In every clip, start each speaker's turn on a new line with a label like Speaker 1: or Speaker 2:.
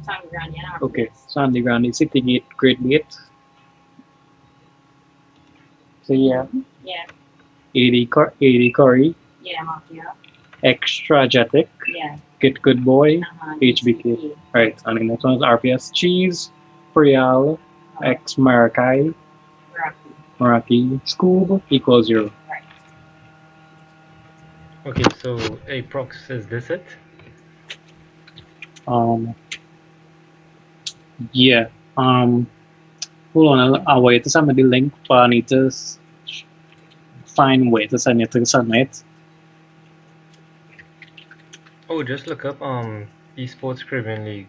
Speaker 1: San Grande and
Speaker 2: Okay,
Speaker 1: RPS.
Speaker 2: Sandy Grande, City Gate, Great Gate. So yeah,
Speaker 1: Yeah,
Speaker 2: 80 Curry,
Speaker 1: yeah, Mafia.
Speaker 2: Extrajetic,
Speaker 1: Yeah.
Speaker 2: Get Good Boy, HBK.
Speaker 1: HBK.
Speaker 2: Right, and the next one is RPS Cheese, Prial, X Marakai,
Speaker 1: Rocky.
Speaker 2: Meraki, Scoob equals 0.
Speaker 1: Right.
Speaker 3: Okay, so Aprox, is this it?
Speaker 2: Um, yeah. Hold on, I'll wait to send me the link, but I need to find a way to send it to Submit.
Speaker 3: Oh, just look up Esports Caribbean League.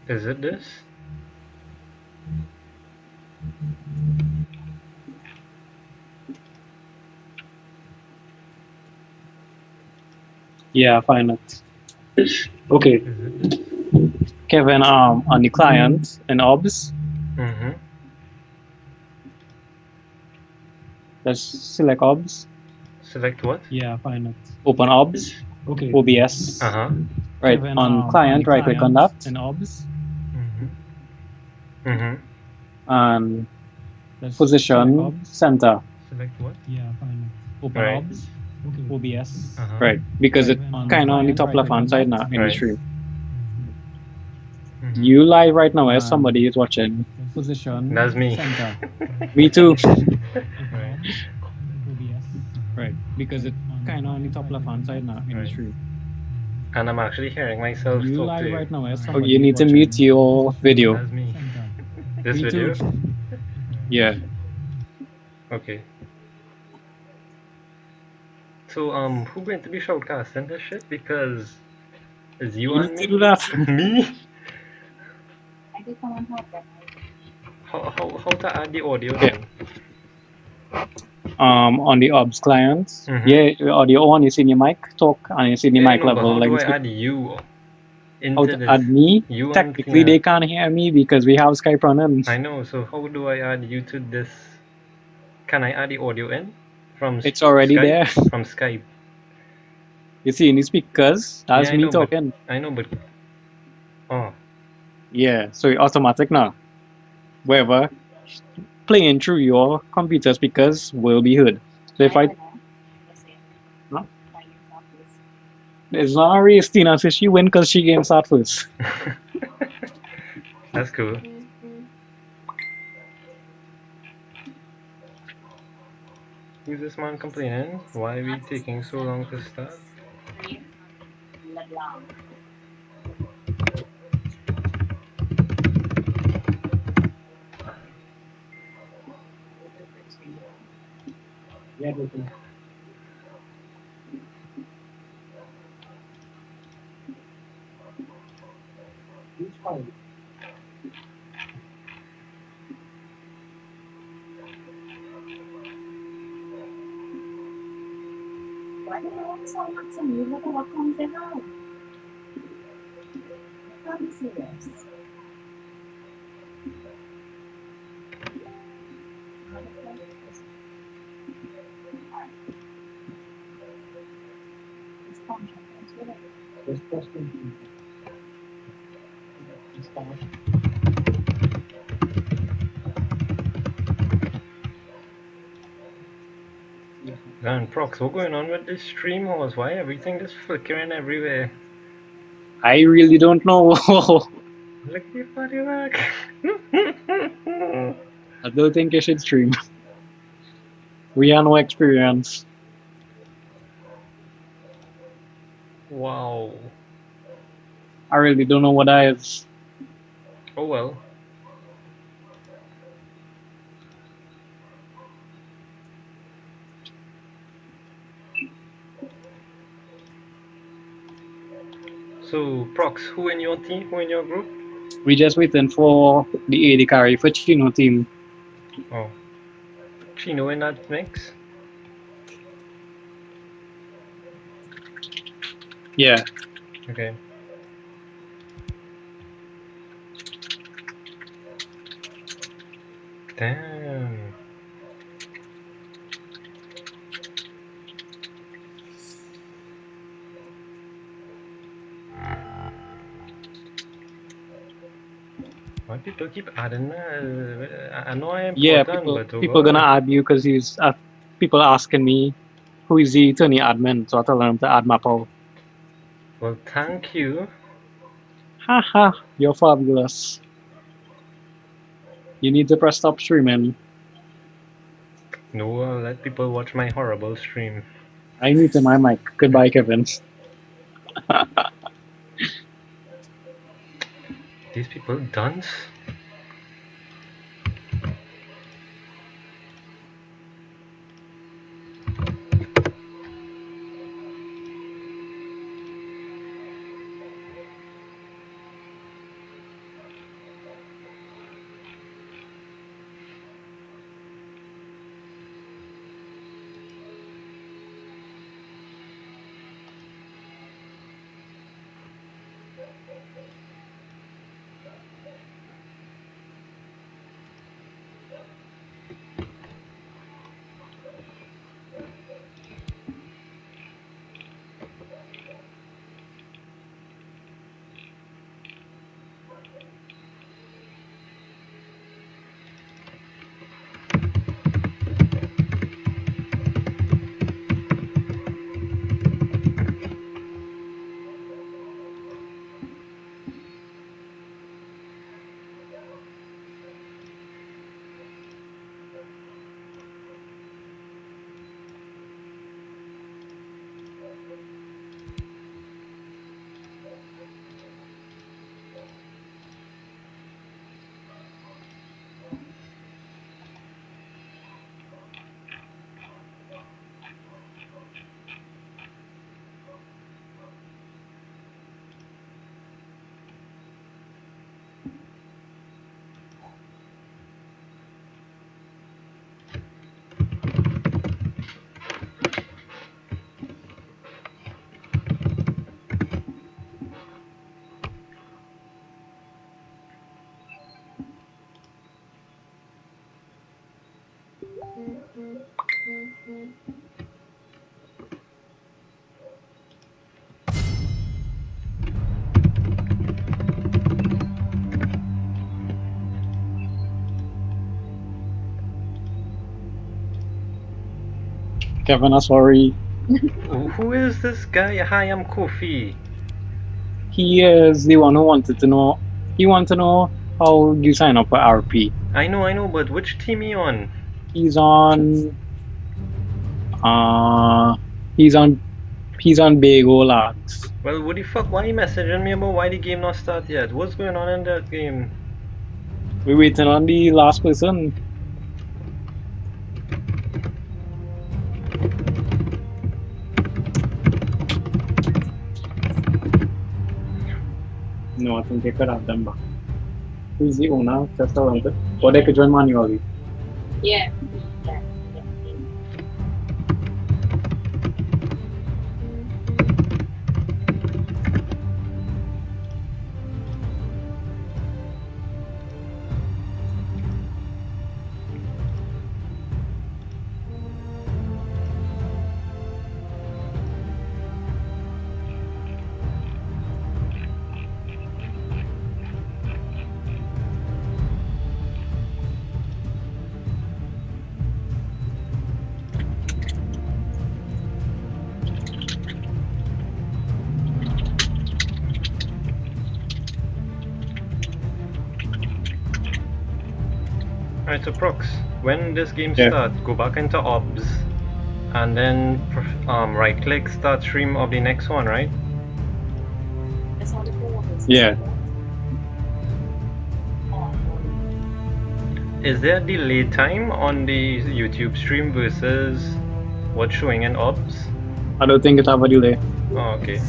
Speaker 3: Is it this?
Speaker 2: Yeah, find it. Okay,
Speaker 3: Is it this?
Speaker 2: Kevin, on the client and OBS,
Speaker 3: Mm-hmm.
Speaker 2: let's select OBS.
Speaker 3: Select what?
Speaker 2: Yeah, find it. Open OBS. Okay. OBS.
Speaker 3: Uh-huh.
Speaker 2: Right, on client, right click on that.
Speaker 3: Mm-hmm. Mm-hmm.
Speaker 2: And position center.
Speaker 3: Select what?
Speaker 2: Open
Speaker 3: Right.
Speaker 2: OBS. OBS.
Speaker 3: Uh-huh.
Speaker 2: Right, because it kind of on the top left hand side now in the
Speaker 3: Right.
Speaker 2: stream.
Speaker 3: Mm-hmm.
Speaker 2: You live right now as somebody is watching. Position
Speaker 3: That's me.
Speaker 2: center. Me too.
Speaker 3: Right.
Speaker 2: Right, because it kind of on the top left hand side now in the
Speaker 3: Right.
Speaker 2: stream.
Speaker 3: And I'm actually hearing myself
Speaker 2: You
Speaker 3: talk
Speaker 2: live
Speaker 3: to you.
Speaker 2: right now as somebody. Oh, you need to mute your video.
Speaker 3: That's me. This
Speaker 2: Me
Speaker 3: video?
Speaker 2: too. Yeah.
Speaker 3: Okay. So who going to be shoutcasting this shit? Because it's you
Speaker 2: You
Speaker 3: and
Speaker 2: need
Speaker 3: me.
Speaker 2: to do that.
Speaker 3: Me?
Speaker 1: I did come and help them.
Speaker 3: How to add the audio
Speaker 2: Okay.
Speaker 3: then?
Speaker 2: On the OBS client,
Speaker 3: Mhm.
Speaker 2: yeah, audio on, you see your mic talk, and you see the
Speaker 3: Yeah,
Speaker 2: mic
Speaker 3: no, but
Speaker 2: level.
Speaker 3: how
Speaker 2: Like
Speaker 3: do I
Speaker 2: speak.
Speaker 3: add you
Speaker 2: How
Speaker 3: into
Speaker 2: to
Speaker 3: this?
Speaker 2: add me?
Speaker 3: You and
Speaker 2: Technically,
Speaker 3: Tina.
Speaker 2: they can't hear me because we have Skype running.
Speaker 3: I know, so how do I add you to this? Can I add the audio in? From
Speaker 2: It's already
Speaker 3: Skype?
Speaker 2: there.
Speaker 3: From Skype.
Speaker 2: You see in the speakers, that's
Speaker 3: Yeah, I
Speaker 2: me
Speaker 3: know, but
Speaker 2: talking.
Speaker 3: oh,
Speaker 2: Yeah, so it's automatic now. Wherever playing through your computer speakers will be heard. So if I, huh? It's not a race, Tina says she win because she game start first.
Speaker 3: that's cool. Who's this man complaining? Why are we taking so long to start?
Speaker 1: LeBlanc.
Speaker 2: Yeah, they do. Which file?
Speaker 1: Why do you want so much of me? Look at what comes in out. Can't be serious. It's contract. It's whatever.
Speaker 2: Just press continue. Start.
Speaker 3: Man, Prox, what's going on with this stream horse? Why everything just flickering everywhere?
Speaker 2: I really don't know.
Speaker 3: Look at your body back.
Speaker 2: I don't think I should stream. We have no experience.
Speaker 3: Wow.
Speaker 2: I really don't know what that is.
Speaker 3: Oh well. So, Prox, who in your team? Who in your group?
Speaker 2: We just waiting for the AD carry for Chino team.
Speaker 3: Oh. Chino in that mix?
Speaker 2: Yeah.
Speaker 3: Okay. Damn. Why people keep adding that? I know I'm
Speaker 2: Yeah,
Speaker 3: important, but oh
Speaker 2: people gonna
Speaker 3: God.
Speaker 2: add you because he's people asking me who is the attorney admin, so I tell them to add Mapo.
Speaker 3: Well, thank you.
Speaker 2: Haha, you're fabulous. You need to press stop streaming.
Speaker 3: No, I'll let people watch my horrible stream.
Speaker 2: I need to my mic. Goodbye, Kevin.
Speaker 3: These people dance?
Speaker 2: Kevin, I'm sorry.
Speaker 3: Who is this guy? Hi, I'm Kofi.
Speaker 2: He is the one who wanted to know. He wanted to know how you sign up for RP.
Speaker 3: I know, but which team you on?
Speaker 2: He's on. He's on Bago Lads.
Speaker 3: Well, what the fuck? Why you messaging me about why the game not start yet? What's going on in that game?
Speaker 2: We're waiting on the last person. No, I think they could have them back. Who's the owner? Just around it. Or they could join manually.
Speaker 1: Yeah.
Speaker 3: Alright, so Prox, when this game
Speaker 2: Yeah.
Speaker 3: starts, go back into OBS and then right click start stream of the next one, right?
Speaker 1: That's how the phone is.
Speaker 2: Yeah.
Speaker 3: Is there a delay time on the YouTube stream versus what's showing in OBS?
Speaker 2: I don't think it have a delay.
Speaker 3: Oh, okay.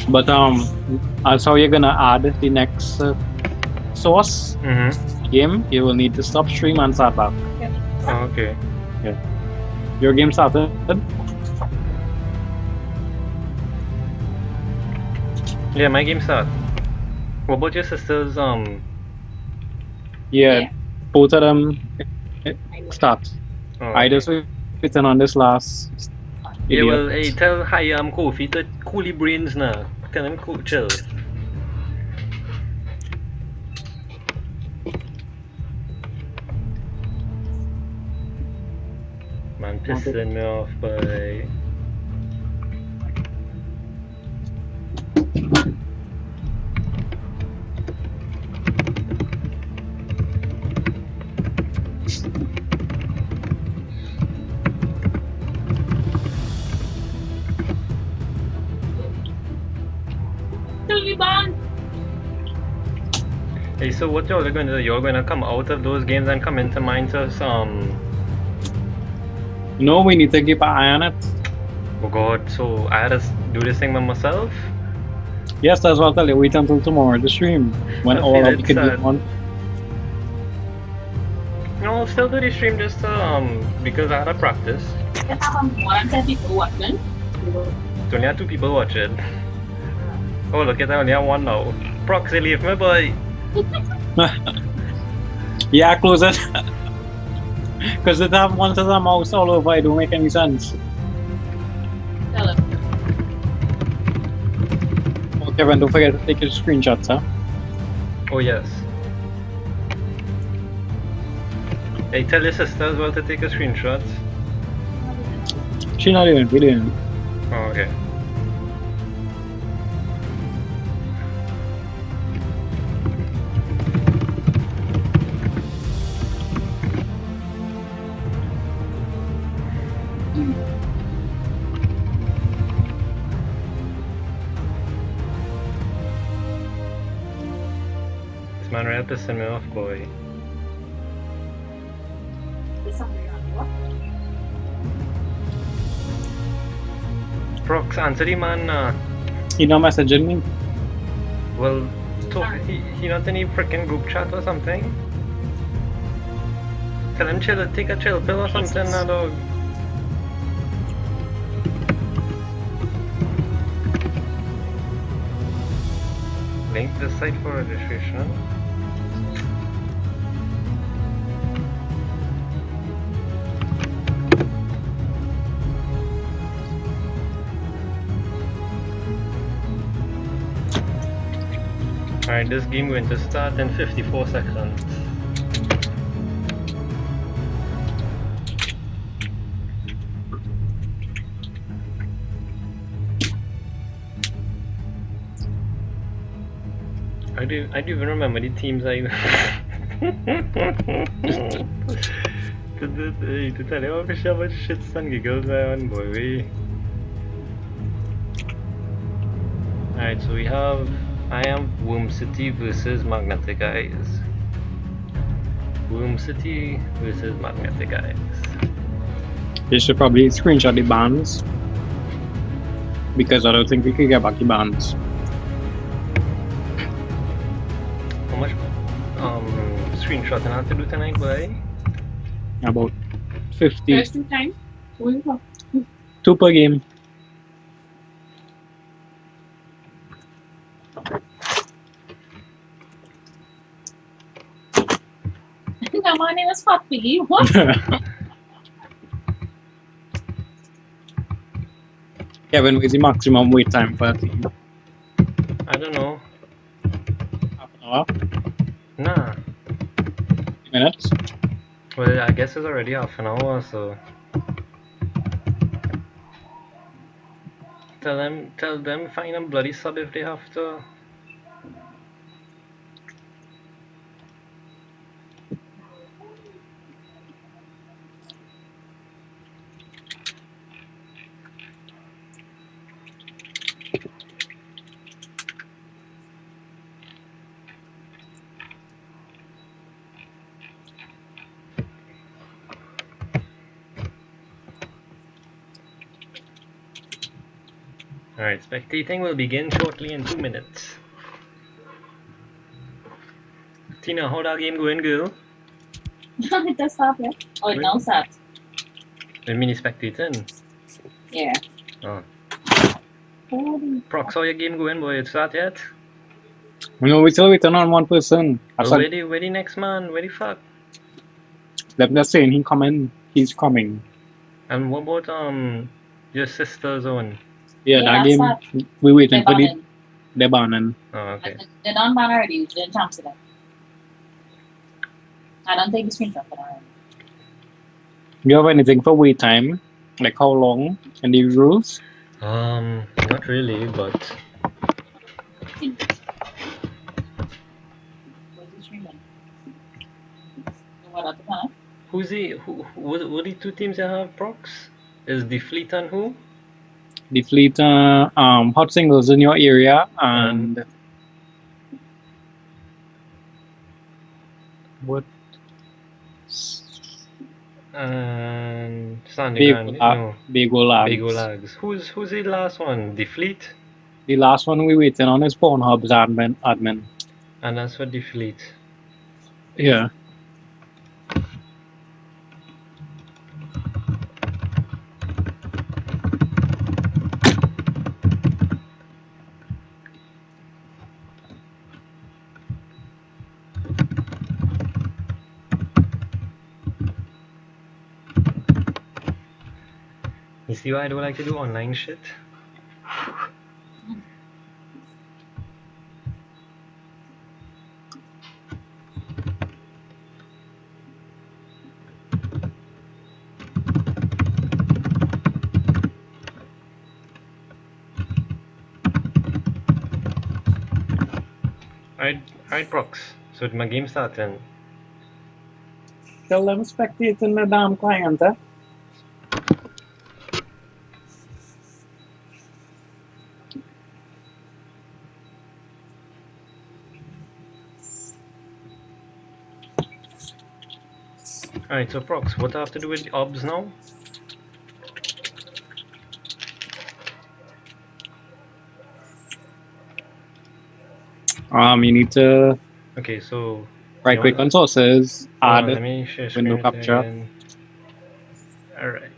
Speaker 2: But that's how you're gonna add the next source game. You will need to stop stream and start back.
Speaker 3: Oh, okay.
Speaker 2: Your game started.
Speaker 3: Yeah, my game start. What about your sister's
Speaker 2: Yeah,
Speaker 1: Yeah.
Speaker 2: both of them
Speaker 1: I know.
Speaker 2: start.
Speaker 3: Oh,
Speaker 2: I
Speaker 3: okay.
Speaker 2: just written on this last
Speaker 3: Yeah,
Speaker 2: idiot.
Speaker 3: well, hey, tell Hayam Kofi to cool his brains now. Tell him cool, chill. Man, pissing me off, boy.
Speaker 1: Taliban.
Speaker 3: Hey, so what y'all are going to do? You're going to come out of those games and come into mine to some.
Speaker 2: No, we need to keep an eye on it.
Speaker 3: Oh god, so I had to do this thing by myself?
Speaker 2: Yes, that's what I'll tell you. Wait until tomorrow the stream when
Speaker 3: I
Speaker 2: all
Speaker 3: feel
Speaker 2: of we
Speaker 3: it's
Speaker 2: can be
Speaker 3: sad.
Speaker 2: on.
Speaker 3: No, I'll still do the stream just because I had to practice.
Speaker 1: Kita have more than 10 people watching.
Speaker 3: It's only had 2 people watching. Oh, look at that, I only have 1 now. Proxy, leave me, boy.
Speaker 2: Yeah, close it. Because it have one to the mouse all over. It don't make any sense.
Speaker 1: Tell him.
Speaker 2: Oh, Kevin, don't forget to take your screenshots, huh?
Speaker 3: Oh, yes. Hey, tell your sister as well to take a screenshot.
Speaker 2: She not even videoing.
Speaker 3: Oh, okay. This man right pissing me off, boy.
Speaker 1: There's somebody on what?
Speaker 3: Prox, answer the man.
Speaker 2: He not messaging me.
Speaker 3: Well,
Speaker 1: Sorry.
Speaker 3: he not in any freaking group chat or something? Tell him chill, take a chill pill or something, dog. Link this site for registration. Alright, this game going to start in 54 seconds. I do even remember the teams I to tell you how much shit son giggles I on, boy. Alright, so we have I am Womb City versus Magnetic Eyes. Womb City versus Magnetic Eyes.
Speaker 2: You should probably screenshot the bands. Because I don't think we can get back the bands.
Speaker 3: How much screenshotting I have to do tonight, boy?
Speaker 2: About 50.
Speaker 1: First two times. Going for.
Speaker 2: 2 per game.
Speaker 1: No, my name is Fat Piggy. What?
Speaker 2: Kevin, what's the maximum wait time for a team?
Speaker 3: I don't know.
Speaker 2: Half an hour?
Speaker 3: Nah.
Speaker 2: 20 minutes?
Speaker 3: Well, I guess it's already half an hour, so tell them find a bloody sub if they have to. Alright, spectating will begin shortly in 2 minutes. Tina, how that game going, girl?
Speaker 1: It just started. Oh, it now start.
Speaker 3: The mini spectating.
Speaker 1: Yeah.
Speaker 3: Oh.
Speaker 1: Holy.
Speaker 3: Prox, how your game going, boy? It's start yet?
Speaker 2: We still waiting on one person. I
Speaker 3: Oh,
Speaker 2: said,
Speaker 3: where the next man? Where the fuck?
Speaker 2: them just saying he coming. He's coming.
Speaker 3: And what about your sister's one?
Speaker 2: Yeah,
Speaker 1: Yeah,
Speaker 2: that
Speaker 1: that's
Speaker 2: game.
Speaker 1: that.
Speaker 2: We waiting
Speaker 1: They're
Speaker 2: for the
Speaker 1: banning.
Speaker 2: the banning.
Speaker 3: Oh, okay.
Speaker 1: They're not banned already. They're chance today. I don't take the screenshot, but I.
Speaker 2: You have anything for wait time? Like how long and the rules?
Speaker 3: Not really, but
Speaker 1: Where's the streaming? So what at the time?
Speaker 3: who's the who the two teams that have procs? Is the fleet and who?
Speaker 2: The fleet hot singles in your area and what
Speaker 3: And Sandy
Speaker 2: Big
Speaker 3: Grande? No,
Speaker 2: Labs.
Speaker 3: Bego Lags. Who's the last one? The fleet?
Speaker 2: The last one we waiting on is Pornhub's admin.
Speaker 3: And that's for the fleet.
Speaker 2: Yeah.
Speaker 3: You see why I don't like to do online shit? Alright, procs. So my game starting.
Speaker 2: Tell them spectating the damn client, eh?
Speaker 3: Alright, so procs, what do I have to do with the obs now?
Speaker 2: You need to
Speaker 3: Okay, so
Speaker 2: right click on sources, add
Speaker 3: let me share screen
Speaker 2: window
Speaker 3: with you
Speaker 2: capture.
Speaker 3: again. Alright.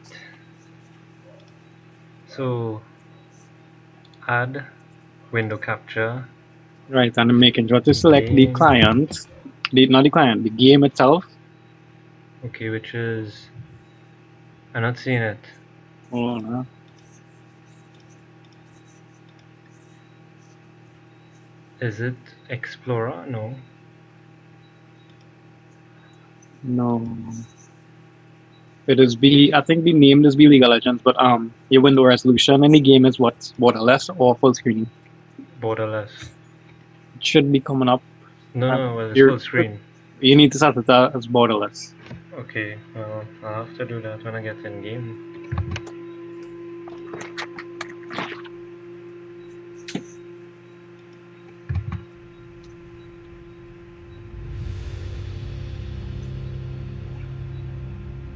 Speaker 3: So add window capture.
Speaker 2: Right, and I'm making sure to select the
Speaker 3: Game.
Speaker 2: client. Not the client, the game itself.
Speaker 3: Okay, which is I'm not seeing it.
Speaker 2: Hold on, huh?
Speaker 3: Is it Explorer? No.
Speaker 2: No. It is I think the name is League of Legends, but your window resolution in the game is what? Borderless or full screen?
Speaker 3: Borderless.
Speaker 2: It should be coming up.
Speaker 3: No, well, it's
Speaker 2: You're-
Speaker 3: full screen.
Speaker 2: You need to set it as borderless.
Speaker 3: Okay, well, I'll have to do that when I get in game.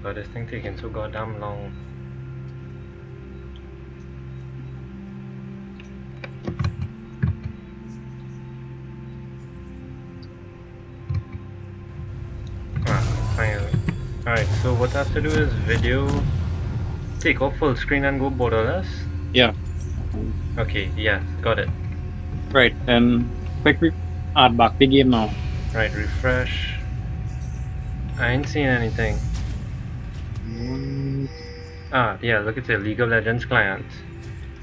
Speaker 3: But this thing taking so goddamn long. Finally. Alright, so what I have to do is video, take off full screen and go borderless?
Speaker 2: Yeah.
Speaker 3: Okay, yeah, got it.
Speaker 2: Right, then quick add back the game now.
Speaker 3: Right, refresh. I ain't seen anything. Yeah, look at the League of Legends client.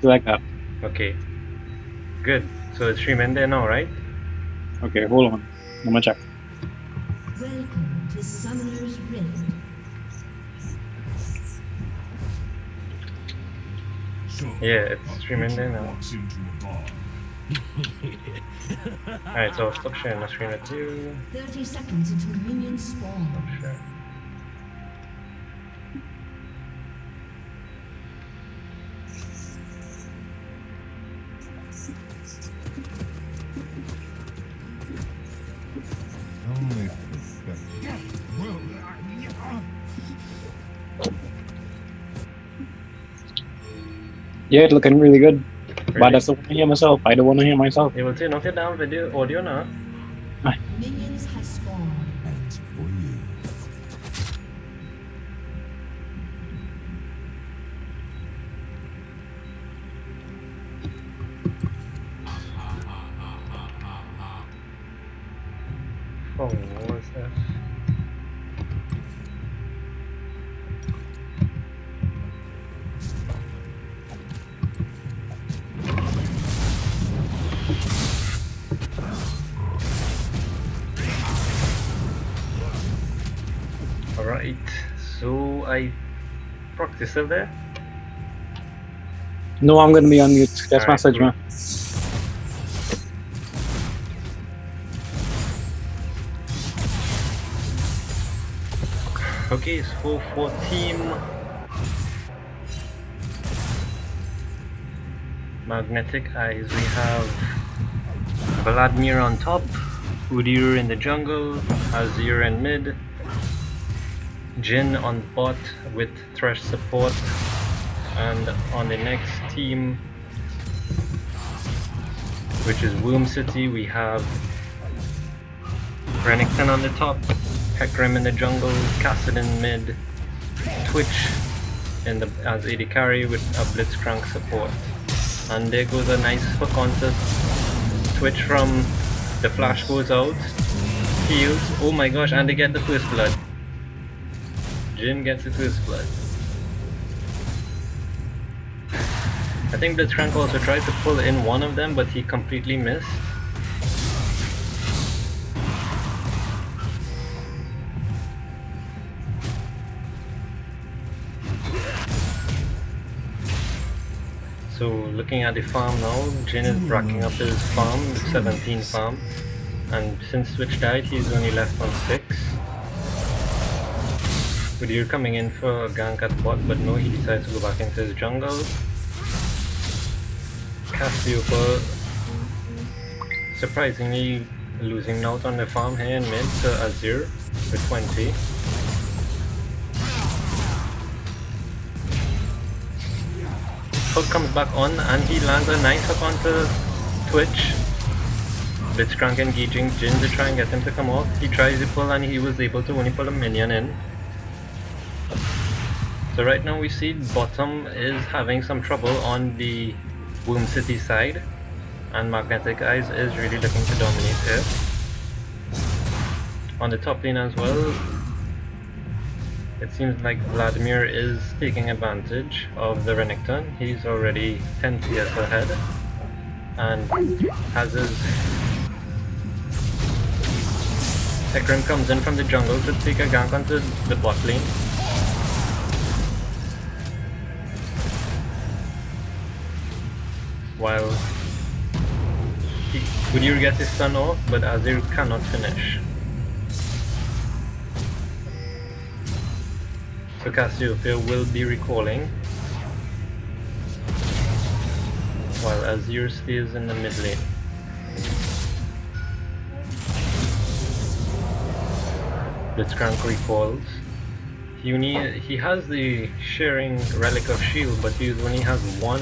Speaker 2: Like that.
Speaker 3: Okay. Good. So it's streaming there now, right?
Speaker 2: Okay, hold on. I'm gonna check.
Speaker 4: Welcome to Summoner's Rift.
Speaker 3: Yeah, it's streaming there now. Alright, so I'll stop sharing my screen with you.
Speaker 4: 30 seconds until minions spawn.
Speaker 3: Stop sharing.
Speaker 2: Yeah, it's looking really good. But I
Speaker 3: Really?
Speaker 2: still want to hear myself. I don't want to hear myself.
Speaker 3: You will see not your damn video audio now.
Speaker 4: Minions has spawned.
Speaker 3: Oh, what was that? Alright, so Proc, you still there?
Speaker 2: No, I'm gonna be on mute. That's
Speaker 3: Alright,
Speaker 2: message,
Speaker 3: cool.
Speaker 2: man.
Speaker 3: Okay, so for team Magnetic Eyes, we have Vladimir on top, Udyr in the jungle, Azir in mid, Jhin on bot with Thresh support, and on the next team, which is Womb City, we have Renekton on the top, Hecarim in the jungle, Kassadin mid, Twitch in the as AD carry with a Blitzcrank support. And there goes a nice hook onto Twitch from the flash goes out, heals, oh my gosh, and they get the first blood. Jhin gets the first blood. I think Blitzcrank also tried to pull in one of them, but he completely missed. So looking at the farm now, Jhin is racking up his farm with 17 farm, and since Switch died he's only left on 6. Udyr coming in for a gank at bot, but no, he decides to go back into his jungle. Cassiopeia surprisingly losing out on the farm here in mid to Azir with 20. Hook comes back on and he lands a nice hook onto Twitch. Blitzcrank engaging Jhin to try and get him to come off. He tries to pull and he was able to only pull a minion in. So right now we see bottom is having some trouble on the Womb City side, and Magnetic Eyes is really looking to dominate here. On the top lane as well, it seems like Vladimir is taking advantage of the Renekton. He's already 10 CS ahead and has his Hecarim comes in from the jungle to take a gank onto the bot lane. While Udyr gets his stun off, but Azir cannot finish. So Cassiopeia will be recalling, while Azir stays in the mid lane. Blitzcrank recalls. He has the sharing Relic of Shield, but he only has 1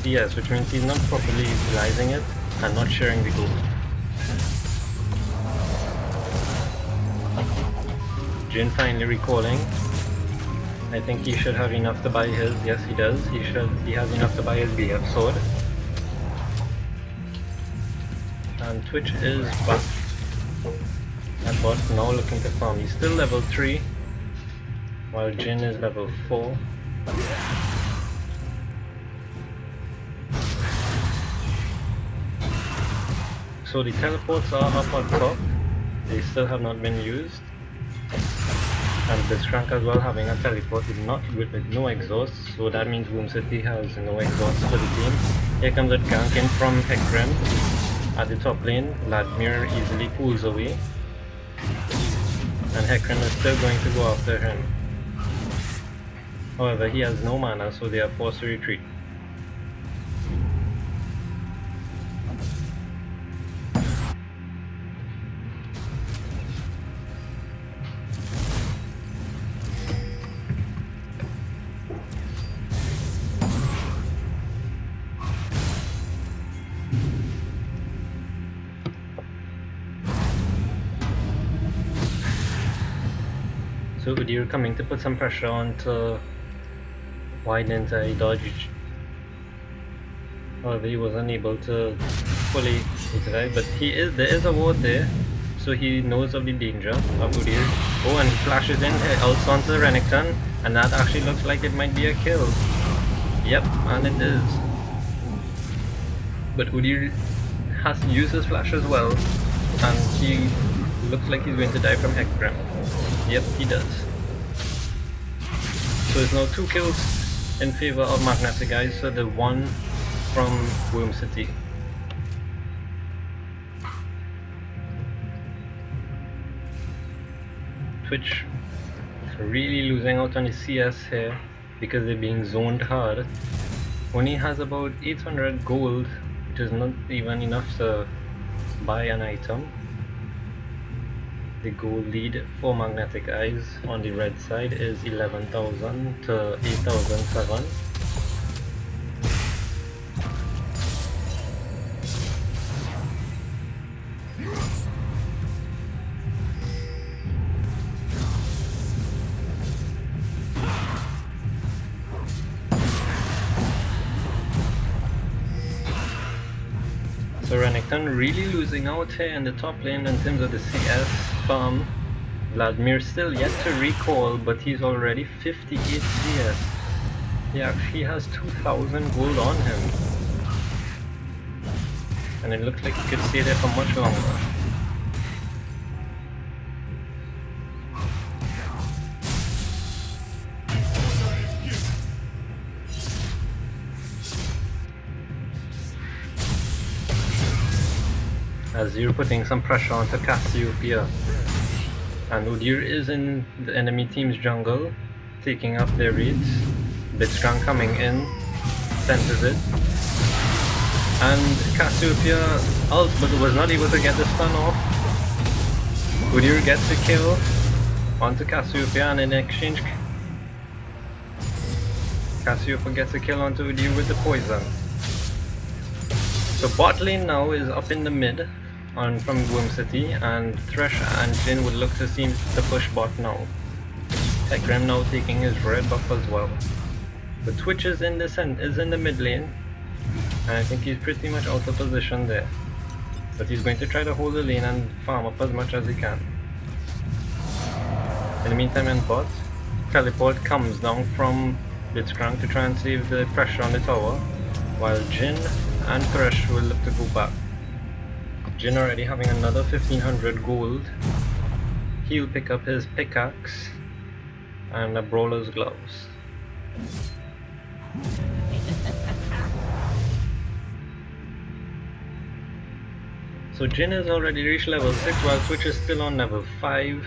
Speaker 3: CS, which means he's not properly utilizing it and not sharing the gold. Jhin finally recalling. I think he should have enough to buy his. Yes, he does. He has enough to buy his BF sword. And Twitch is back at bot, now looking to farm. He's still level 3, while Jhin is level 4. So the teleports are up on top. They still have not been used. And Blitzcrank as well having a teleport with no exhaust, so that means Womb City has no exhaust for the team. Here comes a gank in from Hecarim at the top lane. Vladimir easily pulls away, and Hecarim is still going to go after him. However, he has no mana, so they are forced to retreat. So Udyr coming to put some pressure on to widen into a dodge. However, he was unable to fully utilize, but there is a ward there, so he knows of the danger of Udyr. Oh, and he flashes in, ults onto Renekton, and that actually looks like it might be a kill. Yep, and it is. But Udyr has to use his flash as well, and he looks like he's going to die from Hecarim. Yep, he does. So it's now 2 kills in favor of Magnetic Eyes, so the 1 from Womb City. Twitch is really losing out on the CS here because they're being zoned hard. Only has about 800 gold, which is not even enough to buy an item. The gold lead for Magnetic Eyes on the red side is 11,000 to 8,007. So Renekton really losing out here in the top lane in terms of the CS farm. Vladimir still yet to recall, but he's already 58 CS. He actually has 2,000 gold on him. And it looks like he could stay there for much longer. Azir putting some pressure onto Cassiopeia. And Udyr is in the enemy team's jungle, taking up their reads. Blitzcrank coming in, senses it. And Cassiopeia ult, but was not able to get the stun off. Udyr gets a kill onto Cassiopeia, and in exchange Cassiopeia gets a kill onto Udyr with the poison. So bot lane now is up in the mid from Womb City, and Thresh and Jhin would look to seem to push bot now. Hecarim now taking his red buff as well. But Twitch is in the mid lane, and I think he's pretty much out of position there. But he's going to try to hold the lane and farm up as much as he can. In the meantime, in bot, Teleport comes down from Blitzcrank to try and save the pressure on the tower, while Jhin and Thresh will look to go back. Jhin already having another 1500 gold. He'll pick up his pickaxe and a brawler's gloves. So Jhin has already reached level 6 while Twitch is still on level 5.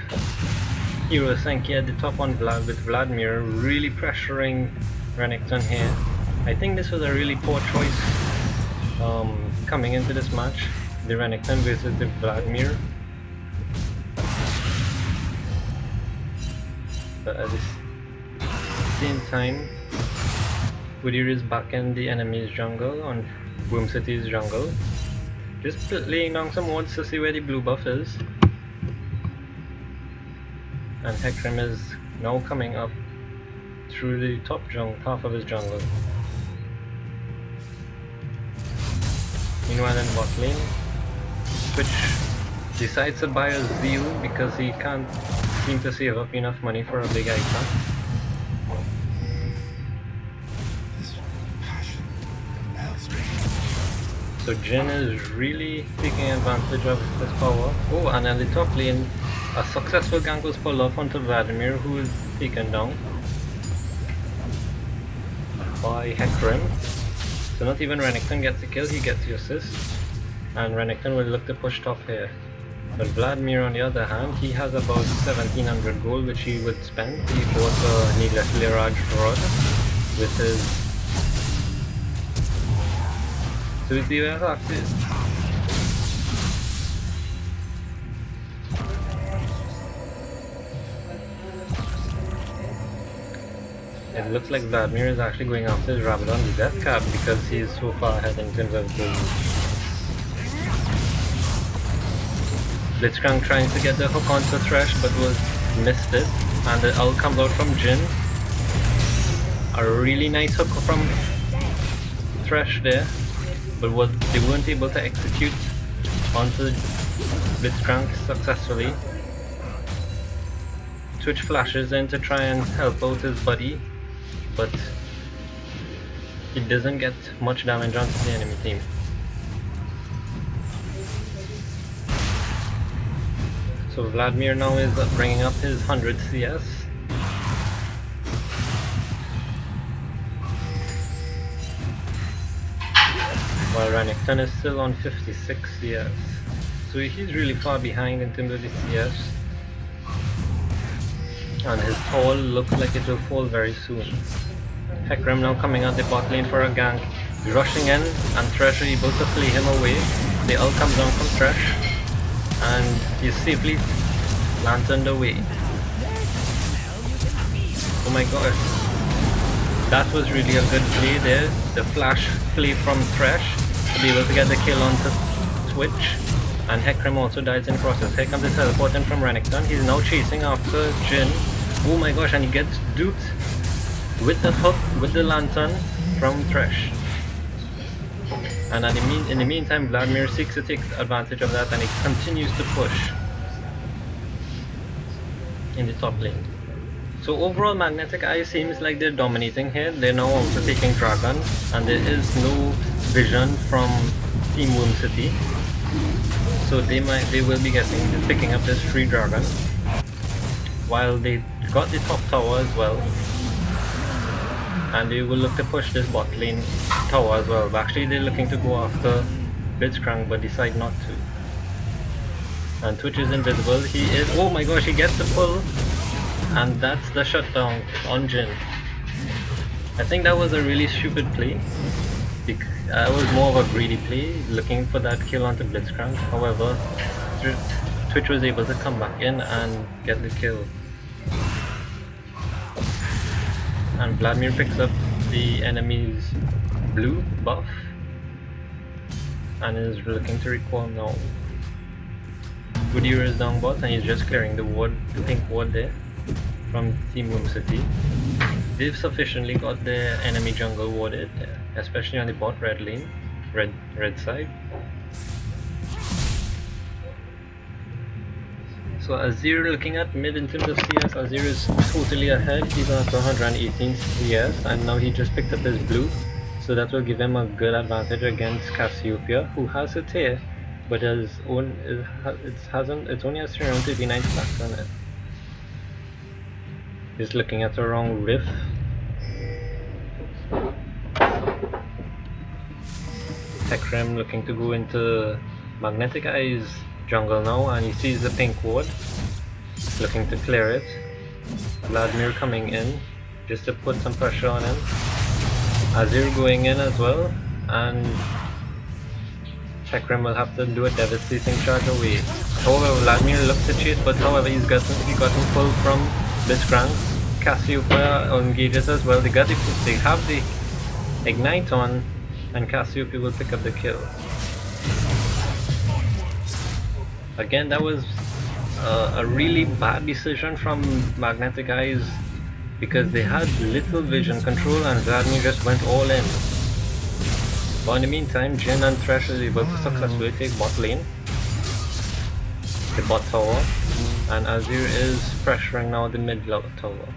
Speaker 3: Hero Senki at the top on Vlad with Vladimir really pressuring Renekton here. I think this was a really poor choice coming into this match. The Renekton versus the Vladimir. But at the same time, Udyr is back in the enemy's jungle, on Womb City's jungle. Just laying down some wards to see where the blue buff is. And Hecarim is now coming up through the top half of his jungle. Meanwhile in bot lane, Twitch decides to buy a Zeal because he can't seem to save up enough money for a big item. So Jhin is really taking advantage of his power. Oh, and in the top lane, a successful gank was pulled off onto Vladimir, who is taken down by Hecarim. So not even Renekton gets the kill, he gets the assist. And Renekton will look to push top here. But Vladimir on the other hand, he has about 1700 gold which he would spend. He bought a Needless Liraj rod with his... So we see where that is. It looks like Vladimir is actually going after his Rabadon the Death Cap because he is so far ahead in terms of gold. Blitzcrank trying to get the hook onto Thresh but missed it, and the ult comes out from Jhin. A really nice hook from Thresh there, but they weren't able to execute onto Blitzcrank successfully. Twitch flashes in to try and help out his buddy, but it doesn't get much damage onto the enemy team. So Vladimir now is bringing up his 100 CS. While Renekton is still on 56 CS. So he's really far behind in terms of the CS. And his tower looks like it will fall very soon. Hecarim now coming out the bot lane for a gank. Rushing in and Thresh is able to flee him away. The ult comes down from Thresh. And he's safely lanterned away. Oh my god. That was really a good play there. The flash play from Thresh to be able to get the kill onto Twitch. And Hecarim also dies in process. Here comes the teleport in from Renekton. He's now chasing after Jhin. Oh my gosh, and he gets duped with the hook, with the lantern from Thresh. And in the meantime, Vladimir seeks to take advantage of that and he continues to push in the top lane. So overall, Magnetic Eye seems like they're dominating here. They're now also taking Dragon, and there is no vision from Team Womb City. So they will be picking up this free Dragon, while they got the top tower as well. And they will look to push this bot lane tower as well. But actually they're looking to go after Blitzcrank but decide not to. And Twitch is invisible. He is, oh my gosh, he gets the pull. And that's the shutdown on Jhin. I think that was a really stupid play. It was more of a greedy play, looking for that kill onto Blitzcrank. However, Twitch was able to come back in and get the kill. And Vladimir picks up the enemy's blue buff and is looking to recall now. Udyr is down bot and he's just clearing the ward, the pink ward there from Team Womb City. They've sufficiently got their enemy jungle warded, especially on the bot red lane, red side. So Azir looking at mid in terms of CS, Azir is totally ahead. He's at 118 CS and now he just picked up his blue. So that will give him a good advantage against Cassiopeia, who has a tear, but it's only has 339 stacks on it. He's looking at the wrong riff. Hecarim looking to go into Magnetic Eye's jungle now and he sees the pink ward, looking to clear it. Vladimir coming in just to put some pressure on him. Azir going in as well, and Hecarim will have to do a devastating charge away. However, Vladimir looks to chase, but however he got him pulled from Blitzcrank. Cassiopeia engages as well. They have the ignite on, and Cassiopeia will pick up the kill. Again, that was a really bad decision from Magnetic Eyes because they had little vision control and Vladimir just went all in. But in the meantime, Jhin and Thresh is able to successfully take bot lane, the bot tower, and Azir is pressuring now the mid tower.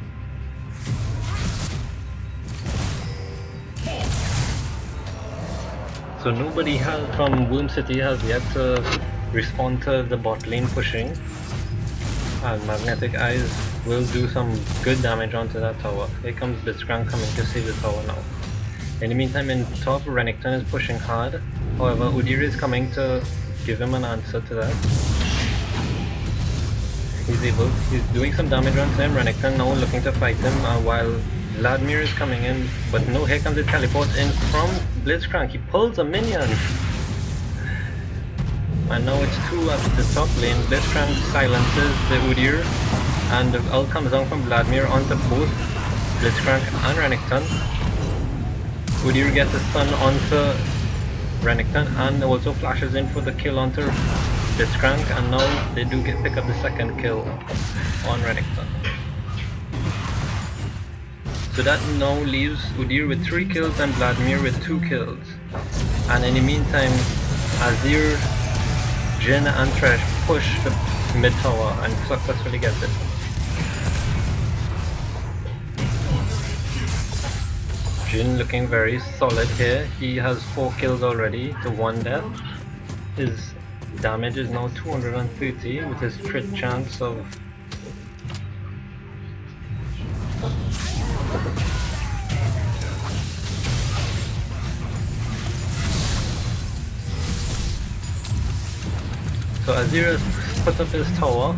Speaker 3: So nobody from Womb City has yet to respond to the bot lane pushing, and Magnetic Eyes will do some good damage onto that tower. Here comes Blitzcrank coming to save the tower now. In the meantime, in top, Renekton is pushing hard. However, Udyr is coming to give him an answer to that. He's doing some damage onto him. Renekton now looking to fight him while Vladimir is coming in, but no, here comes the teleport in from Blitzcrank. He pulls a minion. And now it's two at the top lane. Blitzcrank silences the Udyr, and the ult comes down from Vladimir onto both Blitzcrank and Renekton. Udyr gets a stun onto Renekton and also flashes in for the kill onto Blitzcrank, and now they do pick up the second kill on Renekton. So that now leaves Udyr with 3 kills and Vladimir with 2 kills. And in the meantime, Azir Jin and Thresh push the mid tower and successfully get it. Jin looking very solid here. He has 4 kills already to 1 death. His damage is now 230 with his crit chance of so Azir has put up his tower.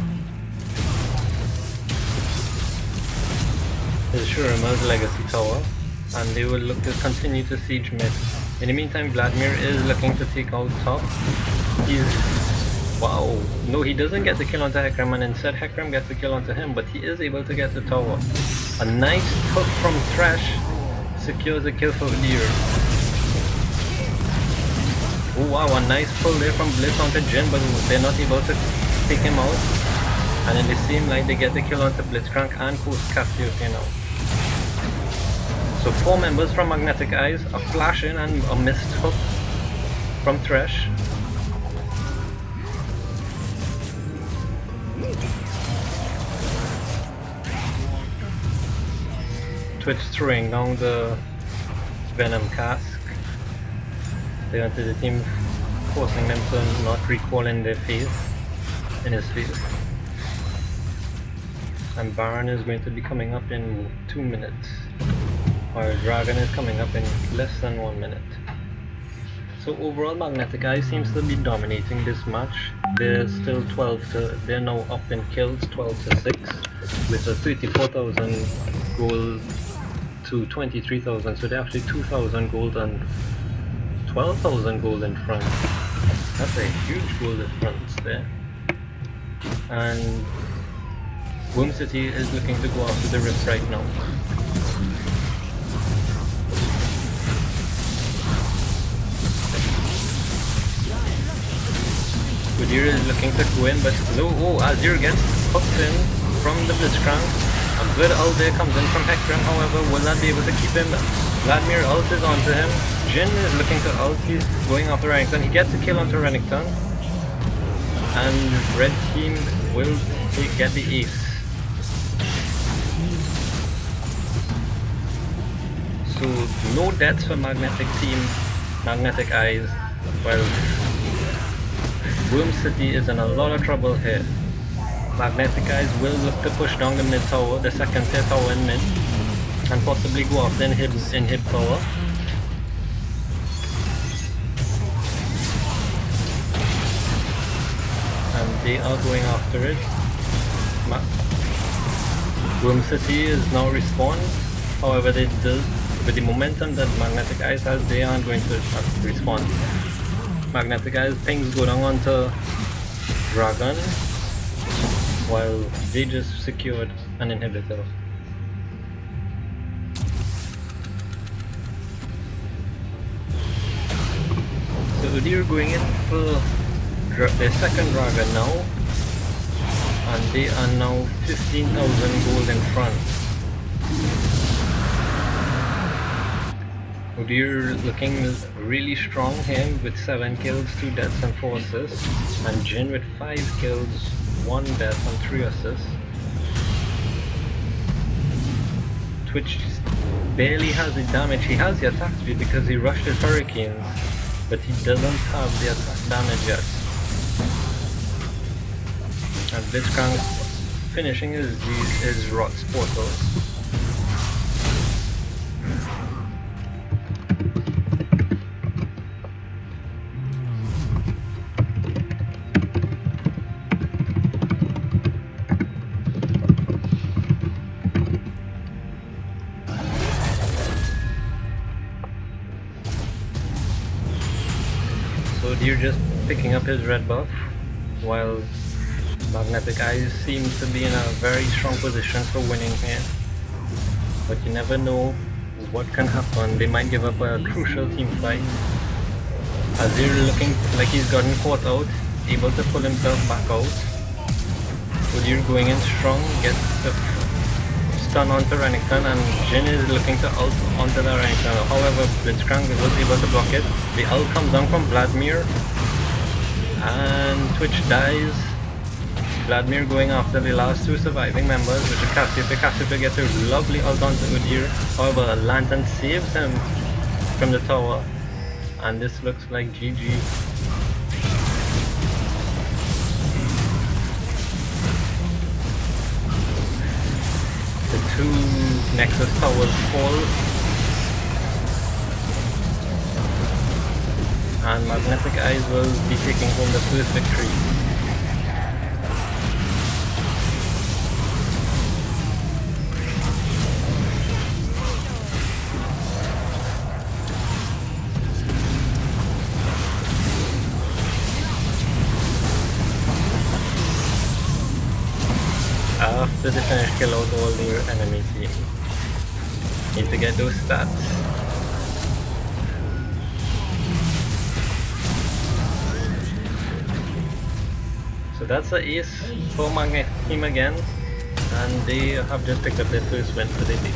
Speaker 3: His Shurima's legacy tower, and they will look to continue to siege mid. In the meantime, Vladimir is looking to take out top. He's... wow. No, he doesn't get the kill onto Hecarim, and instead Hecarim gets the kill onto him, but he is able to get the tower. A nice hook from Thresh secures a kill for Udyr. Oh wow, a nice pull there from Blitz onto Jhin, but they're not able to take him out. And in the same line, they get the kill onto Blitzcrank and post Cassiopeia now. So 4 members from Magnetic Eyes, a flash in and a missed hook from Thresh. Twitch throwing down the Venom Cask. They wanted the team forcing them to not recall in their face, in his face. And Baron is going to be coming up in 2 minutes. While Dragon is coming up in less than 1 minute. So overall, Magnetic Eye seems to be dominating this match. They're still they're now up in kills 12 to 6 with a 34,000 gold to 23,000. So they're actually 2,000 gold and 12,000 gold in front. That's a huge gold difference there. And Womb City is looking to go after the Rift right now. Udyr is looking to go in, but no, Azir gets hooked in from the Blitzcrank. A good ult there comes in from Hecarim, however, will not be able to keep him. Vladimir ult is onto him. Jhin is looking to ult, he's going after Renekton. He gets a kill onto Renekton. And red team will get the ace. So no deaths for Magnetic team, Magnetic Eyes. Well, Womb City is in a lot of trouble here. Magnetic Eyes will look to push down the mid tower, the second tier tower in mid, and possibly go after inhib tower. And they are going after it. Womb City is now respawned. However, with the momentum that Magnetic Eyes has, they aren't going to respawn. Magnetic Eyes things go down onto Dragon, while they just secured an inhibitor. So Udyr going in for their second Dragon now, and they are now 15,000 gold in front. Udyr looking really strong here with 7 kills, 2 deaths and 4 assists, and Jhin with 5 kills, 1 death and 3 assists. Twitch barely has the damage. He has the attack speed because he rushed his Hurricanes, but he doesn't have the attack damage yet. And Blitzcrank finishing his Rot's portals. Udyr just picking up his red buff, while Magnetic Eyes seems to be in a very strong position for winning here. But you never know what can happen. They might give up a crucial team fight. Azir looking like he's gotten caught out, able to pull himself back out. Udyr going in strong, gets the stun onto Renekton, and Jhin is looking to ult onto the Renekton. However, Blitzcrank was able to block it. The ult comes down from Vladimir, And Twitch dies. Vladimir going after the last two surviving members, which is Cassiopeia. Cassiopeia gets a lovely ult onto Udyr. However, Lantern saves him from the tower. And this looks like GG. The two Nexus towers fall. And Magnetic Eyes will be taking home the first victory. After they finish kill out all their enemy team. Need to get those stats. So that's the ace for Magnet team again, and they have just picked up their first win for the day.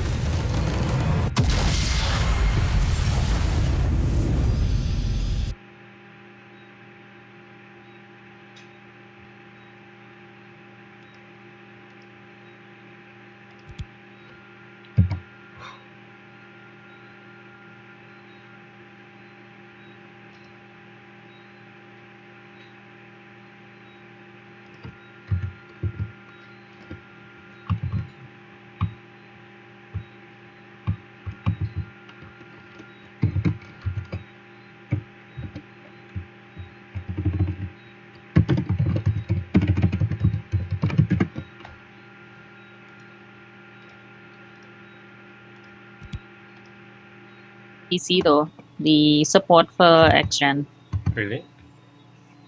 Speaker 5: PC though, the support for X-Gen.
Speaker 3: Really?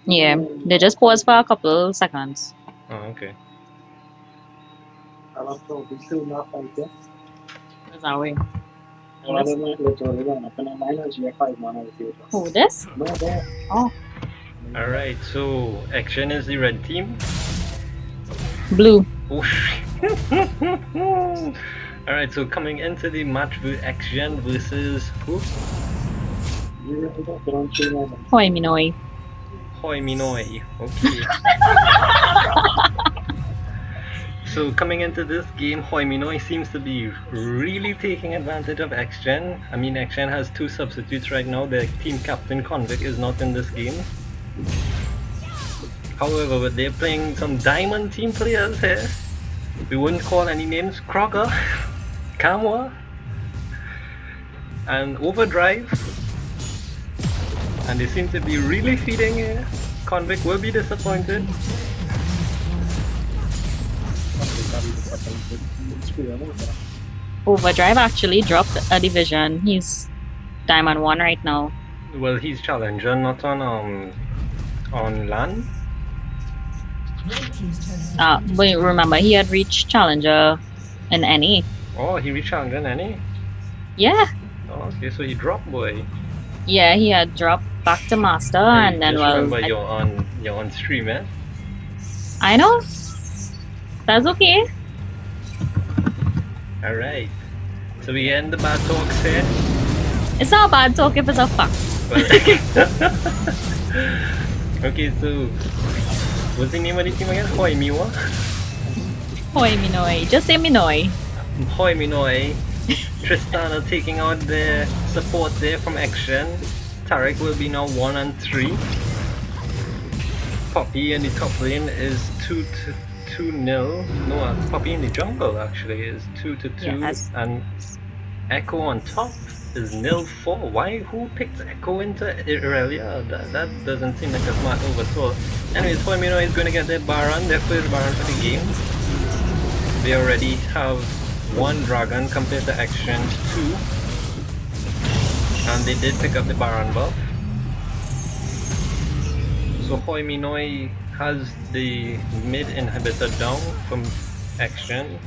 Speaker 5: Yeah, they just paused for a couple seconds.
Speaker 3: Oh, okay.
Speaker 5: Is that way? Who, this? Oh,
Speaker 3: Alright, so Action is the red team.
Speaker 5: blue.
Speaker 3: Oh shit. Alright, so coming into the match with Action versus who?
Speaker 5: Hoi Minoi.
Speaker 3: Hoi Minoi. Okay. So coming into this game, Hoi Minoi seems to be really taking advantage of X-Gen. I mean, X-Gen has two substitutes right now. Their team captain Convict is not in this game. However, they're playing some Diamond team players here. We wouldn't call any names. Crocker, Kamwa, and Overdrive. And they seem to be really feeding here. Convict will be disappointed.
Speaker 5: Overdrive actually dropped a division. He's Diamond 1 right now.
Speaker 3: Well, he's challenger, not on LAN.
Speaker 4: Red team's turret has been
Speaker 5: But remember, he had reached Challenger in NA.
Speaker 3: Oh, he reached challenger in any?
Speaker 5: Yeah.
Speaker 3: Oh, okay, so he dropped, boy.
Speaker 5: Yeah, he had dropped back to Master
Speaker 3: Hey,
Speaker 5: and then
Speaker 3: just
Speaker 5: well...
Speaker 3: remember you're on stream, eh?
Speaker 5: I know. That's okay.
Speaker 3: Alright. So we end the bad talks here.
Speaker 5: It's not a bad talk if it's a fact.
Speaker 3: Okay, so what's the name of the team again? Hoi Miwa?
Speaker 5: Hoi Minoi. Just say Minoi.
Speaker 3: Hoi Minoi. Tristana taking out the support there from Action. Tarek will be now 1 and 3. Poppy in the top lane is 2-0. No, Poppy in the jungle actually is 2-2,
Speaker 5: Yes.
Speaker 3: and Echo on top is 0-4. Why? Who picked Echo into Irelia? That doesn't seem like a smart move at all. Anyways, Formino is going to get their Baron, their first Baron for the game. They already have 1 Dragon compared to Action's 2. And they did pick up the Baron buff. So Hoi Minoi has the mid inhibitor down from Action.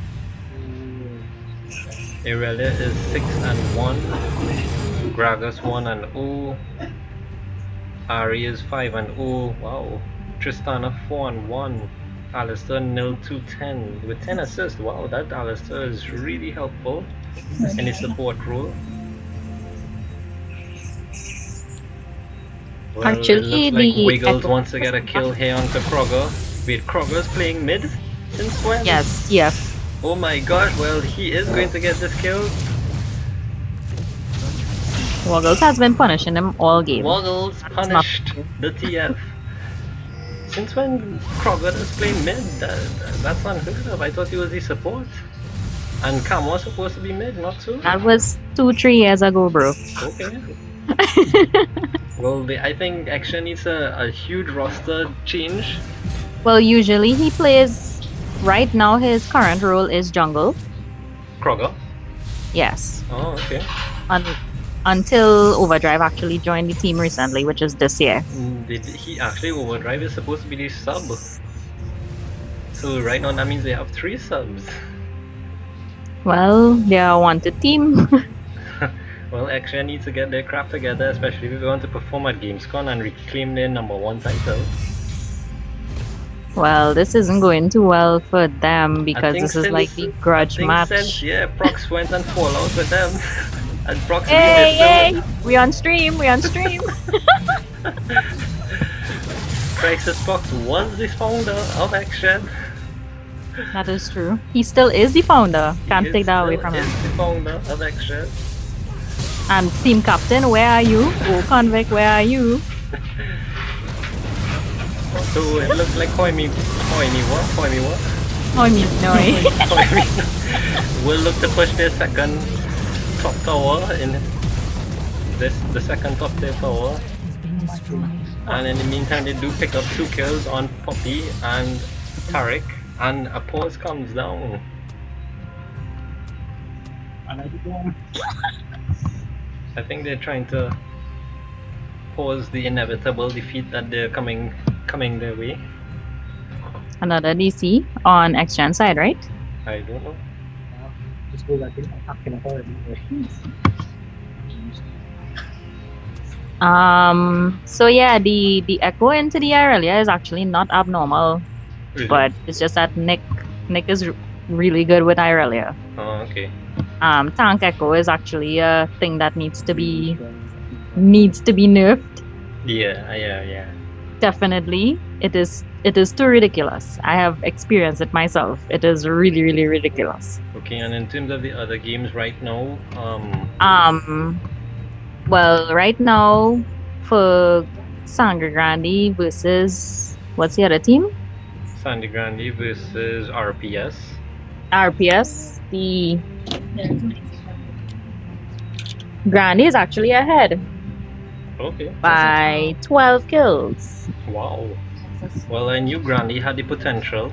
Speaker 3: Irelia is 6 and 1. Gragas 1 and 0. Ari is 5 and 0. Wow. Tristana 4 and 1. Alistair 0-2-10 with 10 assists. Wow, that Alistair is really helpful in his support role. Well,
Speaker 5: Actually,
Speaker 3: it looks like
Speaker 5: the
Speaker 3: Wiggles
Speaker 5: Echo-
Speaker 3: wants to get a kill here onto Krogger. Wait, Krogger's playing mid? Since when?
Speaker 5: Yes, yes.
Speaker 3: Oh my gosh, well, he is going to get this kill.
Speaker 5: Woggles has been punishing him all game.
Speaker 3: Woggles
Speaker 5: not
Speaker 3: punished the TF. Since when Krogger is playing mid? That's unheard of. I thought he was the support. And Cam was supposed to be mid, not so?
Speaker 5: That was 2-3 years ago, bro.
Speaker 3: Okay. Well, I think Action needs a huge roster change.
Speaker 5: Well, usually he plays. Right now, his current role is jungle.
Speaker 3: Krogger?
Speaker 5: Yes.
Speaker 3: Oh, okay.
Speaker 5: Until Overdrive actually joined the team recently, which is this year.
Speaker 3: Did he actually Overdrive is supposed to be the sub? So right now that means they have 3 subs.
Speaker 5: Well, they are a wanted team.
Speaker 3: Well, Action needs to get their crap together, especially if they want to perform at Gamescom and reclaim their #1 title.
Speaker 5: Well, this isn't going too well for them because
Speaker 3: think
Speaker 5: this is
Speaker 3: since-
Speaker 5: like the grudge match.
Speaker 3: Since, yeah, Prox went and fall out with them. And Prox
Speaker 5: Hey,
Speaker 3: remade
Speaker 5: hey! We on stream, we on stream!
Speaker 3: Crisis Prox was the founder of Action.
Speaker 5: That is true. He still is the founder. Can't
Speaker 3: He
Speaker 5: take that away
Speaker 3: still
Speaker 5: from him.
Speaker 3: is the founder of Action.
Speaker 5: And team captain, where are you? Oh, convict, where are you?
Speaker 3: So it looks like Hoimi what?
Speaker 5: Oh, me, no.
Speaker 3: Will look to push their second top tower in the second top tier tower.
Speaker 4: Has been destroyed.
Speaker 3: And in the meantime they do pick up 2 kills on Poppy and Taric, and a pause comes down. I think they're trying to pause the inevitable defeat that they're coming their way.
Speaker 5: Another DC on X-Gen side, right?
Speaker 3: I don't know.
Speaker 5: So yeah, the echo into the Irelia is actually not abnormal,
Speaker 3: Really?
Speaker 5: but it's just that Nick is really good with Irelia.
Speaker 3: Oh, okay.
Speaker 5: Tank echo is actually a thing that needs to be nerfed.
Speaker 3: Yeah.
Speaker 5: Definitely, it is too ridiculous. I have experienced it myself. It is really, really ridiculous.
Speaker 3: Okay, and in terms of the other games right now,
Speaker 5: Well, right now for Sangre Grande versus what's the other team?
Speaker 3: Sandy Grande versus RPS.
Speaker 5: RPS. The Grande is actually ahead
Speaker 3: Okay.
Speaker 5: by 12 kills.
Speaker 3: Wow. Well, I knew Grande had the potential,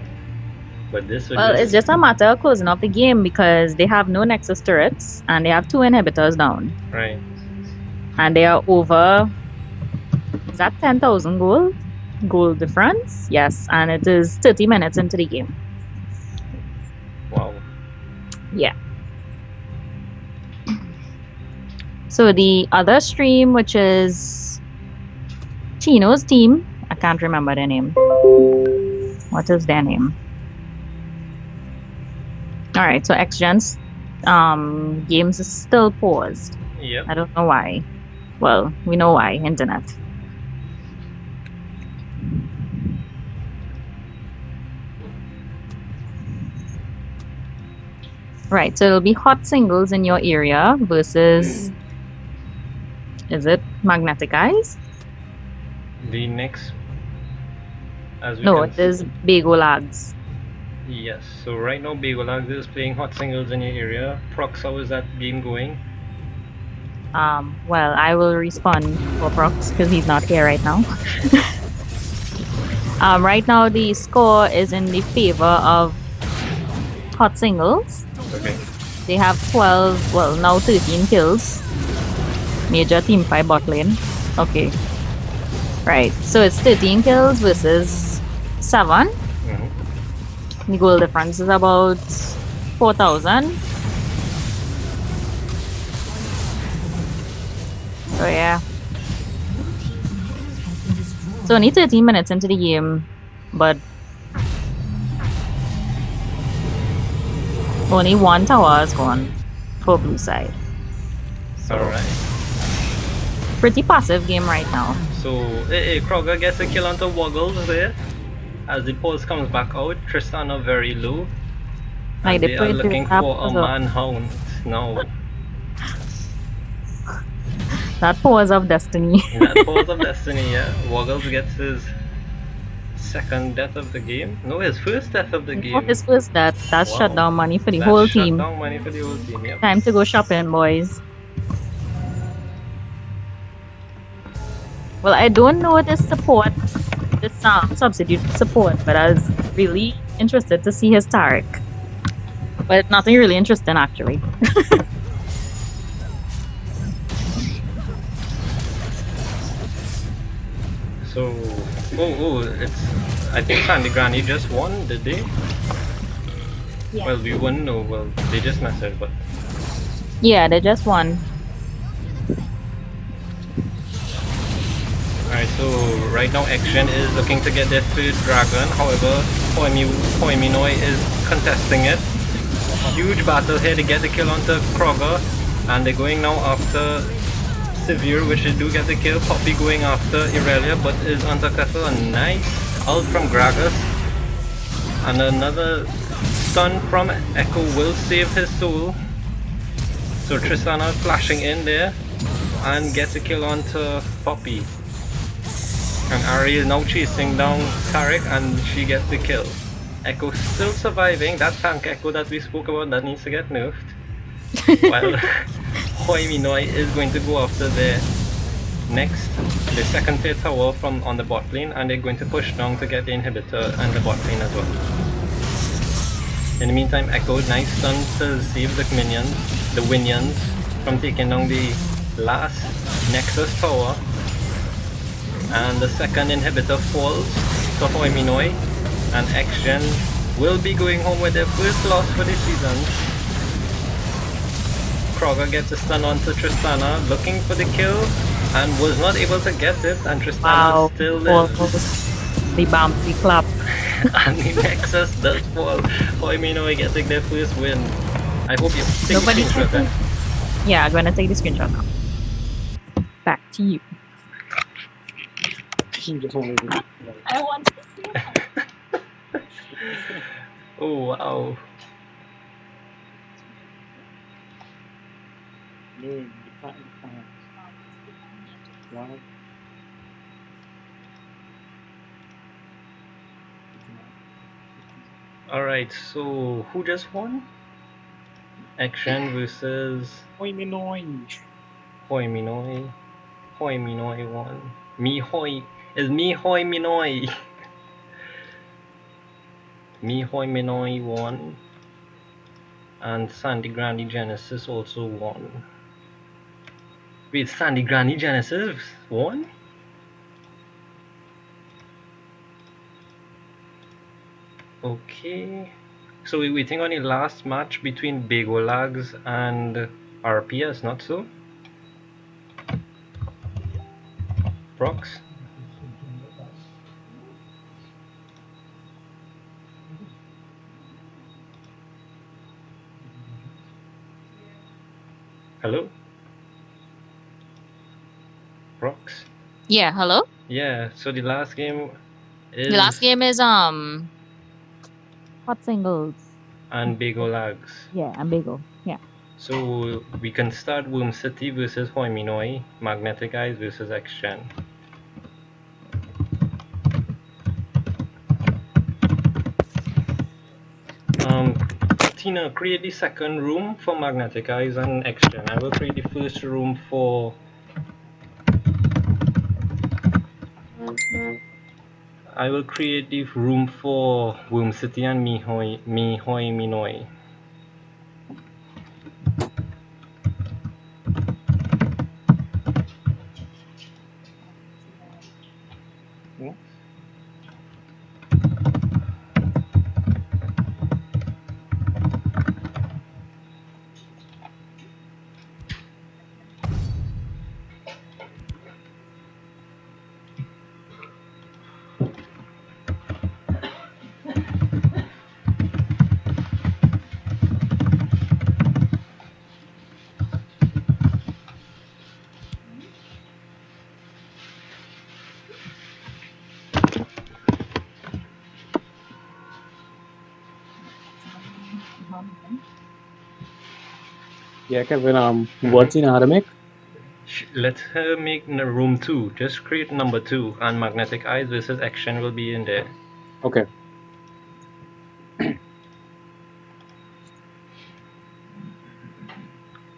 Speaker 3: but this was
Speaker 5: Well, it's just a matter of closing off the game because they have no Nexus turrets and they have 2 inhibitors down.
Speaker 3: right.
Speaker 5: And they are over, is that 10,000 gold difference? Yes, and it is 30 minutes into the game.
Speaker 3: Wow.
Speaker 5: Yeah. So the other stream, which is Chino's team, I can't remember their name. What is their name? Alright, so XGen's games is still paused.
Speaker 3: Yep.
Speaker 5: I don't know why. Well, we know why, internet. Right, so it'll be hot singles in your area versus, is it Magnetic Eyes?
Speaker 3: The next, as we
Speaker 5: No,
Speaker 3: can
Speaker 5: it is Bago Lags.
Speaker 3: Yes. So right now, Bagolag is playing hot singles in your area. Prox, how is that game going?
Speaker 5: Well, I will respond for Prox because he's not here right now. Right now the score is in the favor of hot singles.
Speaker 3: Okay.
Speaker 5: They have 12, well now 13 kills. Major team 5 bot lane. Okay. Right, so it's 13 kills versus 7.
Speaker 3: Mm-hmm.
Speaker 5: The goal difference is about 4,000. So yeah. So only 13 minutes into the game, but only 1 tower is gone for blue side.
Speaker 3: All right.
Speaker 5: Pretty passive game right now.
Speaker 3: So, Kroger gets a kill onto Woggles there. As the pulse comes back out, Tristana very low.
Speaker 5: Like
Speaker 3: And
Speaker 5: they
Speaker 3: they are
Speaker 5: put it
Speaker 3: looking
Speaker 5: up
Speaker 3: for a
Speaker 5: as well.
Speaker 3: manhunt now.
Speaker 5: That pause of destiny.
Speaker 3: That pause of destiny, yeah. Woggles gets his second death of the game. No, his first death of the game.
Speaker 5: His first that
Speaker 3: Wow.
Speaker 5: shut down money for the
Speaker 3: That's
Speaker 5: whole
Speaker 3: shut
Speaker 5: team.
Speaker 3: down money for the whole team, yep.
Speaker 5: Time to go shopping, boys. Well, I don't know this support, this substitute support, but I was really interested to see his Tarek. But nothing really interesting, actually.
Speaker 3: So, it's. I think Sandy Granny just won, did they?
Speaker 1: Yeah.
Speaker 3: Well, we wouldn't know. Well, they just messaged, but.
Speaker 5: Yeah, they just won.
Speaker 3: Alright, so right now Action is looking to get their third dragon. However, Poiminoi is contesting it. Huge battle here to get the kill onto Kroger. And they're going now after Severe, which they do get the kill. Poppy going after Irelia, but is unsuccessful. A nice ult from Gragas. And another stun from Echo will save his soul. So Tristana flashing in there and gets a kill onto Poppy. And Ari is now chasing down Tarek and she gets the kill. Echo still surviving. That tank Echo that we spoke about that needs to get nerfed. While Hoi Minoi is going to go after the second tier tower from on the bot lane, and they're going to push down to get the inhibitor and the bot lane as well. In the meantime, Echo, nice stun to save the minions, the Winions, from taking down the last Nexus tower. And the second inhibitor falls to Hoi Minoi, and Action will be going home with their first loss for the season. Kroger gets a stun onto Tristana, looking for the kill, and was not able to get it, and Tristana still lives.
Speaker 5: The bouncy clap.
Speaker 3: And the Nexus does fall. Hoi Minoi getting their first win. I hope you take a
Speaker 5: Nobody
Speaker 3: screenshot then.
Speaker 5: Yeah, I'm gonna take the screenshot now. Back to you.
Speaker 1: I want to see that.
Speaker 3: Oh wow. Alright, so who just won? Action versus Hoi Minoi. Hoi Minoi won. Mi Hoi Minoi. Mi Hoi Minoi won. And Sandy Grandi Genesis also won. Wait, Sandy Grandi Genesis won? Okay. So we're waiting on the last match between Begolags and RPS, not so? Prox? Hello? Prox?
Speaker 5: Yeah, hello?
Speaker 3: Yeah, so the last game is...
Speaker 5: The last game is hot singles.
Speaker 3: And Begolags.
Speaker 5: Yeah, and Bagel. Yeah.
Speaker 3: So we can start Womb City versus Hoi Minoi, Magnetic Eyes versus X-Gen. Tina, create the second room for Magnetic Eyes and X-Gen. I will create the first room for... I will create the room for Womb City and Hoi Minoi.
Speaker 2: Yeah, Kevin, what do you know how to make?
Speaker 3: Let her make room 2. Just create number 2, and Magnetic Eyes versus Action will be in there.
Speaker 2: Okay.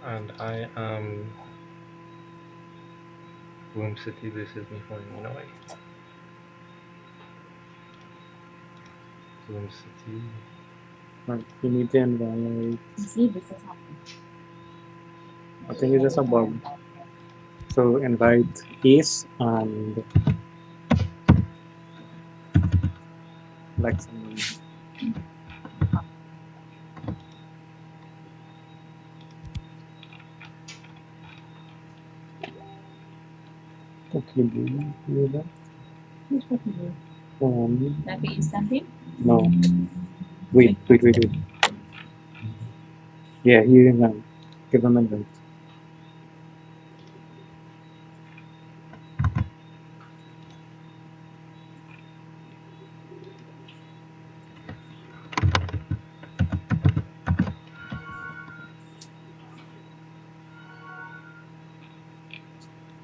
Speaker 3: And I am Boom City versus Nihon Minoi. Boom City.
Speaker 2: Right. You need to invite.
Speaker 1: See, this is happening.
Speaker 2: I think it's just a bug. So invite Ace and like someone. Okay, do you do that?
Speaker 1: Which one is it? That be instantly?
Speaker 2: No. Wait. Yeah, he can give him invite.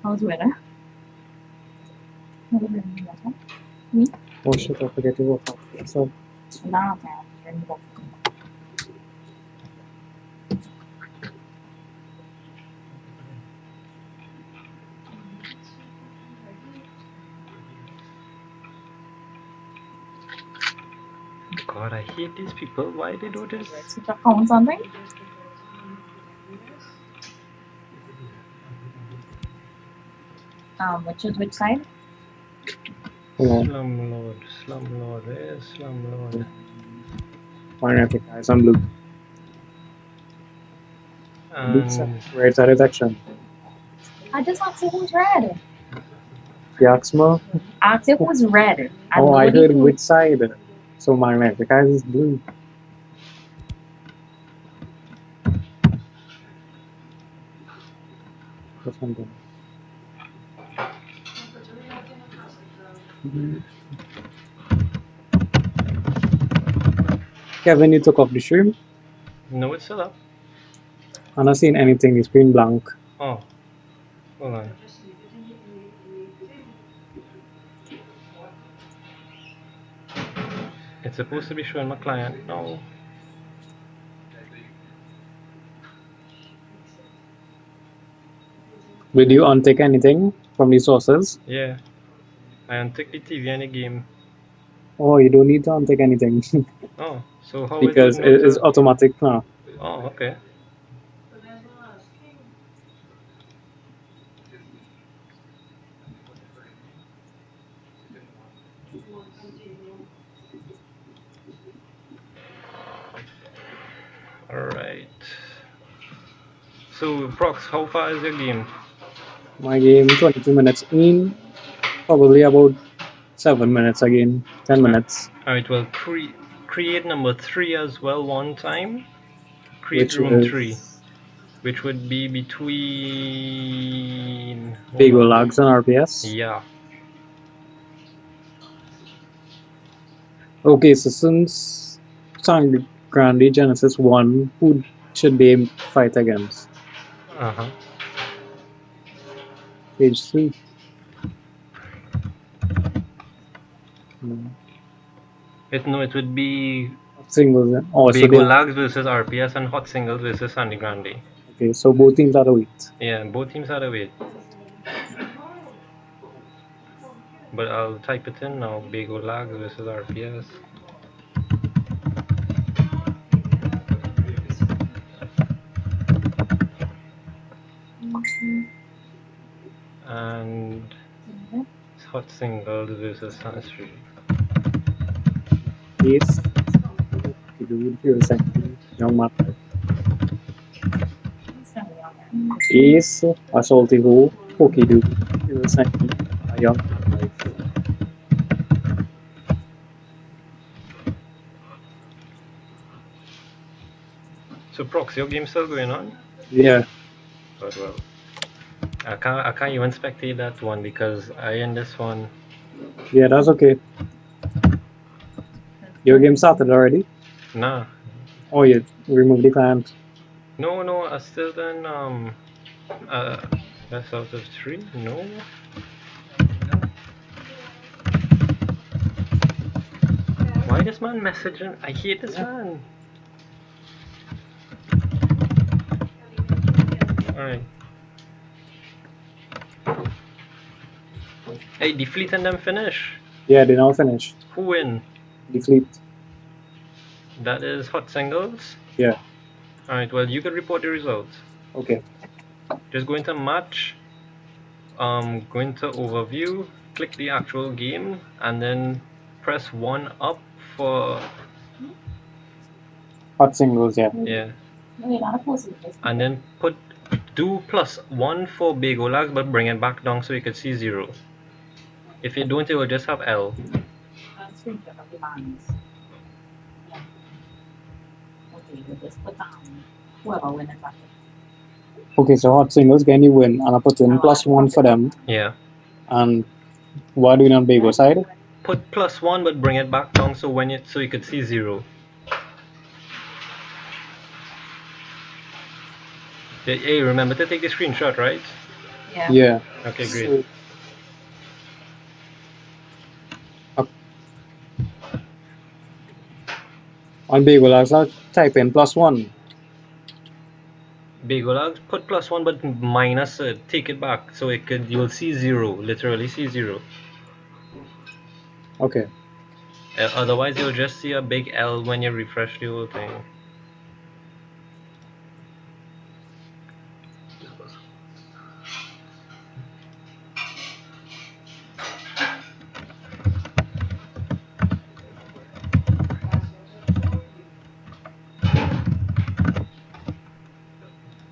Speaker 1: How's weather?
Speaker 2: Oh shit, I forget to work out. So
Speaker 1: Now,
Speaker 3: God, I hate these people. Why they do this?
Speaker 1: switch accounts on right? Which side?
Speaker 2: hold on.
Speaker 3: Slumlord, where's Slumlord?
Speaker 2: Magnetic Eyes on blue. Blue side.
Speaker 3: And
Speaker 2: Right side is action.
Speaker 1: I just asked you who's red.
Speaker 2: Yaxma.
Speaker 1: Ask you who's red.
Speaker 2: Oh, I
Speaker 1: nobody
Speaker 2: heard
Speaker 1: who-
Speaker 2: which side. So Magnetic Eyes is blue. Or something. Kevin, you took off the stream?
Speaker 3: no, it's still up.
Speaker 2: I'm not seeing anything. The screen blank.
Speaker 3: Oh, hold on. It's supposed to be showing my client. No.
Speaker 2: Did you untick anything from the sources?
Speaker 3: Yeah. I untick the TV and the game.
Speaker 2: Oh, you don't need to untick anything
Speaker 3: Oh, so how
Speaker 2: because
Speaker 3: it
Speaker 2: it
Speaker 3: would
Speaker 2: is
Speaker 3: not
Speaker 2: automatic now.
Speaker 3: Oh, okay. Alright. So, Prox, how far is your game?
Speaker 2: My game 22 minutes in, probably about 7 minutes again, 10 minutes.
Speaker 3: Alright, well, create number 3 as well one time. Create
Speaker 2: Which
Speaker 3: room
Speaker 2: is
Speaker 3: 3, which would be between...
Speaker 2: Bigo Lags and RPS.
Speaker 3: Yeah.
Speaker 2: Okay, so since Grande Genesis 1, who should they fight against?
Speaker 3: Uh-huh.
Speaker 2: Page 3. No.
Speaker 3: It would be
Speaker 2: Singles. Oh, so
Speaker 3: Bigo
Speaker 2: they,
Speaker 3: Lags versus RPS and Hot Singles versus Sandy Grande.
Speaker 2: okay, so both teams are the weight.
Speaker 3: Yeah, both teams had a weight. But I'll type it in now. Bigo Lags versus RPS. And Hot Singles versus Sanskrit.
Speaker 2: Ace. Young Martha. Ace, Assaulty Ho, Pokidu, Hirosaki, Young Life.
Speaker 3: So Prox, your game still going on?
Speaker 2: Yeah,
Speaker 3: But well, I can't even spectate that one because I in this one.
Speaker 2: yeah, that's okay. Your game started already?
Speaker 3: Nah,
Speaker 2: Oh, you remove the plant.
Speaker 3: No, I still done best out of 3. No. Why this man messaging? I hate this man. Alright. Hey, the fleet and them finish.
Speaker 2: Yeah, they now finish.
Speaker 3: Who win?
Speaker 2: The fleet.
Speaker 3: That is hot singles.
Speaker 2: Yeah.
Speaker 3: Alright, well you can report the results.
Speaker 2: Okay.
Speaker 3: Just go into match, go into overview, click the actual game, and then press 1 up for
Speaker 2: Hot singles, yeah.
Speaker 3: yeah.
Speaker 1: Wait, not a pussy.
Speaker 3: And then do +1 for Bagolags, but bring it back down so you can see 0. If you don't, it will just have L.
Speaker 1: Screenshot of the lines. Yeah. Okay, we'll just put down whoever wins it.
Speaker 2: Okay, so hot singles, can you win? And I put in +1 for them.
Speaker 3: Yeah.
Speaker 2: And what are doing on Bago side?
Speaker 3: Put +1, but bring it back down so you could see 0. Hey, remember to take the screenshot, right?
Speaker 1: Yeah.
Speaker 2: Yeah.
Speaker 3: Okay, great.
Speaker 2: On Bagolags, I'll type in +1.
Speaker 3: Bagolags, put +1, but minus it. Take it back so you'll see 0. Literally see 0.
Speaker 2: Okay.
Speaker 3: Otherwise, you'll just see a big L when you refresh the whole thing.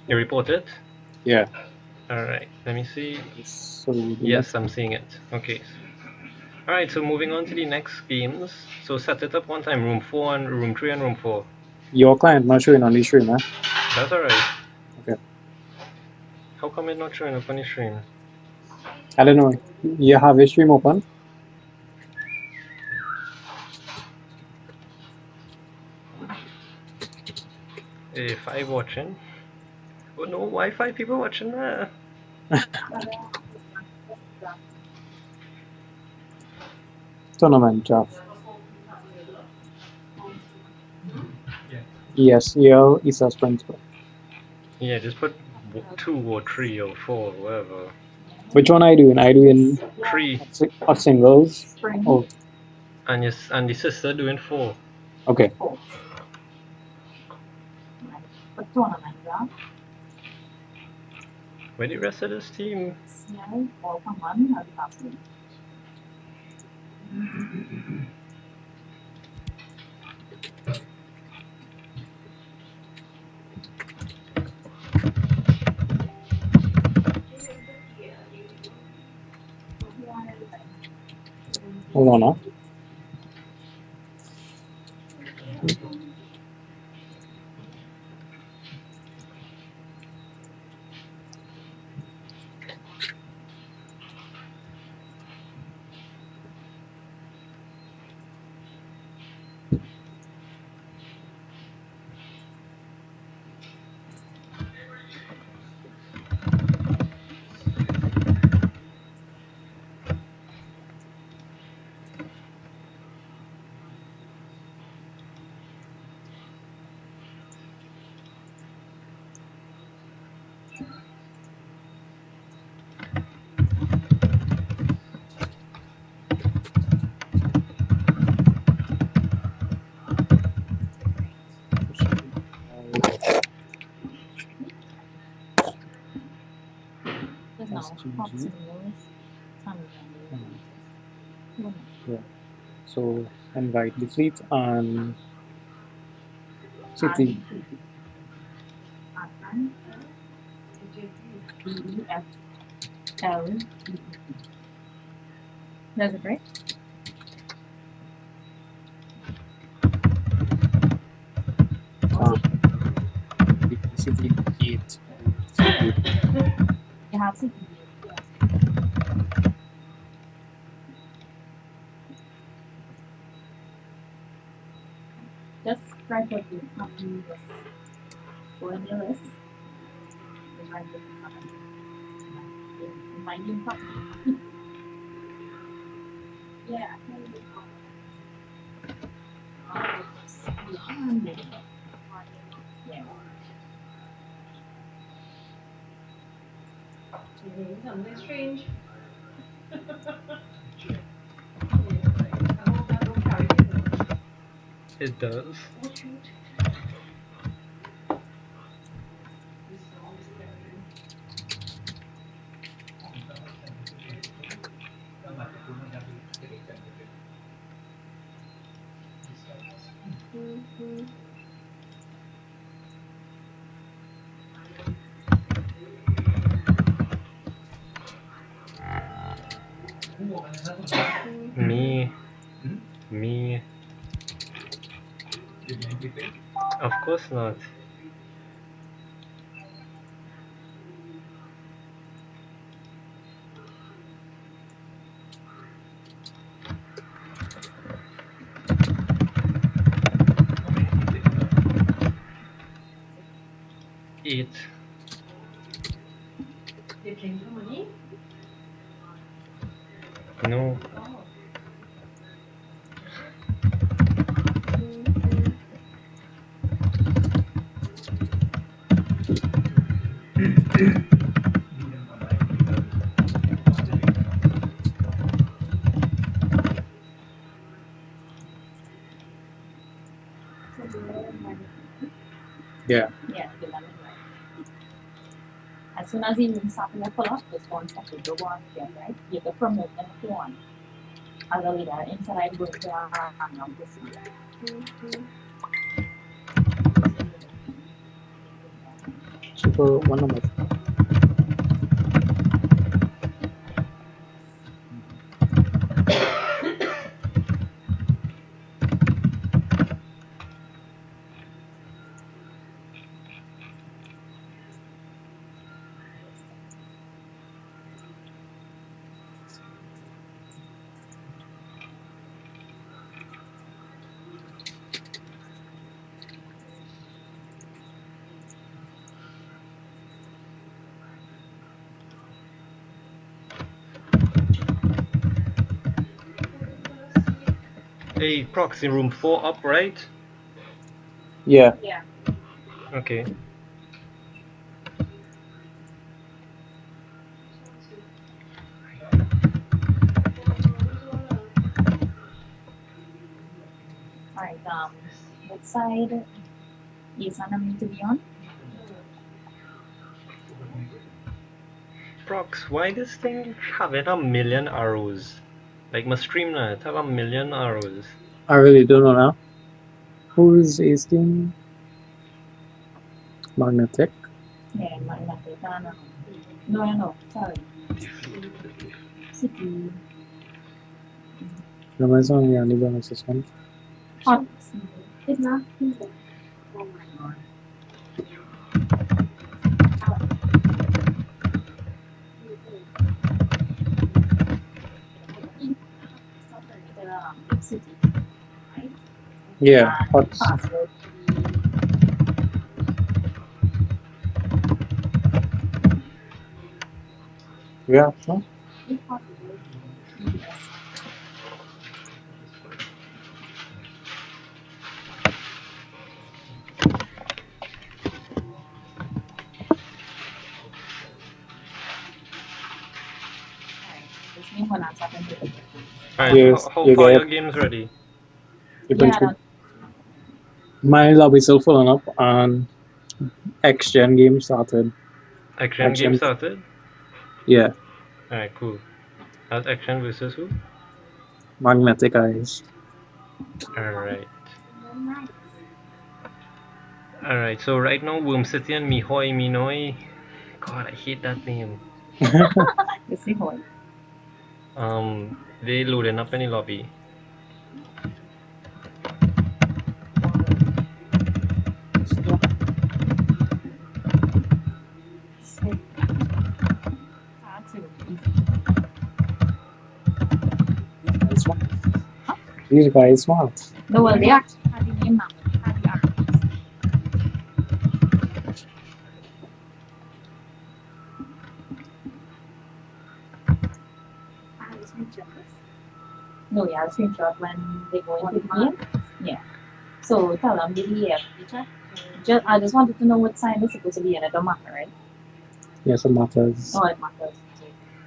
Speaker 3: You report it?
Speaker 2: Yeah.
Speaker 3: Alright, let me see.
Speaker 2: So the
Speaker 3: Yes,
Speaker 2: next-
Speaker 3: I'm seeing it. Okay. Alright, so moving on to the next games. So set it up one time, room 4 and room 3 and room 4.
Speaker 2: Your client not showing on the stream, huh?
Speaker 3: That's alright.
Speaker 2: Okay.
Speaker 3: How come it's not showing up on the stream?
Speaker 2: I don't know. You have a stream open?
Speaker 3: Hey, 5 watching. Oh no, why 5 people watching there?
Speaker 2: Tournament draft. Yes, EL is a principal.
Speaker 3: Yeah, just put 2 or 3 or 4, whatever.
Speaker 2: Which one I doing? I doing
Speaker 3: 3,
Speaker 2: hot singles.
Speaker 1: Spring.
Speaker 2: Oh,
Speaker 3: and the sister doing 4.
Speaker 2: okay.
Speaker 1: But tournament, yeah.
Speaker 3: Where the rest of this team?
Speaker 1: Yeah, all come on, I'll be happy.
Speaker 2: Hold on, huh?
Speaker 1: Just now, hot singles.
Speaker 2: Yeah. So invite the fleet and city.
Speaker 1: L. That's it, right?
Speaker 2: City 8.
Speaker 1: You have to. Just try to do something just go in the list. Just try to do something. My new puppy. Yeah, I can do yeah.
Speaker 4: Something strange.
Speaker 3: It does. Me. Me. Of course not. Eat.
Speaker 4: They came for money?
Speaker 3: No.
Speaker 4: Oh.
Speaker 2: Yeah.
Speaker 1: Yeah, the lemon right. As soon as you start to pull up, just one second, go on again, right? You can promote them if you want. As a leader, inside go to our hang this year.
Speaker 2: Super one number.
Speaker 3: Hey, proxy room 4 up, right?
Speaker 2: Yeah.
Speaker 1: Yeah.
Speaker 3: Okay.
Speaker 1: Alright, what side is Anna to be on?
Speaker 3: Prox, why this thing having a million arrows? Like my stream now, it have a million arrows.
Speaker 2: I really don't know now. Who's Ace King? Magnetic.
Speaker 1: Yeah, magnetic. No, sorry. City.
Speaker 2: Amazon yeah, the bonus is one.
Speaker 1: Hot. It's not. Oh my god. City, right?
Speaker 2: Yeah. Hot.
Speaker 1: Password.
Speaker 2: Yeah. No?
Speaker 1: Yes. This new one I'm talking to.
Speaker 3: Alright,
Speaker 2: Yes,
Speaker 3: how
Speaker 2: you
Speaker 3: far
Speaker 2: get
Speaker 3: your
Speaker 2: it.
Speaker 3: game's ready?
Speaker 1: Yeah,
Speaker 2: My lobby still filling up and X-Gen game started.
Speaker 3: Action game started?
Speaker 2: Yeah.
Speaker 3: Alright, cool. That's action versus who?
Speaker 2: Magnetic Eyes.
Speaker 3: Alright. Alright, so right now Worm City and Mihoy Minoi. God, I hate that name.
Speaker 1: you see what?
Speaker 3: They loading up in the lobby.
Speaker 2: These guys smart.
Speaker 1: No, well, they actually had the name now. No, yeah, screenshot when they go into the game. Yeah. So tell them DDF. I just wanted to know what sign is supposed to be in. It don't matter, right?
Speaker 2: Yes, it matters.
Speaker 1: Oh, it matters.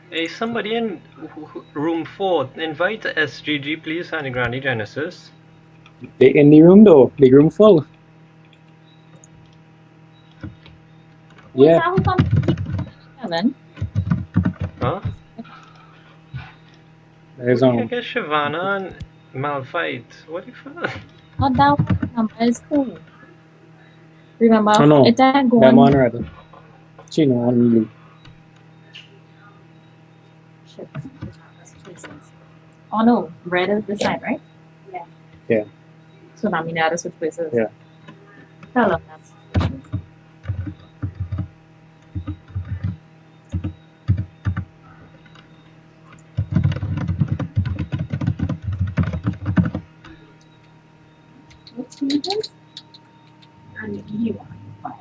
Speaker 3: Hey, somebody in room 4, invite SGG please and Granny Genesis.
Speaker 2: They in the room though. Big room full.
Speaker 1: Who's
Speaker 2: Yeah.
Speaker 1: that who comes to Kevin?
Speaker 3: Huh?
Speaker 2: There's
Speaker 3: Who the heck is Shyvana and Malphite? What the fuck?
Speaker 1: Oh, that one number is cool. Remember,
Speaker 2: Oh no.
Speaker 1: it ain't
Speaker 2: Them
Speaker 1: going.
Speaker 2: on red. Chino on blue.
Speaker 1: Shit. Oh no, red is the sign, right? Yeah.
Speaker 2: Yeah.
Speaker 1: So that means I had to switch places.
Speaker 2: Yeah.
Speaker 1: Tell them that's. What team it is? And you are.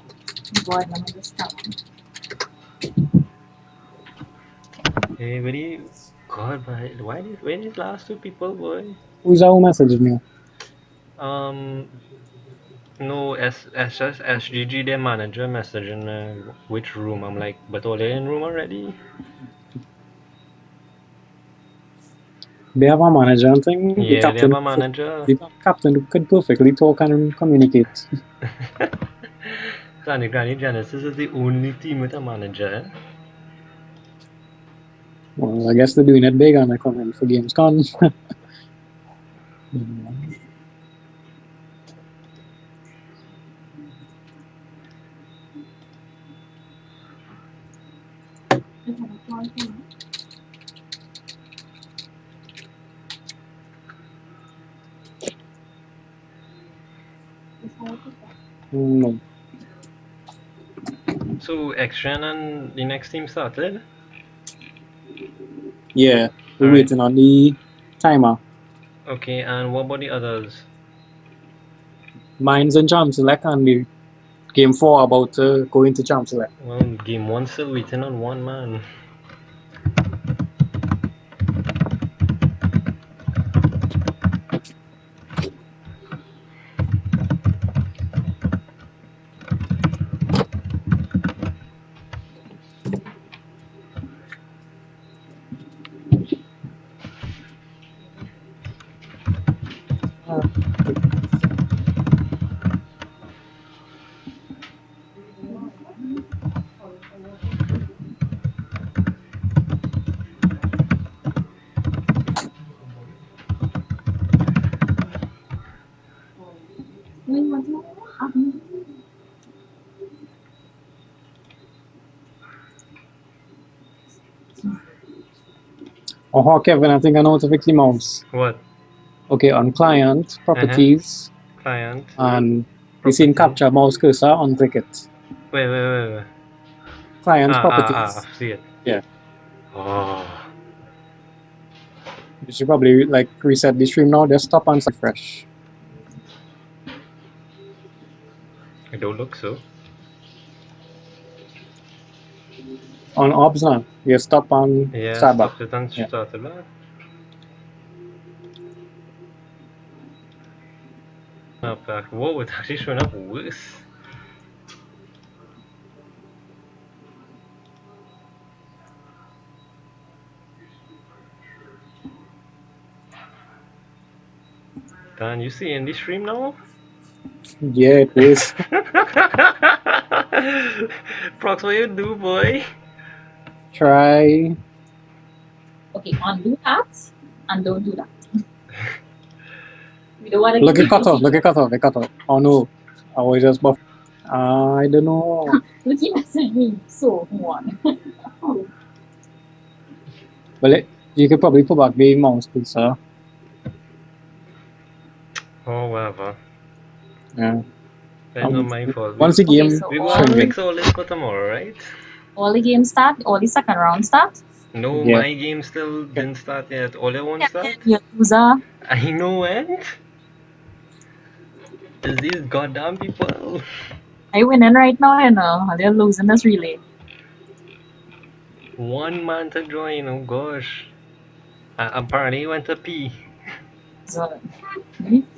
Speaker 1: Boy, let me just tell them.
Speaker 3: Hey, very God, why these last two people, boy?
Speaker 2: Who's that who messaged me?
Speaker 3: No, SGG, their manager messaging which room. I'm like, but all they in room already?
Speaker 2: They have a manager and thing. The
Speaker 3: Yeah, they
Speaker 2: captain.
Speaker 3: have a manager.
Speaker 2: The captain could perfectly talk and communicate.
Speaker 3: Granny Genesis is the only team with a manager.
Speaker 2: Well, I guess they're doing it big and they're coming for Gamescom. No.
Speaker 3: So Xtran and the next team started?
Speaker 2: Yeah, we're
Speaker 3: Alright.
Speaker 2: waiting on the timer.
Speaker 3: Okay, and what about the others?
Speaker 2: Mine's in Jam Select and the game 4 about to go into Jam Select.
Speaker 3: Well, game 1 still waiting on one man.
Speaker 2: Oh, Kevin, I think I know how to fix the mouse.
Speaker 3: What?
Speaker 2: Okay, on client, properties,
Speaker 3: Client.
Speaker 2: and you see in
Speaker 3: Property.
Speaker 2: capture mouse cursor, unclick it.
Speaker 3: Wait.
Speaker 2: Client properties.
Speaker 3: See it.
Speaker 2: Yeah.
Speaker 3: Oh.
Speaker 2: You should probably like reset the stream now, just stop and refresh.
Speaker 3: It don't look so.
Speaker 2: On ops now, you stop and
Speaker 3: Yeah,
Speaker 2: start back.
Speaker 3: stopped it and
Speaker 2: Yeah.
Speaker 3: started back. Up back. Whoa, it's actually showing up worse. Dan, you see in the stream now?
Speaker 2: Yeah, it is.
Speaker 3: Prox, what you do, boy?
Speaker 2: Try.
Speaker 1: Okay, undo that and don't do that. We don't want to
Speaker 2: Look at cut off. Look at cut off. It cut off. Oh no, I was just buff. I don't know.
Speaker 1: Look, he messaged me. So, one.
Speaker 2: Well, you could probably put back the mouse cursor.
Speaker 3: Oh, whatever.
Speaker 2: Yeah.
Speaker 3: It's not my fault.
Speaker 2: Once the game,
Speaker 1: Okay, so
Speaker 3: We
Speaker 1: all-
Speaker 3: will
Speaker 2: swing
Speaker 3: fix all this for tomorrow, right?
Speaker 1: All the games start, all the second round start.
Speaker 3: No,
Speaker 2: Yeah.
Speaker 3: my game still didn't start yet. All I won't start?
Speaker 1: Your loser.
Speaker 3: I know when. It's these goddamn people.
Speaker 1: Are you winning right now? You know, they're losing this relay.
Speaker 3: One man to join, oh gosh. Apparently he went to pee.
Speaker 1: So,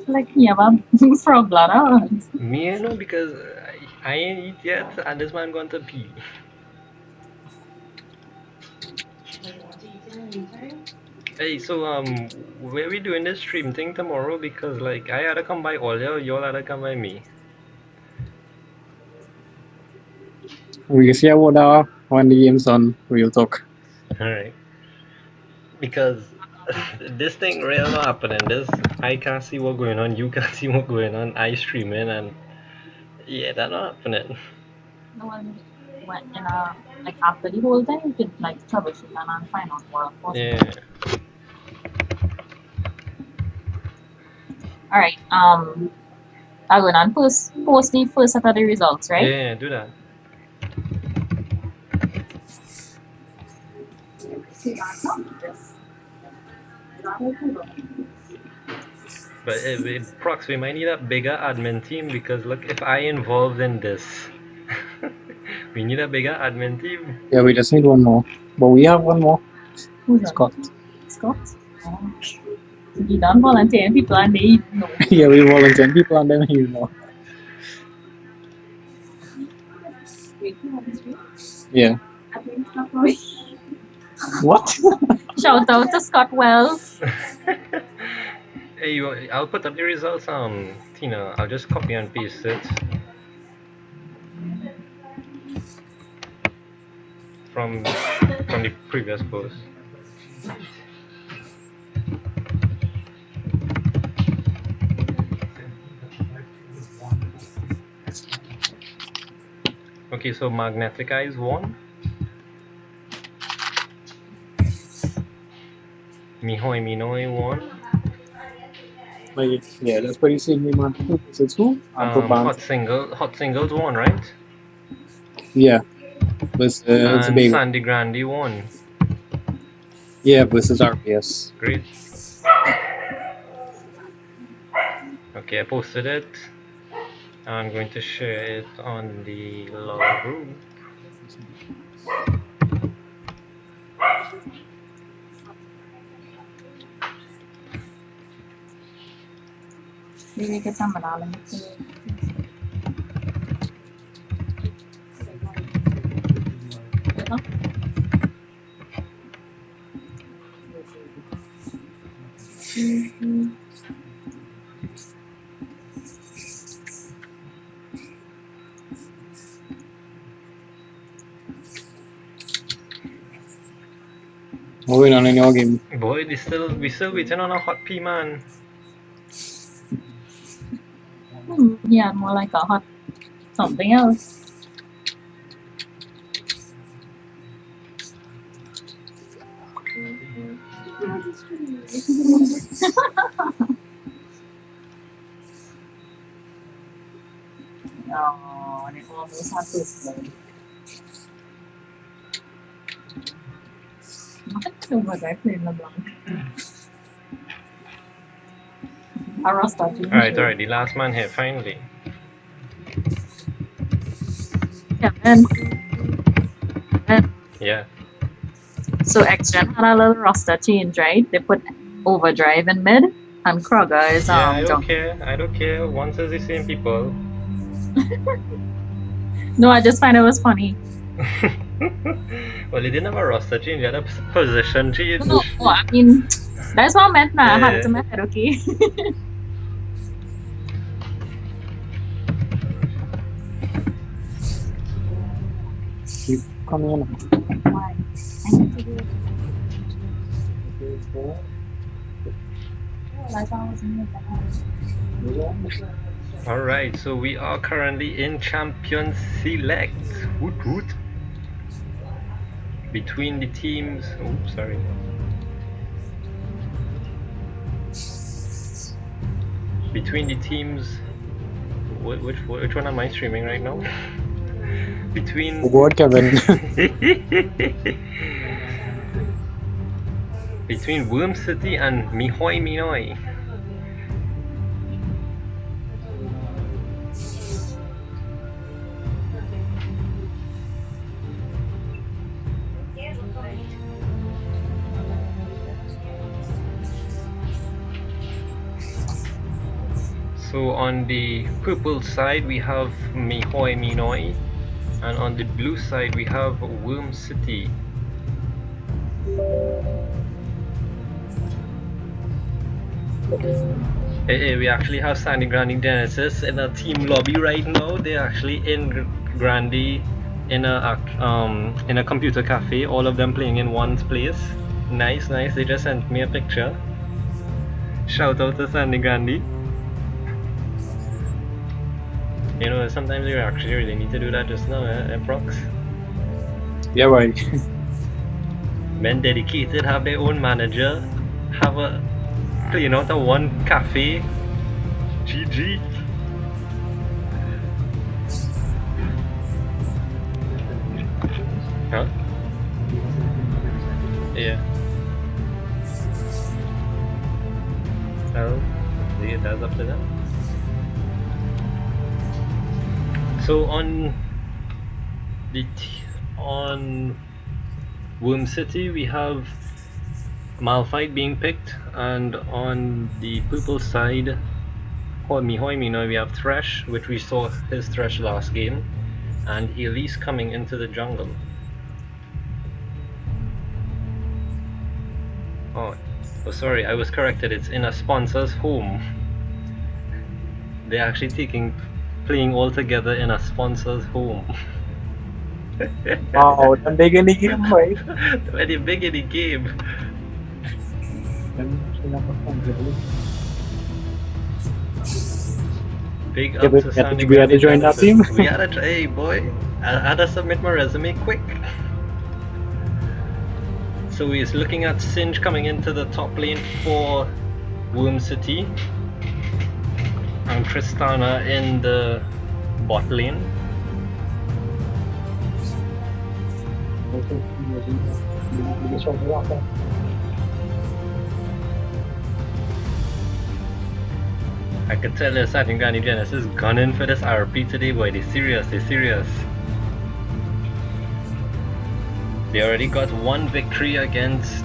Speaker 1: like you have a frog bladder.
Speaker 3: Me, you know, because I ain't eat yet, and this man going to pee. Hey, so where we doing this stream thing tomorrow? Because like I had to come by all y'all had to come by me.
Speaker 2: We see what when the game's on, we'll talk.
Speaker 3: All right. Because this thing real not happening. This I can't see what going on. You can't see what going on. I streaming and yeah, that not happening.
Speaker 1: No one went in a like after the whole thing, you could like troubleshoot and find out what was.
Speaker 3: Yeah.
Speaker 1: All right. I'm gonna post the first set of the results, right?
Speaker 3: Yeah, do that. But Prox, we might need a bigger admin team because look, if I involved in this, we need a bigger admin team.
Speaker 2: Yeah, we just need one more. But we have one more.
Speaker 1: Who's that?
Speaker 2: Scott.
Speaker 1: Scott? Oh. You done volunteering people and they even know.
Speaker 2: Yeah, we volunteer people and then you know. Yeah. What?
Speaker 1: Shout out to Scott Wells.
Speaker 3: Hey, I'll put up the results. Tina, I'll just copy and paste it from the previous post. Okay, so Magnetic Eyes won. Mihoy Minoi won.
Speaker 2: Like, yeah, that's what you see me, man. It's who?
Speaker 3: Hot Singles won, right?
Speaker 2: Yeah. Versus
Speaker 3: And
Speaker 2: Big.
Speaker 3: Sandy Grande won.
Speaker 2: Yeah, versus RPS.
Speaker 3: Great. Okay, I posted it. I'm going to share it on the log group.
Speaker 1: Maybe get some banana.
Speaker 2: Moving on in your game.
Speaker 3: Boy, we still waiting on a hot pea, man.
Speaker 1: Yeah, more like a hot something else. Oh, they almost have to explode. So was I playing LeBlanc?
Speaker 3: Alright, the last man here, finally.
Speaker 1: Yeah, and
Speaker 3: Yeah.
Speaker 1: so X-Gen had a little roster change, right? They put Overdrive in mid, and Kroger is
Speaker 3: Yeah, I don't
Speaker 1: junk.
Speaker 3: care. I don't care. Once it's the same people.
Speaker 1: No, I just find it was funny.
Speaker 3: Well, he didn't have a roster change, he had a position change.
Speaker 1: No, I mean, that's what I meant now. I had
Speaker 3: Yeah.
Speaker 1: it in my head, okay?
Speaker 2: Keep coming on.
Speaker 1: Why? I need to do it. Oh, I thought I was in the
Speaker 3: Alright, so we are currently in Champion Select. Woot woot. Between the teams. Oh, sorry. Between the teams. Which one am I streaming right now? Between.
Speaker 2: Oh God, Kevin.
Speaker 3: Between Worm City and Mihoy Minoi. So on the purple side we have Mihoi Minoi, and on the blue side we have Worm City. Hey, we actually have Sandy Grande Genesis in a team lobby right now. They're actually in Grande in a computer cafe. All of them playing in one place. Nice, nice. They just sent me a picture. Shout out to Sandy Grande. You know, sometimes you actually really need to do that just now, Prox.
Speaker 2: Yeah, right.
Speaker 3: Men dedicated, have their own manager, have a playing out of one cafe. GG. Huh? Yeah. Well, see, that's up to them. So on Worm City we have Malphite being picked, and on the purple side, Mihoi Minoi, we have Thresh, which we saw his Thresh last game, and Elise coming into the jungle. Oh, sorry, I was corrected. It's in a sponsor's home. They're actually playing all together in a sponsor's home.
Speaker 2: Wow, dan big in the game, right?
Speaker 3: Very big in the game. Big
Speaker 2: Yeah,
Speaker 3: up
Speaker 2: but
Speaker 3: to
Speaker 2: we
Speaker 3: Sandy
Speaker 2: had to
Speaker 3: Grande
Speaker 2: join that
Speaker 3: Genesis.
Speaker 2: team.
Speaker 3: We had to, hey boy, I had to submit my resume quick. So he's looking at Singe coming into the top lane for Worm City, and Tristana in the bot lane. I could tell the Sandy Grande Genesis gunning for this RP today, boy. They're serious, they're serious. They already got one victory against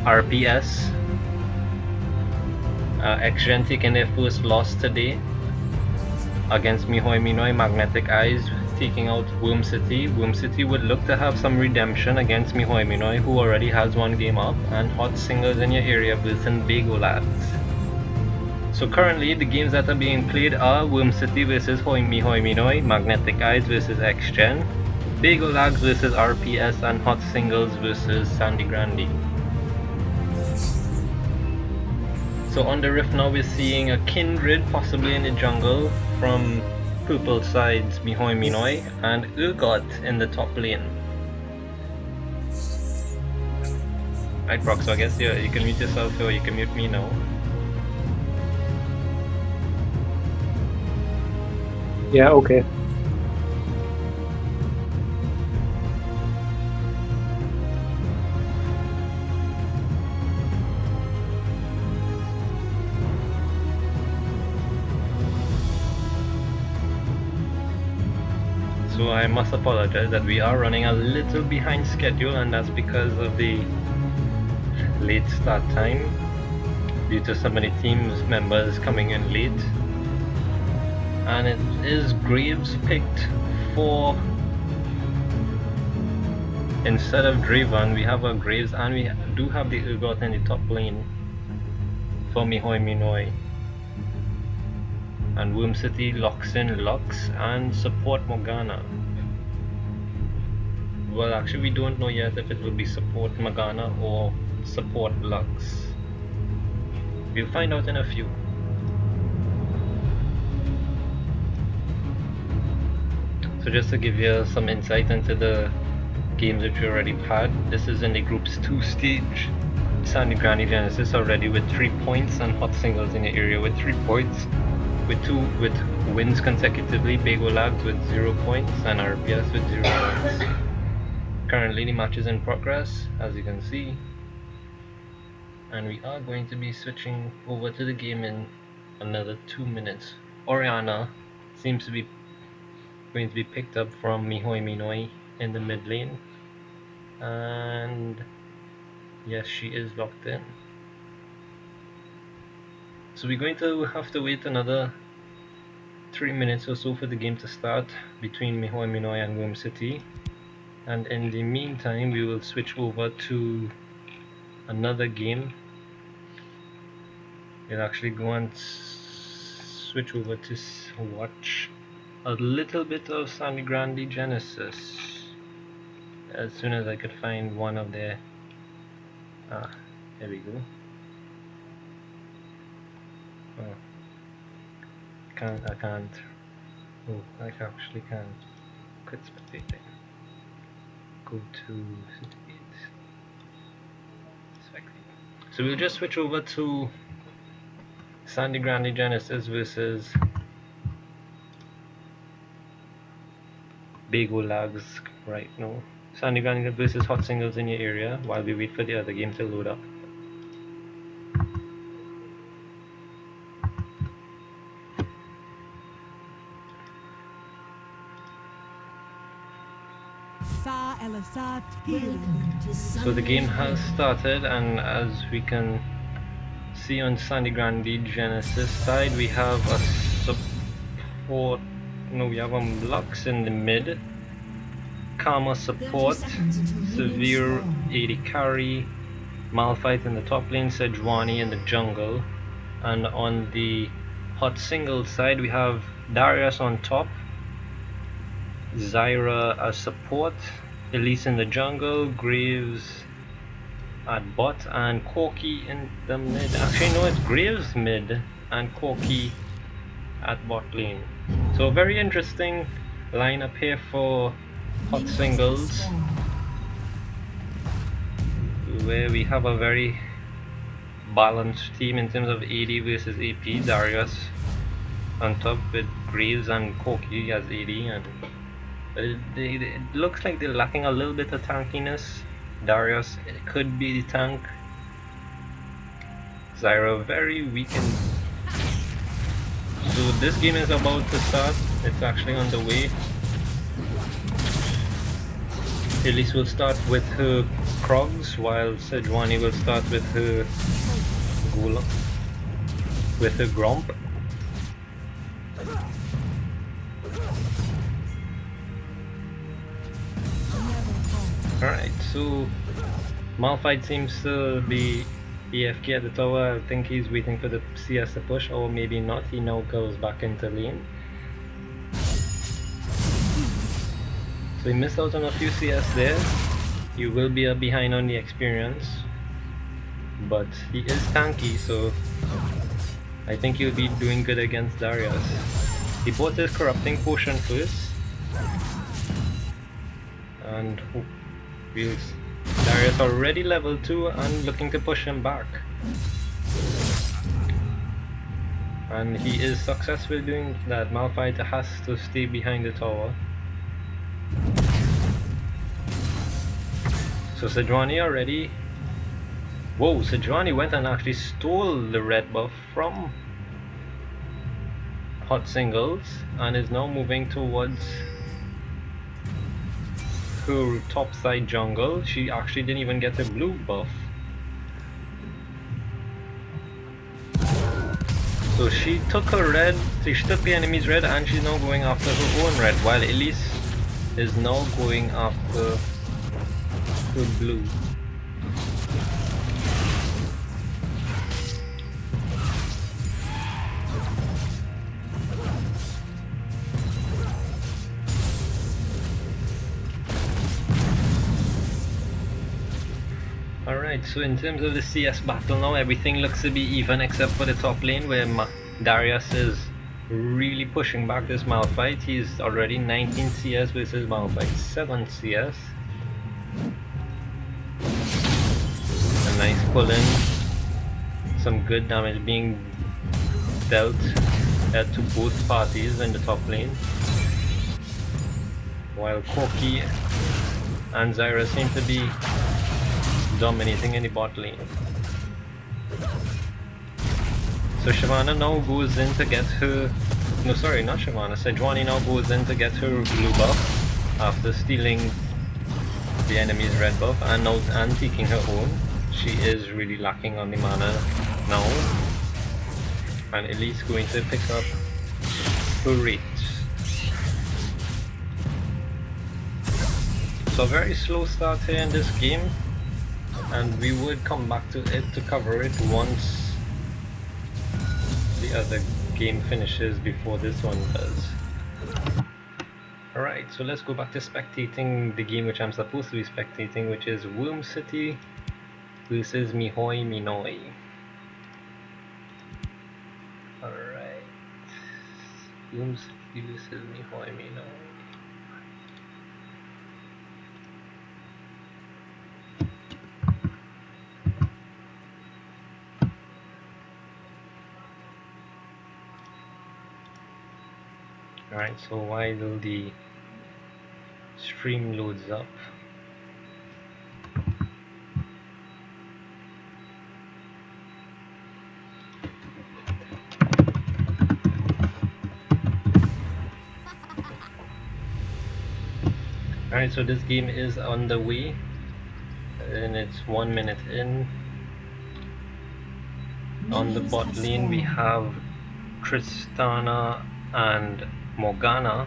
Speaker 3: RPS. XGen taking their first loss today against Mihoi Minoi. Magnetic Eyes taking out Worm City. Worm City would look to have some redemption against Mihoi Minoi, who already has one game up, and Hot Singles in your area versus Bago Lads. So currently the games that are being played are Worm City versus Mihoi Minoi, Magnetic Eyes versus XGen, Bago Lags versus RPS, and Hot Singles versus Sandy Grande. So on the rift now we're seeing a Kindred possibly in the jungle from purple sides Mihoi Minoi, and Urgot in the top lane. Right, Brock, so I guess you can mute yourself or you can mute me now.
Speaker 2: Yeah, okay.
Speaker 3: So I must apologize that we are running a little behind schedule, and that's because of the late start time due to so many teams members coming in late. And it is Graves picked for, instead of Draven we have a Graves, and we do have the Urgot in the top lane for Mihoi Minoi. And Worm City locks in Lux and support Morgana. Well, actually we don't know yet if it will be support Morgana or support Lux. We'll find out in a few. So just to give you some insight into the games that we already had, this is in the groups 2 stage. Sandy Grande Genesis already with 3 points, and Hot Singles in the area with 3 points. With wins consecutively, Bago Lags with 0 points and RPS with 0 points. Currently the match is in progress, as you can see, and we are going to be switching over to the game in another 2 minutes. Orianna seems to be going to be picked up from Mihoi Minoi in the mid lane, and yes, she is locked in. So we're going to have to wait another 3 minutes or so for the game to start between Mihoi Minoy and Womb City. And in the meantime, we will switch over to another game. We'll actually go and switch over to watch a little bit of Sandy Grande Genesis as soon as I could find one of their here we go. Oh, I can't. Oh, I actually can't quit spectating. Go to spectate. So we'll just switch over to Sandy Grande Genesis versus Bago Lags right now. Sandy Grande versus Hot Singles in your area while we wait for the other game to load up. So the game has started, and as we can see on Sandy Grande Genesis side, we have a support. No, we have a Lux in the mid, Karma support, Severe AD carry, Malphite in the top lane, Sejuani in the jungle, and on the Hot Singles side we have Darius on top, Zyra as support, Elise in the jungle, Graves at bot, and Corki in the mid. Actually no, it's Graves mid and Corki at bot lane. So very interesting lineup here for Hot Singles, where we have a very balanced team in terms of AD versus AP. Darius on top with Graves and Corki as AD, and it looks like they're lacking a little bit of tankiness. Darius, it could be the tank. Zyra very weak. So this game is about to start. It's actually on the way. Elise will start with her Krogs, while Sejuani will start with her Gula, with her Gromp. Alright, so Malphite seems to be AFK at the tower. I think he's waiting for the CS to push, or maybe not. He now goes back into lane. So he missed out on a few CS there. He will be behind on the experience, but he is tanky, so I think he'll be doing good against Darius. He bought his Corrupting Potion first, and Darius already level 2 and looking to push him back. And he is successful doing that. Malphite has to stay behind the tower. So Sejuani already... Whoa, Sejuani went and actually stole the red buff from Hot Singles and is now moving towards her top side jungle. She actually didn't even get a blue buff. So she took her red, she took the enemy's red, and she's now going after her own red, while Elise is now going after her blue. Alright, so in terms of the CS battle now, everything looks to be even except for the top lane, where Darius is really pushing back this Malphite. He's already 19 CS versus Malphite 7 CS. A nice pull in, some good damage being dealt to both parties in the top lane, while Corki and Zyra seem to be dominating in the bot lane. So Shyvana now goes in to get her... No, sorry, not Shyvana. Sejuani now goes in to get her blue buff after stealing the enemy's red buff and taking her own. She is really lacking on the mana now. And Elise going to pick up her reach. So a very slow start here in this game, and we would come back to it to cover it once the other game finishes before this one does. Alright, so let's go back to spectating the game which I'm supposed to be spectating, which is Wurm City versus Mihoi Minoi. Alright, Wurm City versus Mihoi Minoi. Alright, so while the stream loads up, alright, so this game is on the way and it's 1 minute in. On the bot lane we have Tristana and Morgana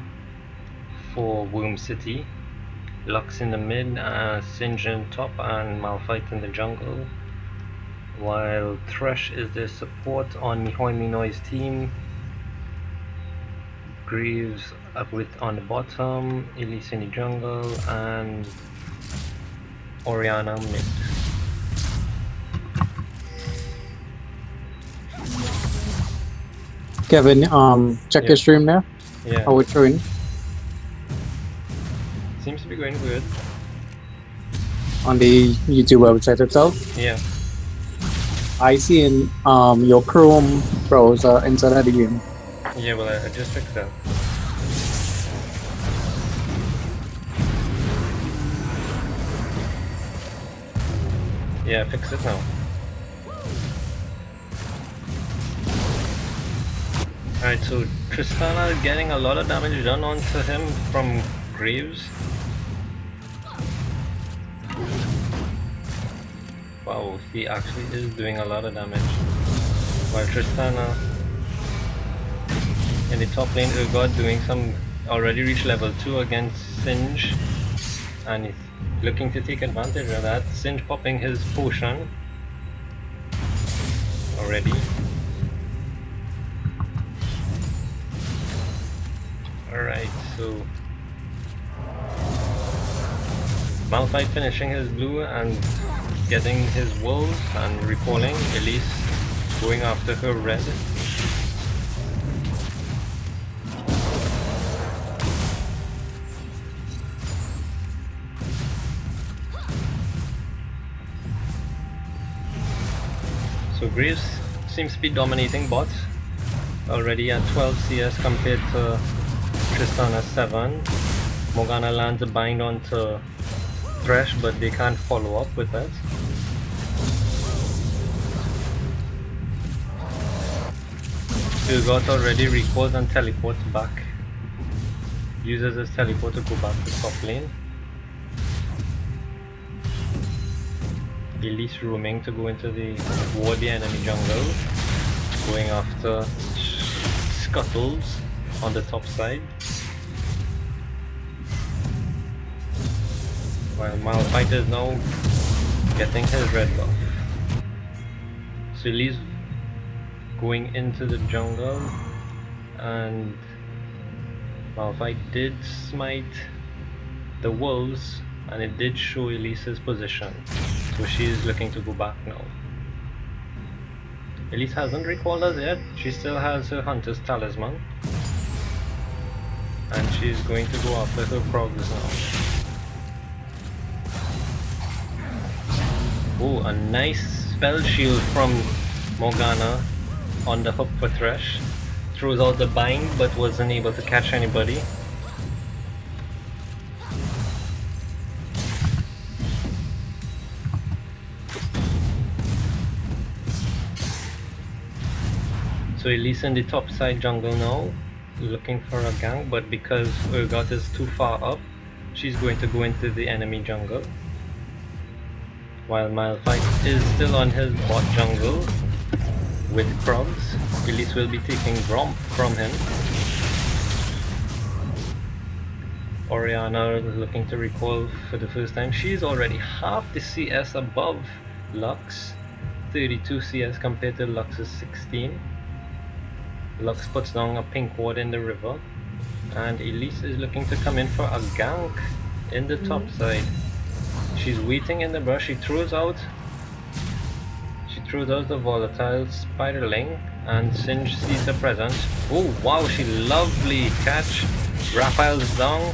Speaker 3: for Wurm City, Lux in the mid, Singed in top, and Malphite in the jungle, while Thresh is the support on Mihoi Minoi's team. Greaves up with on the bottom, Elise in the jungle, and Orianna mid.
Speaker 2: Kevin, check
Speaker 3: Yeah.
Speaker 2: your stream there.
Speaker 3: Yeah,
Speaker 2: How it's showing.
Speaker 3: seems to be going good.
Speaker 2: On the YouTube website itself.
Speaker 3: Yeah,
Speaker 2: I see in your Chrome browser inside of the game.
Speaker 3: yeah, well I just fixed that. Yeah, fix it now. Alright, so Tristana getting a lot of damage done onto him from Graves. Wow, he actually is doing a lot of damage. While Tristana in the top lane, Urgot doing some, already reached level 2 against Singe, and he's looking to take advantage of that. Singe popping his potion already. Alright, so Malphite finishing his blue and getting his wolves and recalling. Elise going after her red. So Graves seems to be dominating bots, already at 12 CS compared to Tristana 7. Morgana lands a bind onto Thresh, but they can't follow up with that. Urgot already recalls and teleports back. Uses his teleport to go back to top lane. Elise roaming to go into ward the enemy jungle, going after Scuttles on the top side, while Malphite is now getting his red buff. So Elise going into the jungle, and Malphite did smite the wolves, and it did show Elise's position. So she is looking to go back now. Elise hasn't recalled us yet. She still has her Hunter's Talisman. And she's going to go after her Krogs now. Oh, a nice spell shield from Morgana on the hook for Thresh. Throws out the bind but wasn't able to catch anybody. So Elise in the top side jungle now, looking for a gank, but because Urgot is too far up, she's going to go into the enemy jungle. While Malphite is still on his bot jungle, with Krugs. Elise will be taking Gromp from him. Orianna is looking to recall for the first time. She's already half the CS above Lux. 32 CS compared to Lux's 16. Lux puts down a pink ward in the river. And Elise is looking to come in for a gank in the top side. She's waiting in the brush. She throws out the volatile spiderling, and Singe sees her presence. Oh wow, she lovely catch. Raphael's down,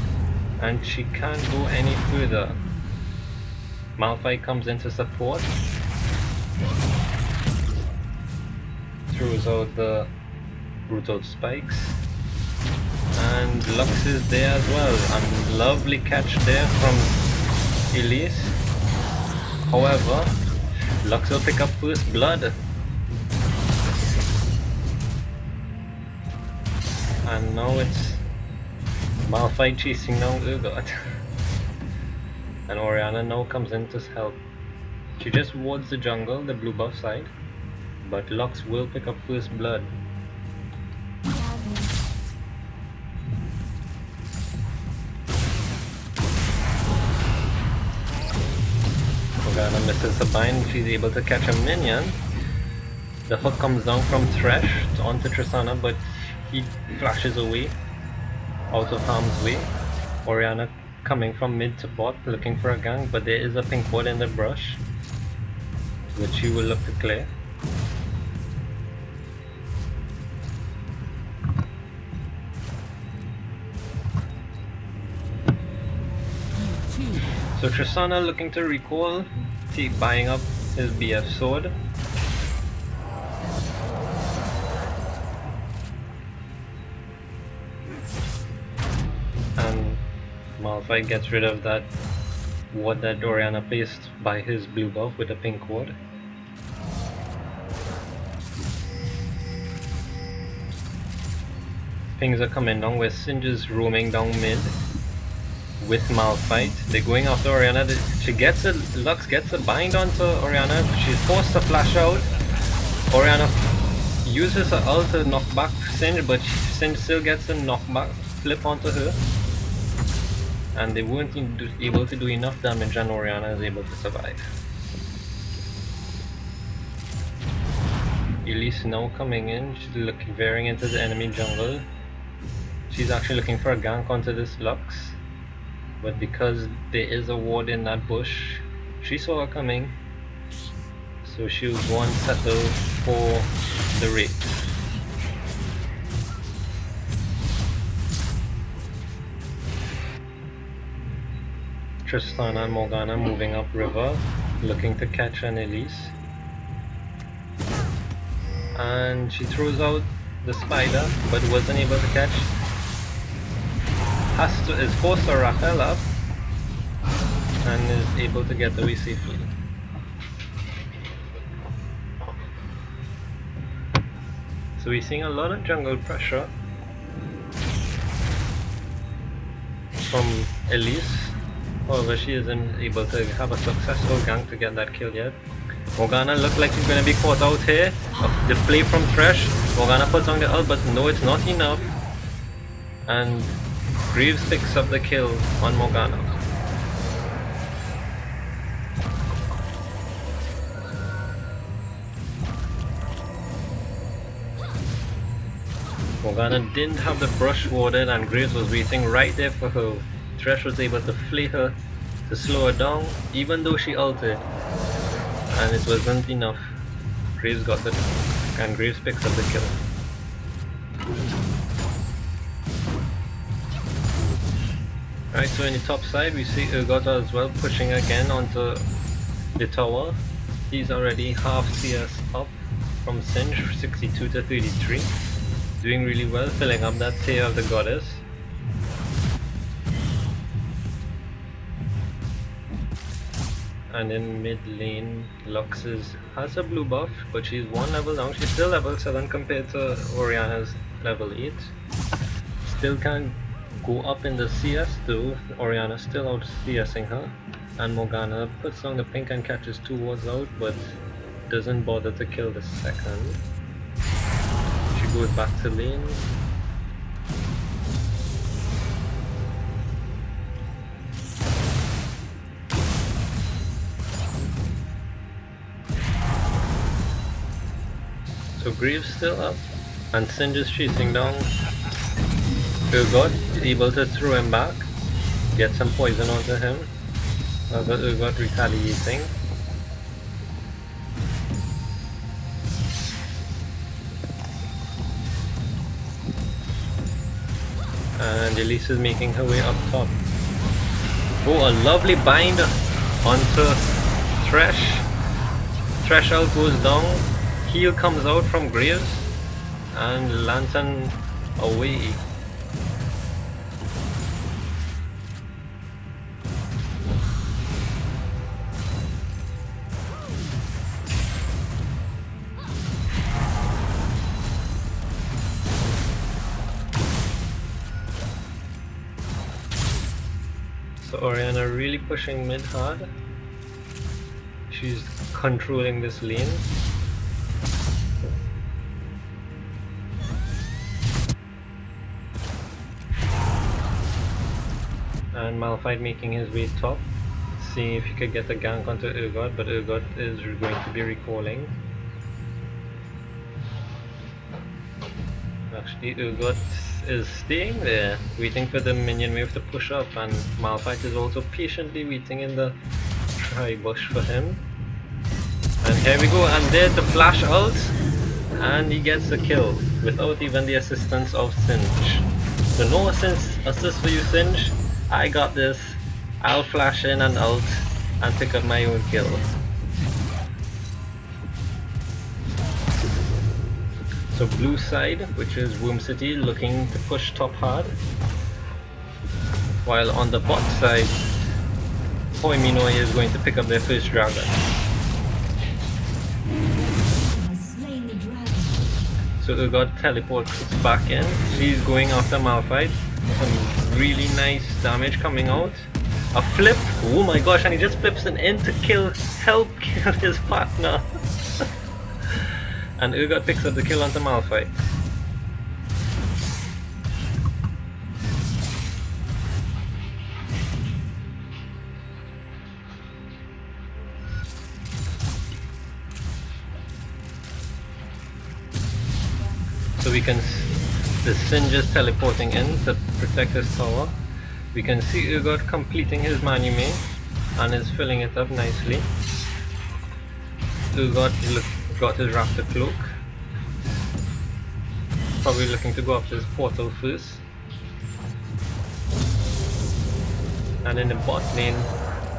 Speaker 3: and she can't go any further. Malphite comes in to support. Throws out the brutal spikes. And Lux is there as well. And lovely catch there from Elise. However, Lux will pick up first blood. And now it's Malphite chasing down Urgot. And Orianna now comes in to help. She just wards the jungle, the blue buff side. But Lux will pick up first blood. Morgana misses the bind. She's able to catch a minion. The hook comes down from Thresh onto Tristana, but he flashes away out of harm's way. Orianna coming from mid to bot looking for a gank, but there is a pink ward in the brush, which she will look to clear. So Tristana looking to recall, buying up his BF sword. And Malphite gets rid of that ward that Orianna placed by his blue buff with a pink ward. Pings are coming down where Singe is roaming down mid with Malphite. They're going after Orianna. Lux gets a bind onto Orianna. She's forced to flash out. Orianna uses her ult to knock back Singe, but Singe still gets a knockback flip onto her. And they weren't able to do enough damage, and Orianna is able to survive. Elise now coming in. She's veering into the enemy jungle. She's actually looking for a gank onto this Lux. But because there is a ward in that bush, she saw her coming, so she was one settled for the raid. Tristana and Morgana moving up river, looking to catch an Elise. And she throws out the spider, but wasn't able to catch. Is forced to Raphael up and is able to get away safely. So we're seeing a lot of jungle pressure from Elise. However, she isn't able to have a successful gank to get that kill yet. Morgana looks like she's going to be caught out here. The play from Thresh. Morgana puts on the ult, but no, it's not enough. And Greaves picks up the kill on Morgana. Morgana didn't have the brush warded, and Greaves was waiting right there for her. Thresh was able to flay her to slow her down, even though she ulted. And it wasn't enough. Greaves got the and Greaves picks up the kill. Right, so in the top side we see Urgot as well pushing again onto the tower. He's already half CS up from Singe, 62 to 33. Doing really well, filling up that tier of the goddess. And in mid lane, Lux has a blue buff, but she's one level down. She's still level 7 compared to Orianna's level 8. Still can't go up in the CS though. Orianna still out CSing her. And Morgana puts on the pink and catches 2 wards out, but doesn't bother to kill the second. goes back to lane. So Graves still up, and Singe is chasing down Urgot, able to throw him back, get some poison onto him. But Urgot retaliating. And Elise is making her way up top. Oh, a lovely bind onto Thresh. Thresh out goes down. Heal comes out from Graves. And Lantern away. So Orianna really pushing mid hard. She's controlling this lane. And Malphite making his way top, seeing if he could get a gank onto Urgot, but Urgot is going to be recalling. Actually, Urgot is staying there, waiting for the minion wave to push up, and Malphite is also patiently waiting in the tri-bush for him. And here we go, and there the flash ult, and he gets the kill without even the assistance of Singe. So no assist for you, Singe. I got this. I'll flash in and ult and pick up my own kill. So blue side, which is Womb City, looking to push top hard, while on the bot side, Hoi Minoi is going to pick up their first dragon. So Urgot teleports back in. She's going after Malphite. Some really nice damage coming out. A flip. Oh my gosh! And he just flips an in to help kill his partner. And Urgot picks up the kill onto Malphite. So we can, the Singe is teleporting in to protect his tower. We can see Urgot completing his Manumei and is filling it up nicely. Urgot got his Raptor Cloak. Probably looking to go after his portal first. And in the bot lane,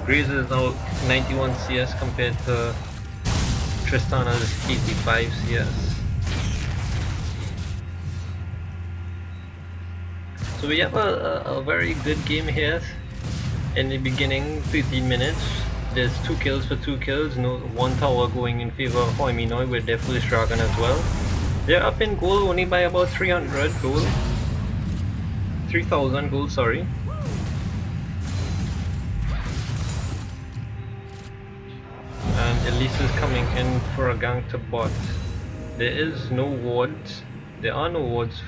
Speaker 3: Graves is now 91 CS compared to Tristana's 85 CS. So we have a very good game here. In the beginning, 13 minutes. There's 2 kills for 2 kills. No, 1 tower going in favor of Hoi Minoi with their first dragon as well. They're up in gold only by about 300 gold. 3000 gold, sorry. And Elise is coming in for a gank to bot. There is no wards. There are no wards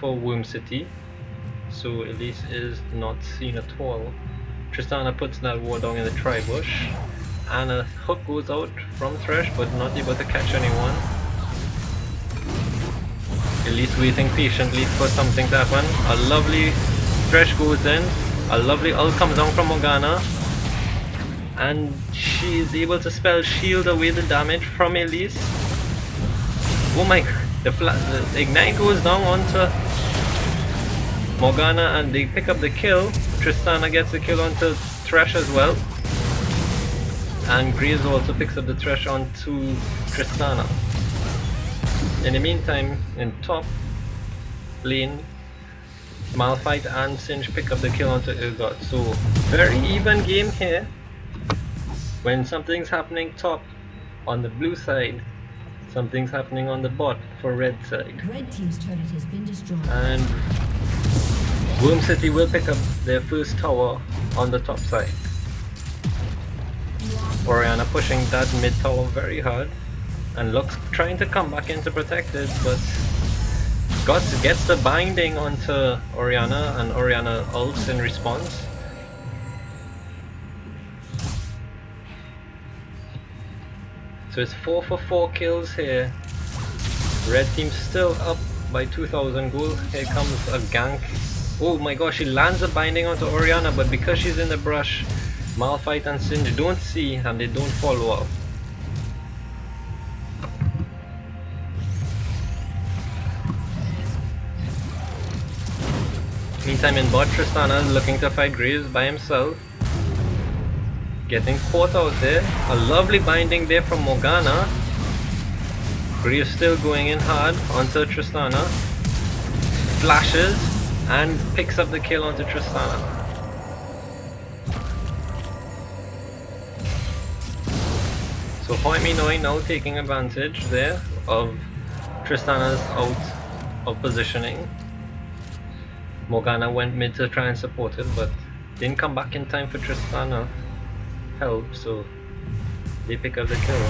Speaker 3: for Womb City. So Elise is not seen at all. Tristana puts that ward down in the tri-bush, and a hook goes out from Thresh, but not able to catch anyone. Elise waiting patiently for something to happen. A lovely Thresh goes in, a lovely ult comes down from Morgana, and she is able to spell shield away the damage from Elise. Oh my god, the ignite goes down onto Morgana and they pick up the kill. Tristana gets the kill onto Thresh as well. And Graves also picks up the Thresh onto Tristana. In the meantime, in top lane, Malphite and Singe pick up the kill onto Urgot. So, very even game here. When something's happening top on the blue side, something's happening on the bot for red side.
Speaker 4: Red team's turret has been destroyed.
Speaker 3: And Womb City will pick up their first tower on the top side. Orianna pushing that mid tower very hard, and Lux trying to come back in to protect it, but Guts gets the binding onto Orianna, and Orianna ults in response. So it's 4 for 4 kills here. Red team still up by 2000 gold. Here comes a gank. Oh my gosh, she lands a binding onto Orianna, but because she's in the brush, Malphite and Singed don't see and they don't follow up. Meantime in bot, Tristana is looking to fight Graves by himself. Getting caught out there. A lovely binding there from Morgana. Graves still going in hard onto Tristana. Flashes and picks up the kill onto Tristana. So Hoi Minoi now taking advantage there of Tristana's out of positioning. Morgana went mid to try and support it, but didn't come back in time for Tristana help, so they pick up the kill.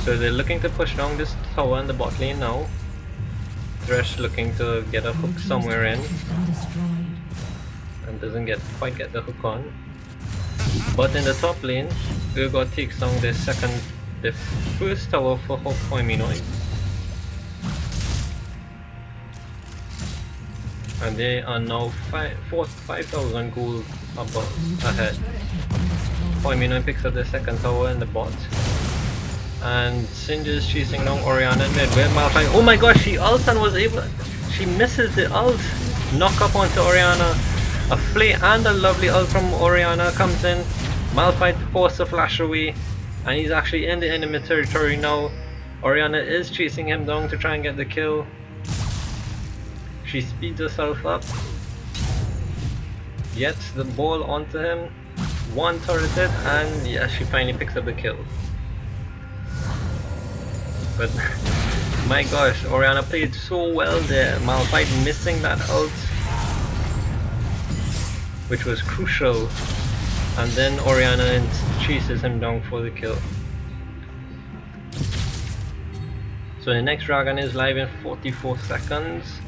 Speaker 3: So they're looking to push down this tower in the bot lane now. Thresh looking to get a hook somewhere in and doesn't quite get the hook on. But in the top lane, Urgot takes down the first tower for Hoi Minoi. And they are now 5,000 gold ahead. Hoi Minoi picks up the second tower in the bot. And Singed is chasing down Orianna in mid. Where Malphite, oh my gosh, she ults and was able, she misses the ult. Knock up onto Orianna. A flay and a lovely ult from Orianna comes in. Malphite forces a flash away. And he's actually in the enemy territory now. Orianna is chasing him down to try and get the kill. She speeds herself up, gets the ball onto him, one turreted, and yeah, she finally picks up the kill. But my gosh, Orianna played so well there. Malphite missing that ult, which was crucial, and then Orianna chases him down for the kill. So the next dragon is live in 44 seconds.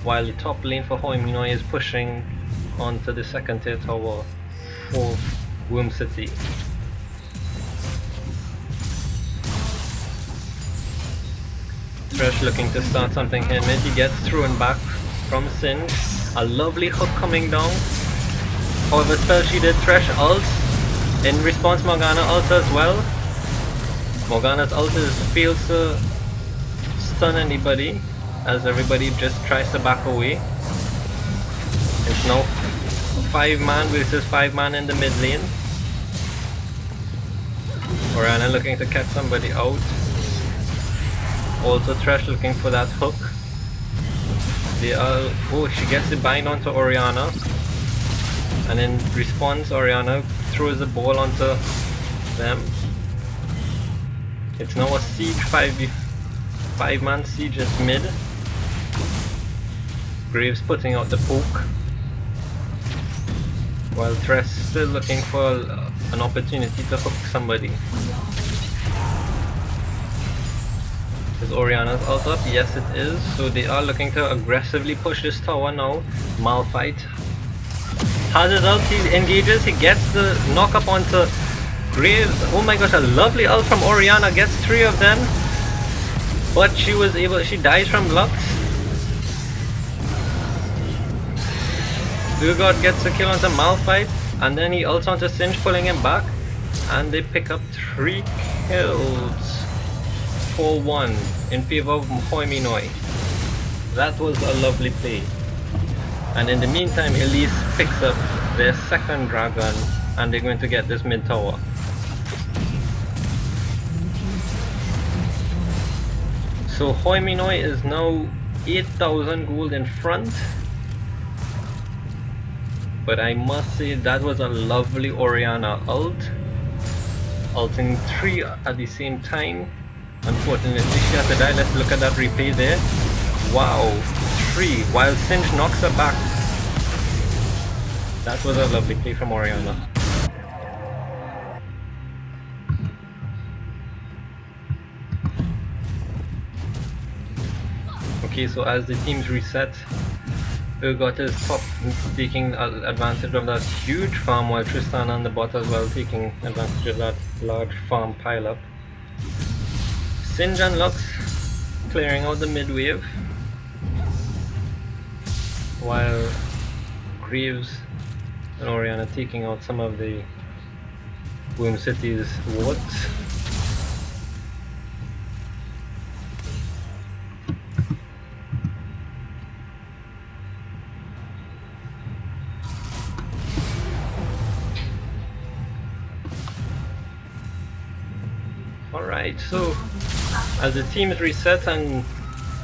Speaker 3: While the top lane for Hoi Minoi is pushing onto the second tier tower for Womb City. Thresh looking to start something here mid. He gets thrown back from Singed. A lovely hook coming down. However, spell she did. Thresh ults. In response, Morgana ults as well. Morgana's ult fails to stun anybody, as everybody just tries to back away. It's now 5-man versus 5-man in the mid lane. Orianna looking to catch somebody out. Also Thresh looking for that hook. Oh, she gets the bind onto Orianna. And in response, Orianna throws the ball onto them. It's now a siege 5-man siege at mid. Graves putting out the poke, while Thresh still looking for an opportunity to hook somebody. Is Orianna's ult up? Yes it is. So they are looking to aggressively push this tower now. Malphite has his ult, he engages, he gets the knock up onto Graves. Oh my gosh, a lovely ult from Orianna, gets 3 of them. But she dies from Lux. Urgot gets a kill onto Malphite, and then he ults onto Singed, pulling him back, and they pick up 3 kills for 1 in favor of Hoi Minoi. That was a lovely play. And in the meantime, Elise picks up their second dragon, and they're going to get this mid tower. So Hoi Minoi is now 8,000 gold in front. But I must say that was a lovely Orianna ult. Ulting 3 at the same time. Unfortunately she has to die. Let's look at that replay there. Wow, 3 while Singed knocks her back. That was a lovely play from Orianna. Okay, so as the teams reset, Urgot is top, taking advantage of that huge farm, while Tristan on the bot as well taking advantage of that large farm pile-up. Singe and Lux clearing out the mid wave, while Graves and Orianna taking out some of the Womb City's wards. Alright, so as the teams reset and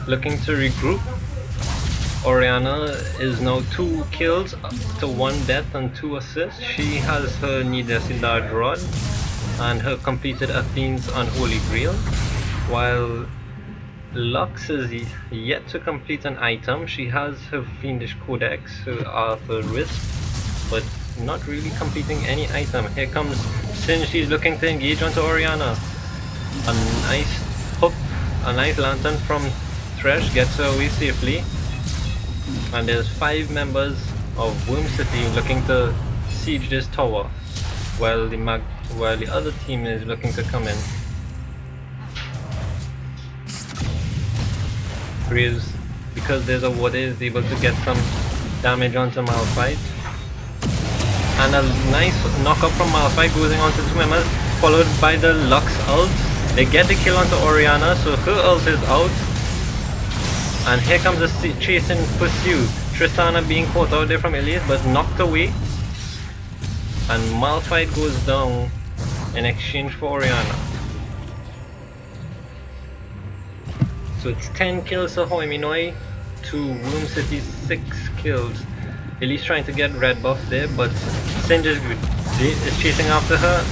Speaker 3: looking to regroup, Orianna is now 2 kills to 1 death and 2 assists. She has her needlessly large rod and her completed Athene's Unholy Grail, while Lux is yet to complete an item. She has her Fiendish Codex, her Arthur Wrist, but not really completing any item. Here comes Sin, she's looking to engage onto Orianna. A nice hook, a nice lantern from Thresh gets her away safely. And there's 5 members of Womb City looking to siege this tower, while the other team is looking to come in. Graves, because there's a ward, is able to get some damage onto Malphite. And a nice knockup from Malphite goes onto 2 members, followed by the Lux ult. They get the kill onto Orianna, so her ult is out. And here comes the chase and pursue. Tristana being caught out there from Elise, but knocked away. And Malphite goes down in exchange for Orianna. So it's 10 kills to Hoiminoi to Womb City 6 kills. Elise trying to get red buff there, but Singe is chasing after her.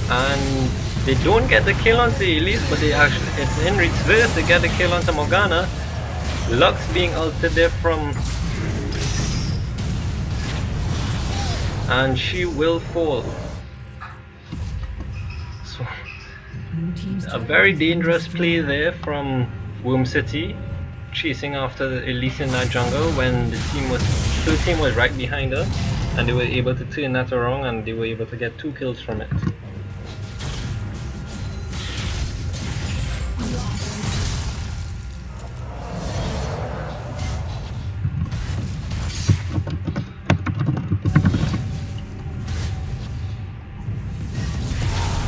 Speaker 3: And they don't get the kill onto Elise, but they actually, it's in reverse, they get the kill onto Morgana. Lux being ulted there from, and she will fall. So a very dangerous play there from Womb City, chasing after Elise in that jungle when the team was right behind her, and they were able to turn that around and they were able to get 2 kills from it.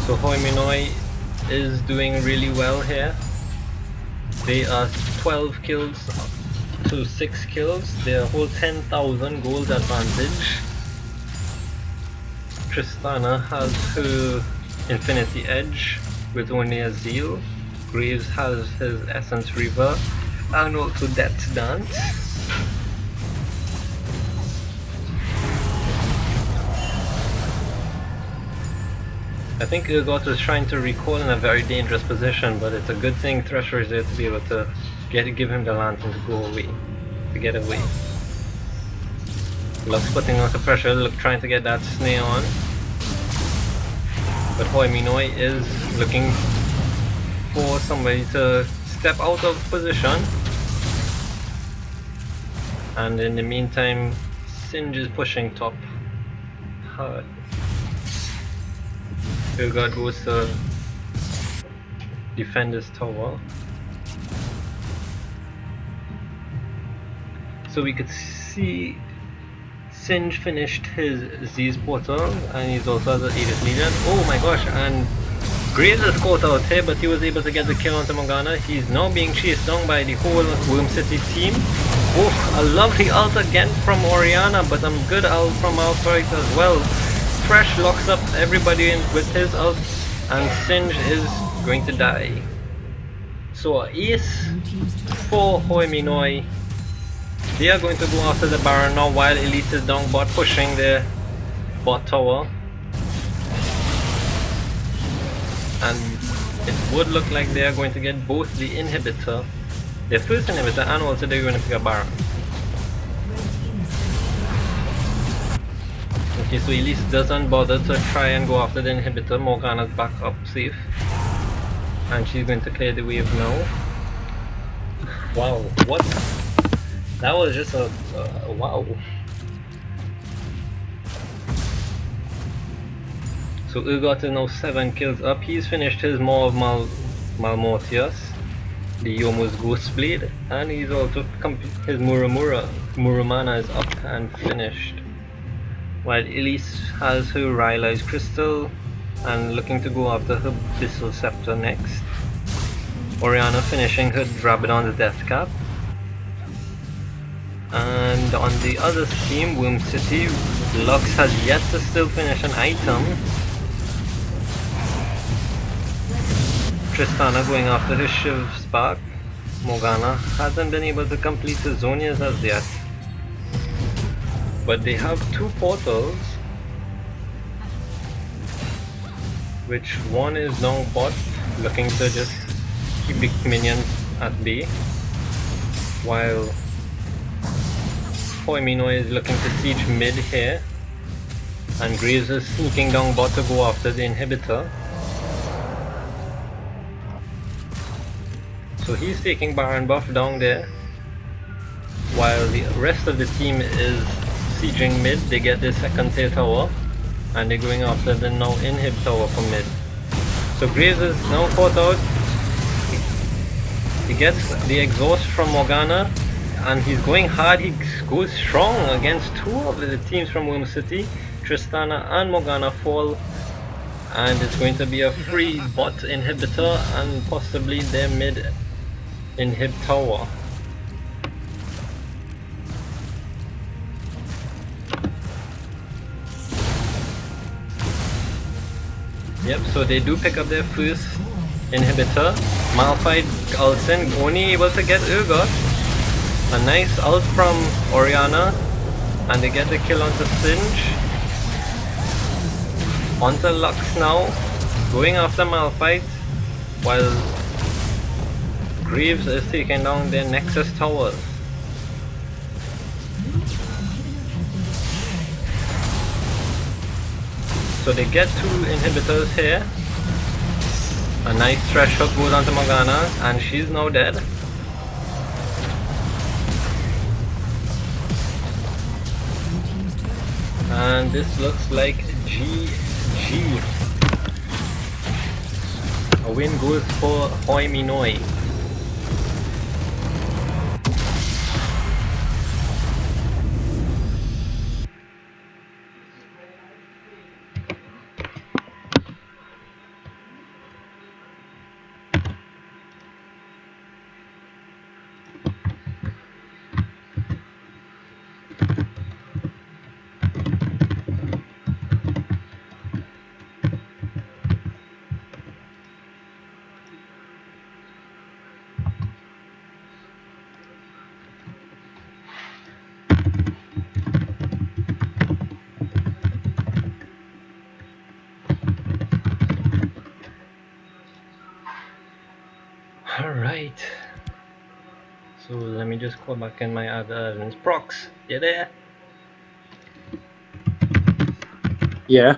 Speaker 3: So Hoiminoi is doing really well here. They are 12 kills to 6 kills. They are a whole 10,000 gold advantage. Tristana has her Infinity Edge with only a Zeal. Graves has his Essence Reaver and also Death's Dance. I think Urgot is trying to recall in a very dangerous position, but it's a good thing Thresher is there to be able to give him the lantern to go away, to get away. Lux putting out the pressure, trying to get that snare on. But Hoiminoi is looking for somebody to step out of position. And in the meantime, Singe is pushing top hard. Urgot goes to defend his tower. So we could see Singe finished his Z's portal and he's also at the Aegis Legion. Oh my gosh, and Graves is caught out here, but he was able to get the kill onto Morgana. He's now being chased down by the whole Womb City team. Oh, a lovely ult again from Orianna, but a good ult from Malphite as well. Thresh locks up everybody in with his ult, and Singe is going to die. So ace for Hoiminoi. They are going to go after the Baron now while Elite is down bot pushing their bot tower. And it would look like they are going to get both the inhibitor, their first inhibitor, and also they're going to pick a Baron. Okay, so Elise doesn't bother to try and go after the inhibitor. Morgana's back up safe. And she's going to clear the wave now. Wow, what? That was just a wow. So Urgot is now 7 kills up. He's finished his Maw of Malmortius, the Yomu's Ghostblade, and he's also his Muramana is up and finished. While Elise has her Rylai's Crystal and looking to go after her Abyssal Scepter next. Oriana finishing her Drabadon's Death Cap. And on the other team, Womb City, Lux has yet to still finish an item. Tristana going after his Shiv Spark. Morgana hasn't been able to complete the Zonias as yet. But they have 2 portals, which one is now bot, looking to just keep the minions at bay, while Poimino is looking to siege mid here, and Graves is sneaking down bot to go after the inhibitor. So he's taking Baron buff down there, while the rest of the team is sieging mid. They get their second tier tower, and they're going after the now inhib tower for mid. So Graves is now caught out. He gets the exhaust from Morgana, and he's going hard. He goes strong against 2 of the teams from Womb City. Tristana and Morgana fall, and it's going to be a free bot inhibitor and possibly their mid inhib tower. Yep, so they do pick up their first inhibitor. Malphite ults in, only able to get Urgot. A nice ult from Oriana, and they get the kill onto Singe. Onto Lux now, going after Malphite, while Graves is taking down their Nexus towers. So they get 2 inhibitors here. A nice thresh hook goes onto Morgana, and she's now dead. And this looks like GG. A win goes for Hoi Minoi. Alright. So let me just call back in my other admins. Prox, you there?
Speaker 2: Yeah.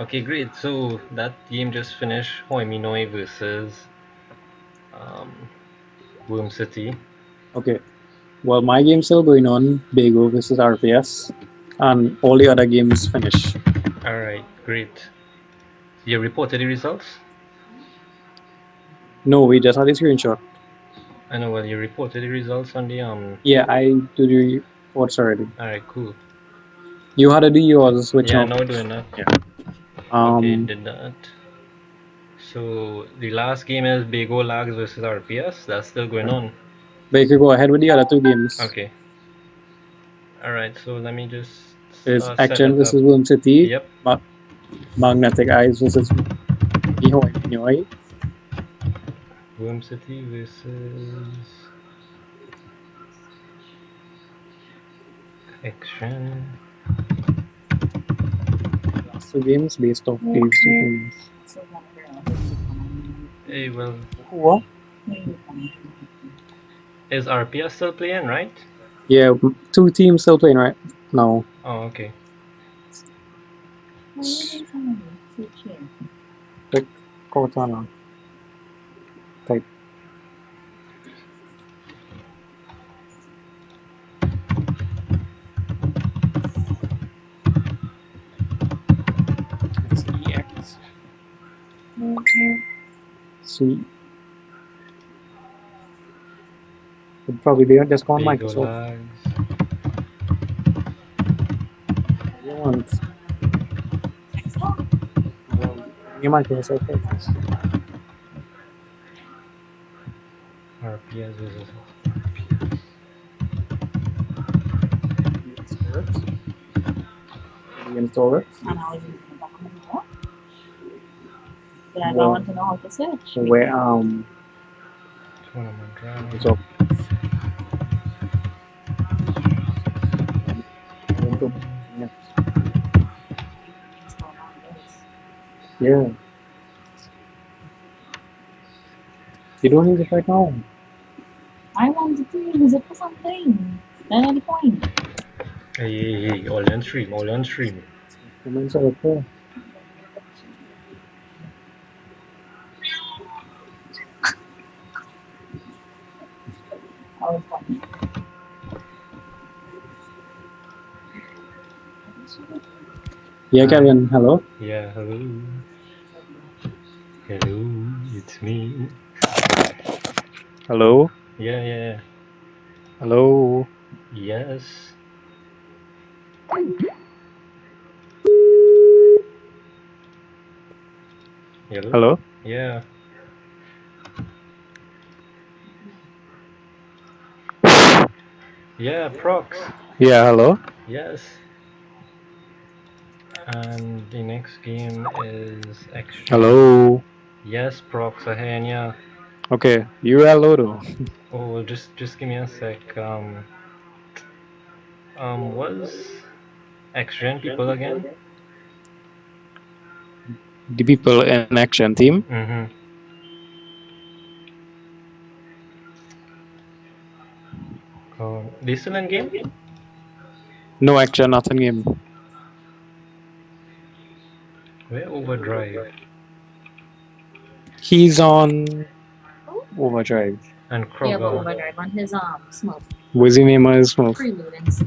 Speaker 3: Okay, great. So that game just finished. Hoi Minoi versus Womb City.
Speaker 2: Okay. Well, my game's still going on. Bego versus RPS, and all the other games finish.
Speaker 3: Alright, great. You reported the results?
Speaker 2: No, we just had a screenshot.
Speaker 3: I know, well, you reported the results on the
Speaker 2: Yeah, I do the reports already.
Speaker 3: Alright, cool.
Speaker 2: You had to do yours, which
Speaker 3: Yeah,
Speaker 2: now.
Speaker 3: now doing that.
Speaker 2: Yeah.
Speaker 3: Okay, did that. So the last game is Bego Lags versus RPS. That's still going on.
Speaker 2: But you could go ahead with the other 2 games.
Speaker 3: Okay. Alright, so let me just
Speaker 2: There's
Speaker 3: set
Speaker 2: Action
Speaker 3: it
Speaker 2: versus
Speaker 3: up.
Speaker 2: Womb City.
Speaker 3: Yep.
Speaker 2: Magnetic Eyes versus Hoi Minoi.
Speaker 3: Womb City versus Action.
Speaker 2: Last 2 games based off these 2 games.
Speaker 3: Hey, well,
Speaker 2: What?
Speaker 3: is RPS still playing, right?
Speaker 2: Yeah, 2 teams still playing right now.
Speaker 3: Oh, okay.
Speaker 2: Cortana. Type. See. Probably they just call
Speaker 3: Big
Speaker 2: Microsoft.
Speaker 3: lags.
Speaker 2: You want you Microsoft Office.
Speaker 3: RPS versus
Speaker 2: Install it. Reinstall it.
Speaker 1: And I was using the document. Then I want to know how to search.
Speaker 2: Where
Speaker 3: tournament round.
Speaker 2: so yeah. You don't use it right now.
Speaker 1: I wanted to use it for something. Then any point.
Speaker 3: Hey, all on stream, all on stream.
Speaker 2: Comments are okay.
Speaker 1: I was funny.
Speaker 2: Yeah, Kevin, hello.
Speaker 3: Yeah, hello. Hello, it's me.
Speaker 2: Hello.
Speaker 3: Yeah.
Speaker 2: Hello.
Speaker 3: Yes. Hello?
Speaker 2: Hello.
Speaker 3: Yeah. Yeah, prox.
Speaker 2: Yeah, hello.
Speaker 3: Yes. And the next game is Extreme.
Speaker 2: Hello.
Speaker 3: Yes, prox ahead, yeah.
Speaker 2: Okay, you hello though.
Speaker 3: Oh, well, just give me a sec. Was Extreme people again?
Speaker 2: The people in action team.
Speaker 3: Mm-hmm. They still in game?
Speaker 2: No action, nothing game.
Speaker 3: Where Overdrive?
Speaker 2: He's on Overdrive.
Speaker 3: And
Speaker 1: Yeah, but
Speaker 3: Kroger.
Speaker 1: Overdrive on his Smurf.
Speaker 2: What's the name of his Smurf?
Speaker 1: Prelude and see.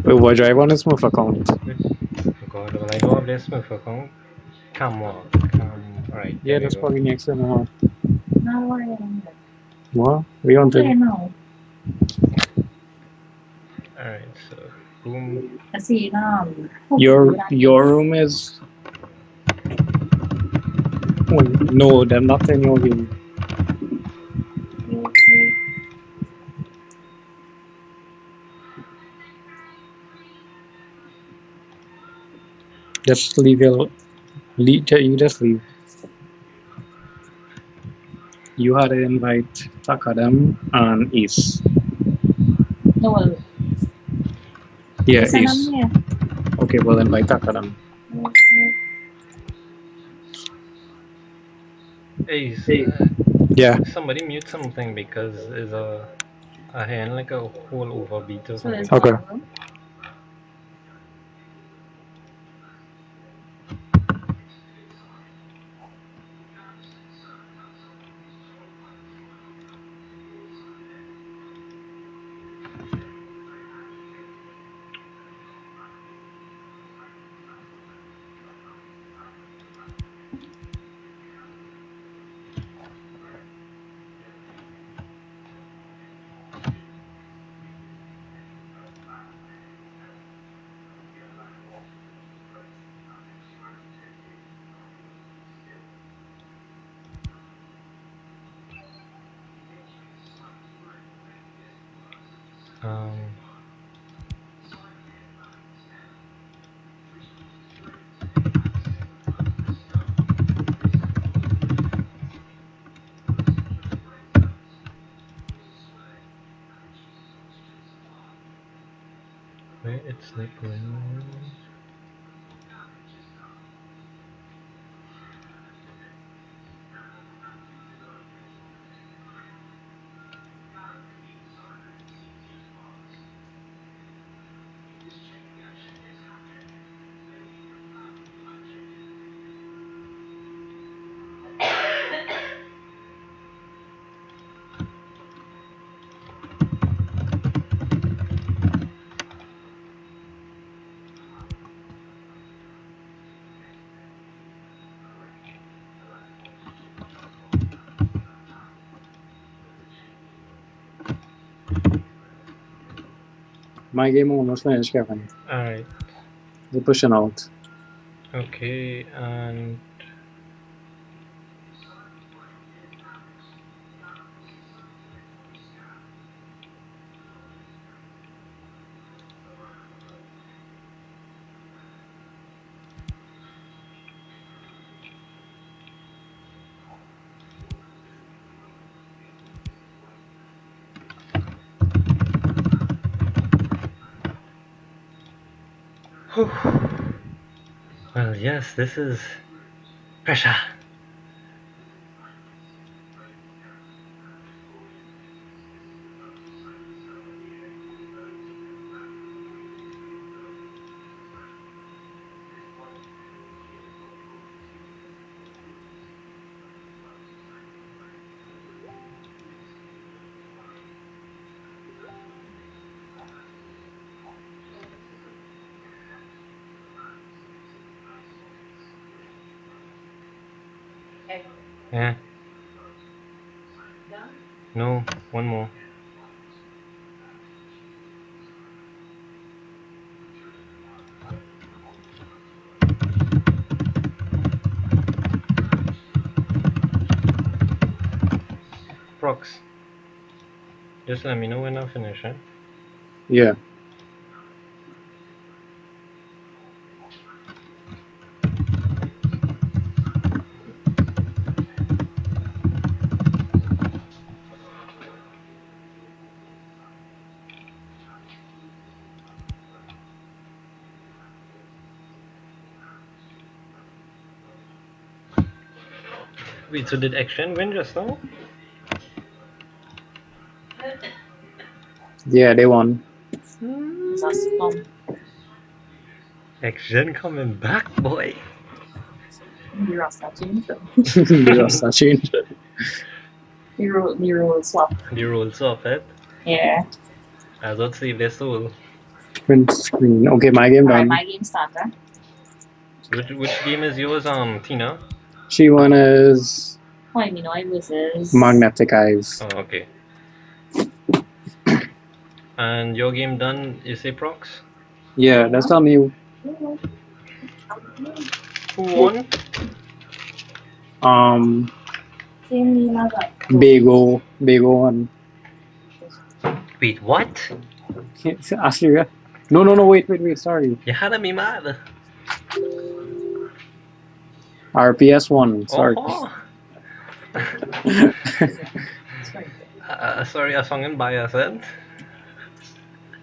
Speaker 2: Overdrive on his Smurf account.
Speaker 3: God, well, I don't have this Smurf account. Come on. Right,
Speaker 2: Yeah,
Speaker 3: there
Speaker 2: that's
Speaker 3: we go.
Speaker 2: probably next one.
Speaker 1: Not worry about it.
Speaker 2: What? We want
Speaker 1: Play
Speaker 2: to.
Speaker 1: now.
Speaker 3: Alright, so boom.
Speaker 1: I see
Speaker 2: Your room is. Oh, no, they're not in your game. Just leave your. You just leave. You had to invite Takadam and Ace.
Speaker 1: No, well,
Speaker 2: Yeah,
Speaker 1: listen,
Speaker 2: Ace.
Speaker 1: I'm here.
Speaker 2: Okay, well invite Takadam.
Speaker 3: Hey,
Speaker 2: Yeah.
Speaker 3: somebody mute something because there's a hand like a whole overbeat or
Speaker 1: So there's
Speaker 3: something.
Speaker 2: Okay.
Speaker 1: one room.
Speaker 3: Where it's like
Speaker 2: My game almost finished, Kevin.
Speaker 3: Alright.
Speaker 2: We're pushing out.
Speaker 3: Okay, and whew. Well, yes, this is pressure. Yeah. No, one more. Prox. Just let me know when I finish, huh?
Speaker 2: Yeah.
Speaker 3: Wait, so did Action win just now?
Speaker 2: Yeah, they won.
Speaker 1: It's a slump.
Speaker 3: Action coming back, boy.
Speaker 1: The Rasta change.
Speaker 2: The Rasta changed.
Speaker 1: The role swap.
Speaker 3: The rolls off it.
Speaker 1: Yeah.
Speaker 3: As what save their soul.
Speaker 2: Print screen. Okay, my game
Speaker 1: Alright,
Speaker 2: done.
Speaker 1: my game started.
Speaker 3: Which game is yours, Tina?
Speaker 2: She won as
Speaker 1: Poiminoy versus
Speaker 2: Magnetic Eyes.
Speaker 3: Oh, okay. And your game done, you say Prox?
Speaker 2: Yeah, that's tell me
Speaker 3: Who won?
Speaker 2: Bego won.
Speaker 3: Wait, what?
Speaker 2: Austria. No, wait, sorry.
Speaker 3: You had me mad.
Speaker 2: RPS won, sorry.
Speaker 3: Oh. Sorry, a song in bias, eh?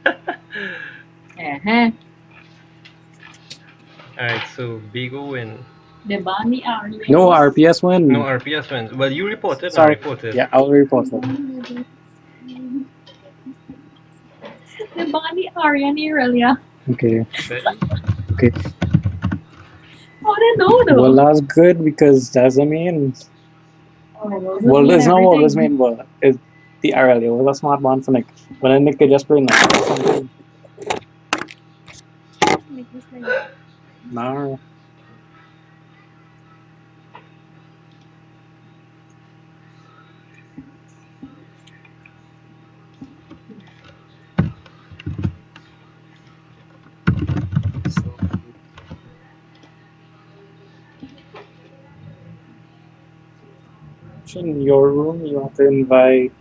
Speaker 1: Uh-huh.
Speaker 3: Alright, so Bigo win.
Speaker 1: The Bani Army.
Speaker 2: No, RPS win.
Speaker 3: No, RPS wins. Well, you reported. I
Speaker 2: Sorry.
Speaker 3: reported.
Speaker 2: Yeah, I'll report it.
Speaker 1: The Bani Aryan earlier.
Speaker 2: Okay.
Speaker 3: Okay.
Speaker 1: How they know though?
Speaker 2: Well, that's good because that's the main. Well, there's no always main, but it's the RLA was a smart one for Nick. But then Nick could just bring that. No. In your room, you have to invite.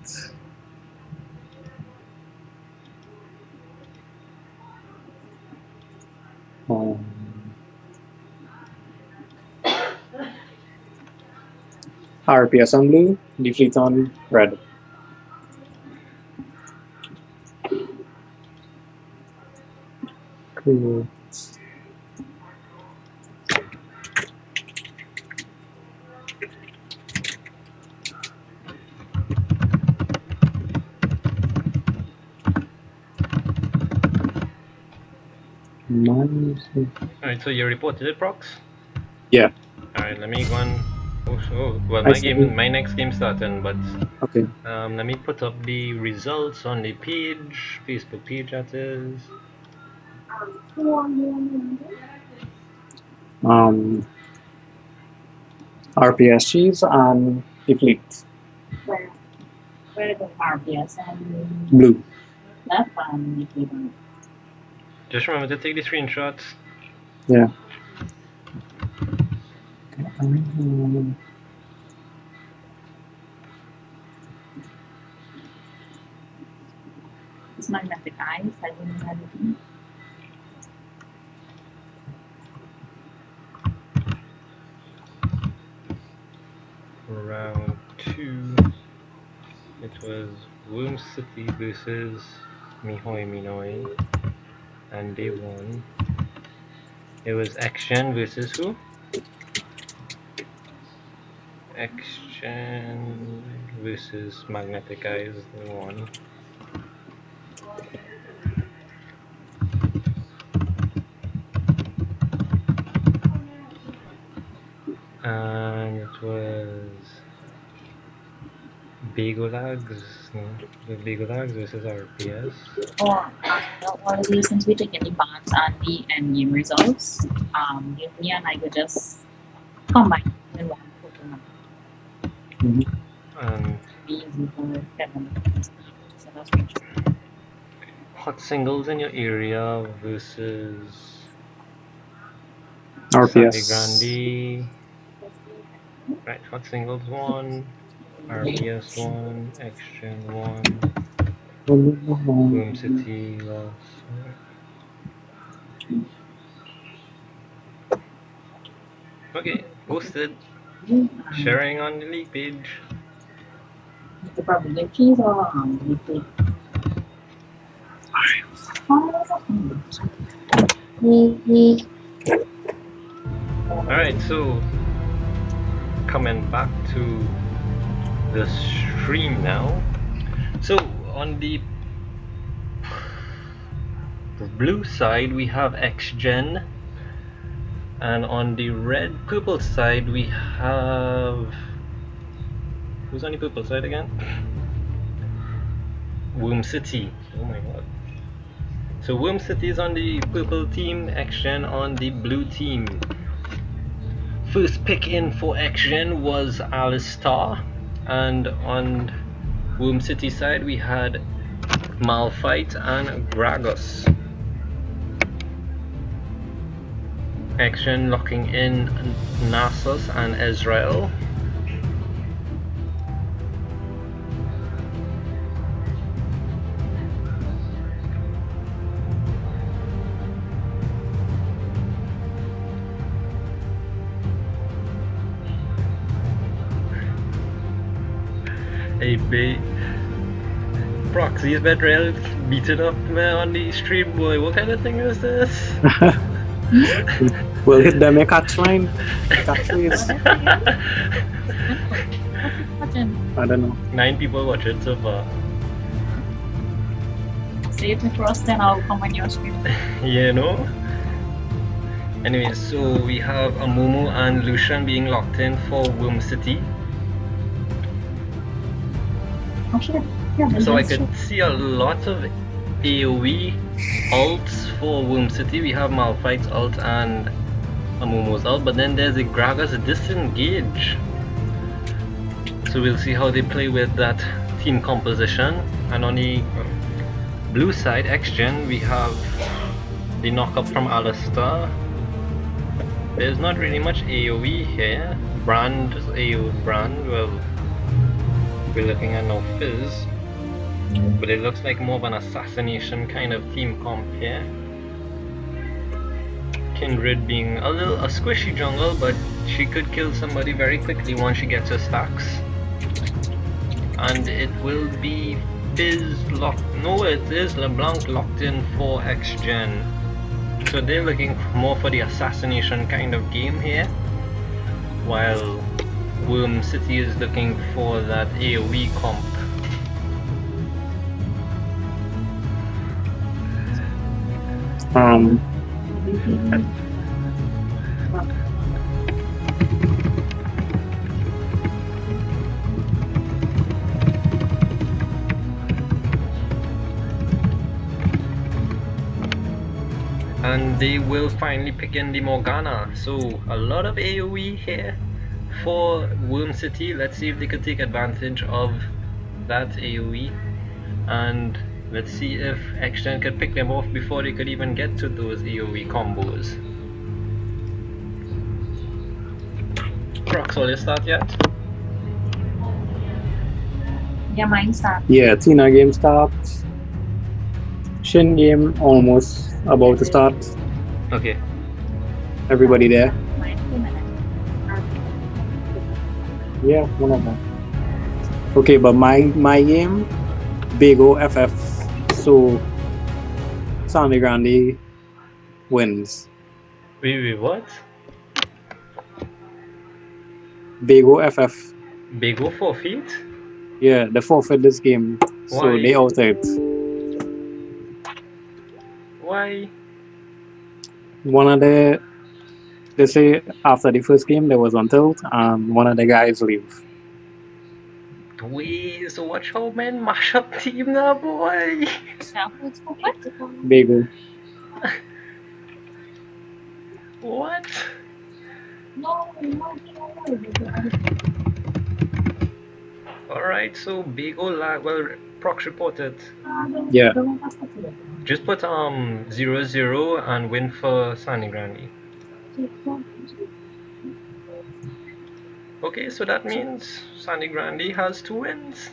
Speaker 2: RPS on blue, defleet on red. Cool.
Speaker 3: Alright, so you reported it, Prox?
Speaker 2: Yeah.
Speaker 3: Alright, let me go and. Well,
Speaker 2: I see.
Speaker 3: my next game starting, but
Speaker 2: Okay.
Speaker 3: let me put up the results on the page, Facebook page that is.
Speaker 2: RPS Chiefs and defleet.
Speaker 1: Where the RPS and
Speaker 2: Blue.
Speaker 1: that one defeat.
Speaker 3: Just remember to take the screenshots.
Speaker 2: Yeah.
Speaker 1: It's magnetic eyes. I didn't have it.
Speaker 3: Round 2, it was Womb City versus Mihoi Minoi, and they won. It was Action versus who? Action versus Magnetic Eyes, they won. And it was Bagolags, no, the Bagolags versus RPS.
Speaker 1: Or already since we take any bans and the end game results, me and I could just combine in one photo now.
Speaker 3: And
Speaker 1: Be easy for Kevin. So that's great.
Speaker 3: hot singles in your area versus
Speaker 2: RPS.
Speaker 3: Grande. Right, hot singles 1, RPS 1, Action 1, Boom City lost. Okay, posted. Sharing on the league page.
Speaker 1: The probabilities or the
Speaker 3: Alright, so coming back to the stream now. So on the blue side we have XGen, and on the red purple side we have, who's on the purple side again? Womb City. Oh my god. So Womb City is on the purple team, XGen on the blue team. First pick in for XGen was Alistar, and on Womb City side we had Malphite and Gragas. XGen locking in Nasus and Ezreal. Hey babe, Proxy's Bedrell beaten up man on the stream, boy. What kind of thing is this?
Speaker 2: We'll hit them a catch line. Catch please. I don't know.
Speaker 3: 9 people watch it so far.
Speaker 1: Say it across, then I'll come on your screen.
Speaker 3: Yeah, no? Anyway, so we have Amumu and Lucian being locked in for Womb City.
Speaker 1: Actually, yeah,
Speaker 3: So I could see a lot of AoE ults for Womb City. We have Malphite's ult and Amumu's ult, but then there's a Gragas Disengage. So we'll see how they play with that team composition. And on the blue side, XGen, we have the knockup from Alistar. There's not really much AoE here. Brand, well, we're looking at no Fizz. But it looks like more of an assassination kind of team comp here. Kindred being a squishy jungle, but she could kill somebody very quickly once she gets her stacks. And it will be Fizz locked, no it is LeBlanc locked in for XGen. So they're looking more for the assassination kind of game here, while Womb City is looking for that AoE comp. And they will finally pick in the Morgana. So a lot of AoE here for Womb City. Let's see if they could take advantage of that AoE. And Let's see if X-Gen could pick them off before they could even get to those AoE combos. Prox, will you start yet?
Speaker 1: Yeah, mine start.
Speaker 2: Yeah, Tina game starts. Shin game almost about to start.
Speaker 3: Okay.
Speaker 2: Everybody there?
Speaker 1: Mine 2 minutes.
Speaker 2: Yeah, one of them. Okay, but my game, Bego FF. So Sandy Grande wins.
Speaker 3: Wait, what?
Speaker 2: Bego FF.
Speaker 3: Bego forfeit?
Speaker 2: Yeah, they forfeit this game. So
Speaker 3: Why?
Speaker 2: they out it.
Speaker 3: Why?
Speaker 2: One of they say after the first game there was on tilt and one of the guys leave.
Speaker 3: Wait, so watch how men mash up team now, boy.
Speaker 1: Shambles for what?
Speaker 2: Bego.
Speaker 3: What?
Speaker 1: No, no.
Speaker 3: Alright, so Bego lag. Well, Prox reported.
Speaker 2: Yeah.
Speaker 3: Just put 0-0 and win for Sandy Grande. Okay, so that means Sandy Grande has 2 wins.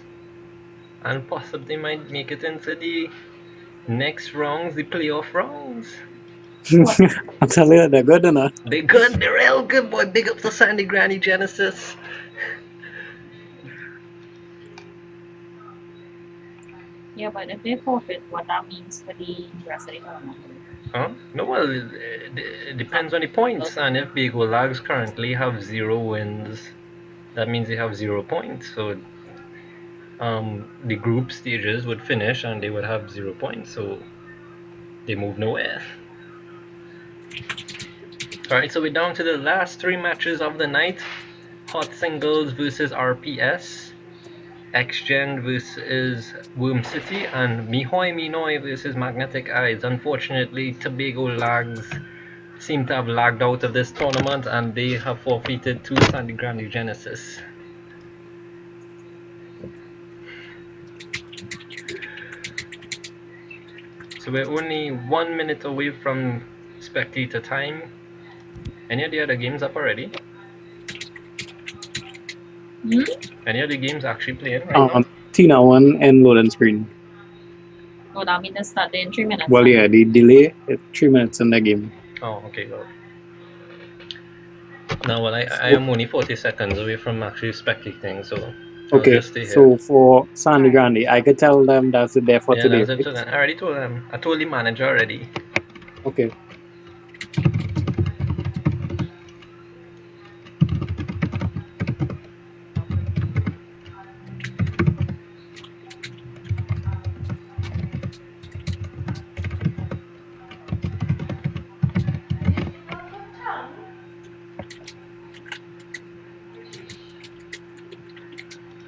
Speaker 3: And possibly might make it into the next rounds, the playoff rounds.
Speaker 2: I tell you, they're good enough.
Speaker 3: They're good, they're real good, boy. Big up to Sandy Grande Genesis.
Speaker 1: Yeah, but if they forfeit, what that means for the rest of the tournament?
Speaker 3: Huh? No, well, it depends on the points. And if Bego Lags currently have 0 wins, that means they have 0 points. So the group stages would finish and they would have 0 points. So they move nowhere. Alright, so we're down to the last 3 matches of the night. Hot Singles versus RPS. X-Gen versus Worm City, and Mihoy Minoy versus Magnetic Eyes. Unfortunately, Tobago Lags seem to have lagged out of this tournament and they have forfeited to Sandy Grande Genesis. So we're only 1 minute away from spectator time. Any of the other games up already? Any of the games actually playing right now?
Speaker 2: Tina won and loading screen.
Speaker 1: Oh, that means they start in 3 minutes.
Speaker 2: Well, yeah, the delay 3 minutes in the game.
Speaker 3: Oh, okay, well. No, well, I am only 40 seconds away from actually spectating, so I'll
Speaker 2: Okay,
Speaker 3: just stay here.
Speaker 2: so for Sandy Grande, I could tell them that's there for
Speaker 3: Yeah,
Speaker 2: today.
Speaker 3: that's it to them. I already told them. I told the manager already.
Speaker 2: Okay.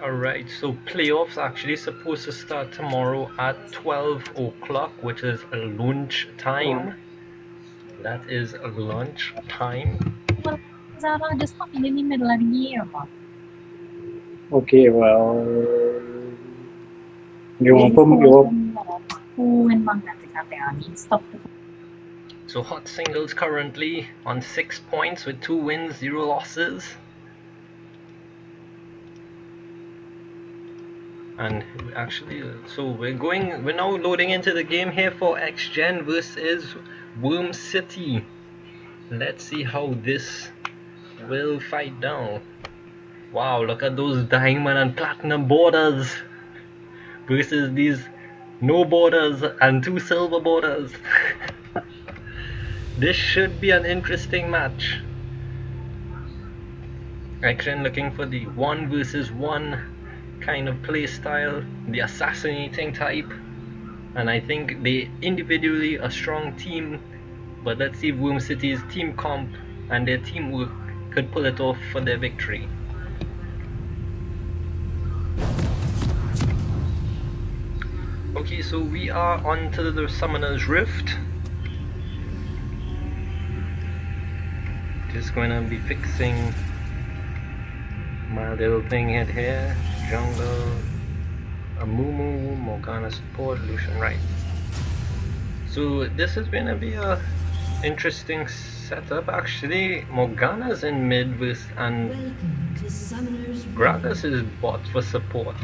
Speaker 3: Alright, so playoffs actually supposed to start tomorrow at 12 o'clock, which is lunch time. That is lunch time.
Speaker 1: Well, Zara, just coming in the middle of the year, man.
Speaker 2: Okay, well, you want to put your
Speaker 1: Who in Magnetic are there? I mean, stuff.
Speaker 3: So Hot Singles currently on 6 points with 2 wins, 0 losses. And actually, so we're now loading into the game here for X-Gen versus Worm City. Let's see how this will fight down. Wow, look at those diamond and platinum borders versus these no borders and 2 silver borders. This should be an interesting match. X-Gen looking for the 1 versus 1 kind of play style, the assassinating type, and I think they individually a strong team, but let's see if Worm City's team comp and their teamwork could pull it off for their victory. Okay, so we are on to the Summoner's Rift. Just gonna be fixing my little thing here. Jungle. Amumu, Morgana support, Lucian right. So this is gonna be a interesting setup. Actually, Morgana's in mid with and
Speaker 4: Welcome to Summoner's
Speaker 3: Gragas is bot for support.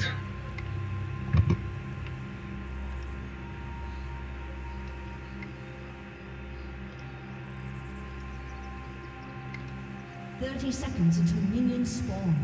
Speaker 4: 30 seconds until minions spawn.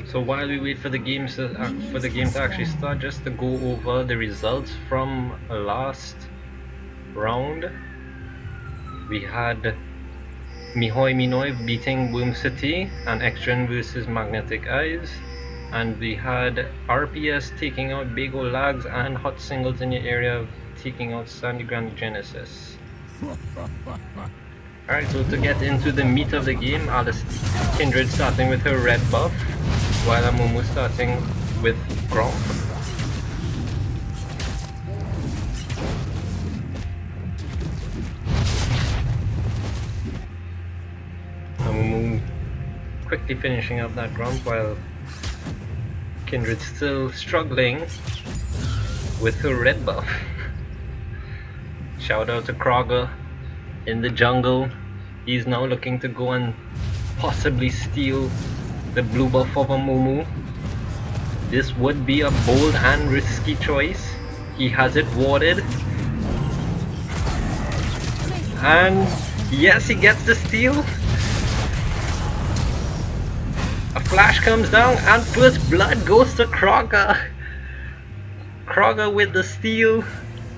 Speaker 3: So while we wait for the game to actually start, just to go over the results from last round, we had Mihoy Minoi beating Boom City and Extrin versus Magnetic Eyes, and we had RPS taking out Big Ol Lags and Hot Singles in your area taking out Sandy Grand Genesis. Alright, so to get into the meat of the game, Kindred starting with her red buff, while Amumu starting with Gronk. Amumu quickly finishing up that Gronk while Kindred still struggling with her red buff. Shout out to Kroger in the jungle. He's now looking to go and possibly steal the blue buff of Amumu. This would be a bold and risky choice. He has it warded. And yes, he gets the steal. A flash comes down and first blood goes to Kroger. Kroger with the steal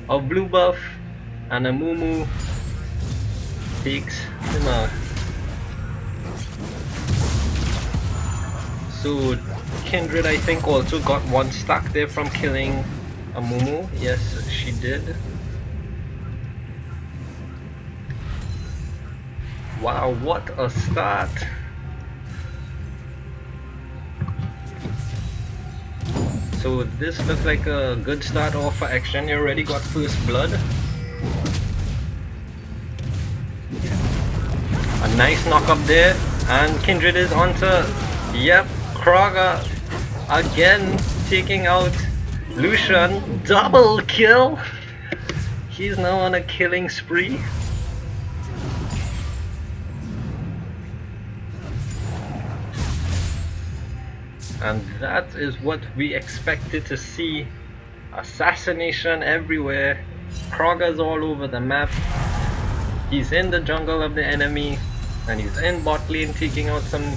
Speaker 3: of blue buff, and Amumu takes him out. So Kindred, I think, also got one stack there from killing Amumu. Yes, she did. Wow, what a start! So this looks like a good start off for Extrin. You already got first blood. A nice knock up there, and Kindred is onto, yep, Kroger again taking out Lucian. Double kill! He's now on a killing spree. And that is what we expected to see. Assassination everywhere. Kroger's all over the map. He's in the jungle of the enemy, and he's in bot lane taking out some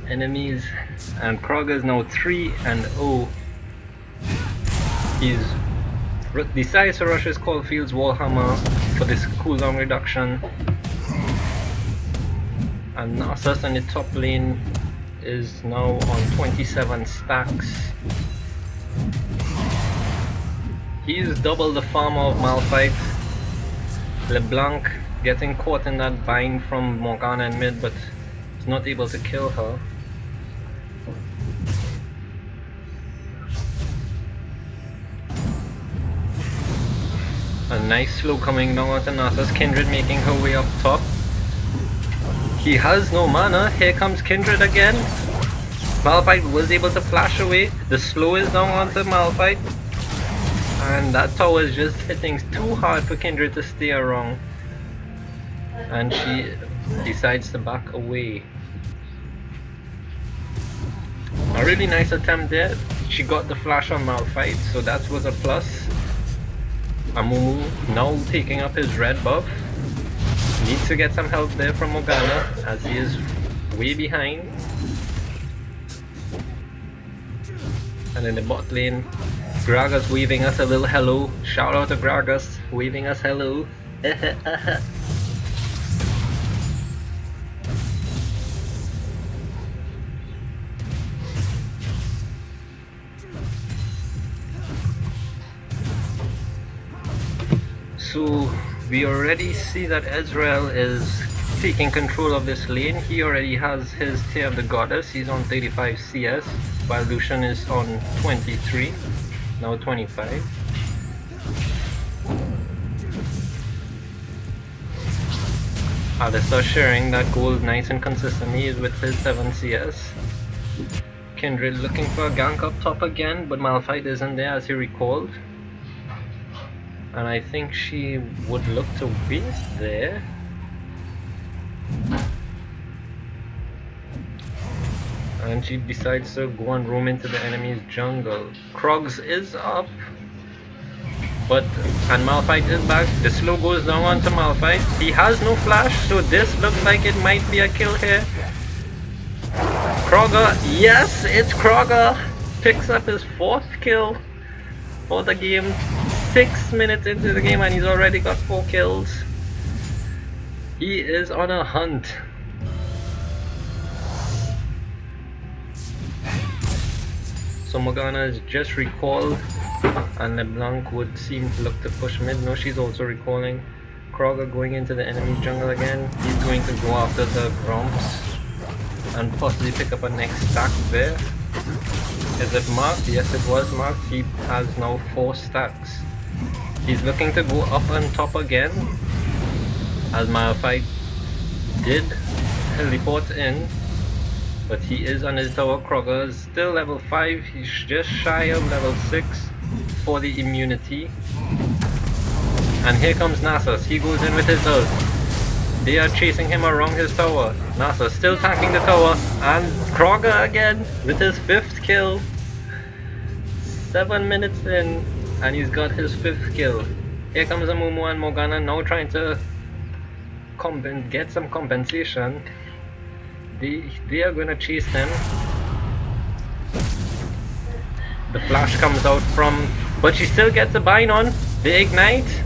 Speaker 3: enemies. And Kroger's now 3-0. He decides to rush his Caulfield's Warhammer for this cooldown reduction. And Nasus in the top lane is now on 27 stacks. He's double the farmer of Malphite. LeBlanc getting caught in that bind from Morgana in mid, but is not able to kill her. A nice slow coming down onto Nasus. Kindred making her way up top. He has no mana. Here comes Kindred again. Malphite was able to flash away. The slow is down onto Malphite. And that tower is just hitting too hard for Kindred to stay around. And she decides to back away. A really nice attempt there. She got the flash on Malphite, so that was a plus. Amumu now taking up his red buff. Needs to get some help there from Morgana, as he is way behind. And in the bot lane, Gragas waving us a little hello. Shout out to Gragas waving us hello. So we already see that Ezreal is taking control of this lane. He already has his Tear of the Goddess. He's on 35 CS, while Lucian is on 23, now 25. Alistar sharing that gold nice and consistently with his 7 CS. Kindred looking for a gank up top again, but Malphite isn't there as he recalled. And I think she would look to be there. And she decides to go and roam into the enemy's jungle. Krogs is up. And Malphite is back. The slow goes down onto Malphite. He has no flash, so this looks like it might be a kill here. Kroger, yes, it's Kroger. Picks up his 4th kill for the game. 6 minutes into the game and he's already got 4 kills. He is on a hunt. So Morgana is just recalled, and LeBlanc would seem to look to push mid. No, she's also recalling. Kroger going into the enemy's jungle again. He's going to go after the Gromps and possibly pick up a next stack there. Is it marked? Yes, it was marked. He has now 4 stacks. He's looking to go up on top again, as Malphite did teleport in, but he is on his tower. Kroger is still level 5, he's just shy of level 6 for the immunity. And here comes Nasus, he goes in with his ult. They are chasing him around his tower. Nasus still tanking the tower, and Kroger again with his 5th kill. 7 minutes in, and he's got his 5th kill. Here comes Amumu and Morgana now trying to get some compensation. They are gonna chase them. The flash comes out but she still gets a bind on. They ignite.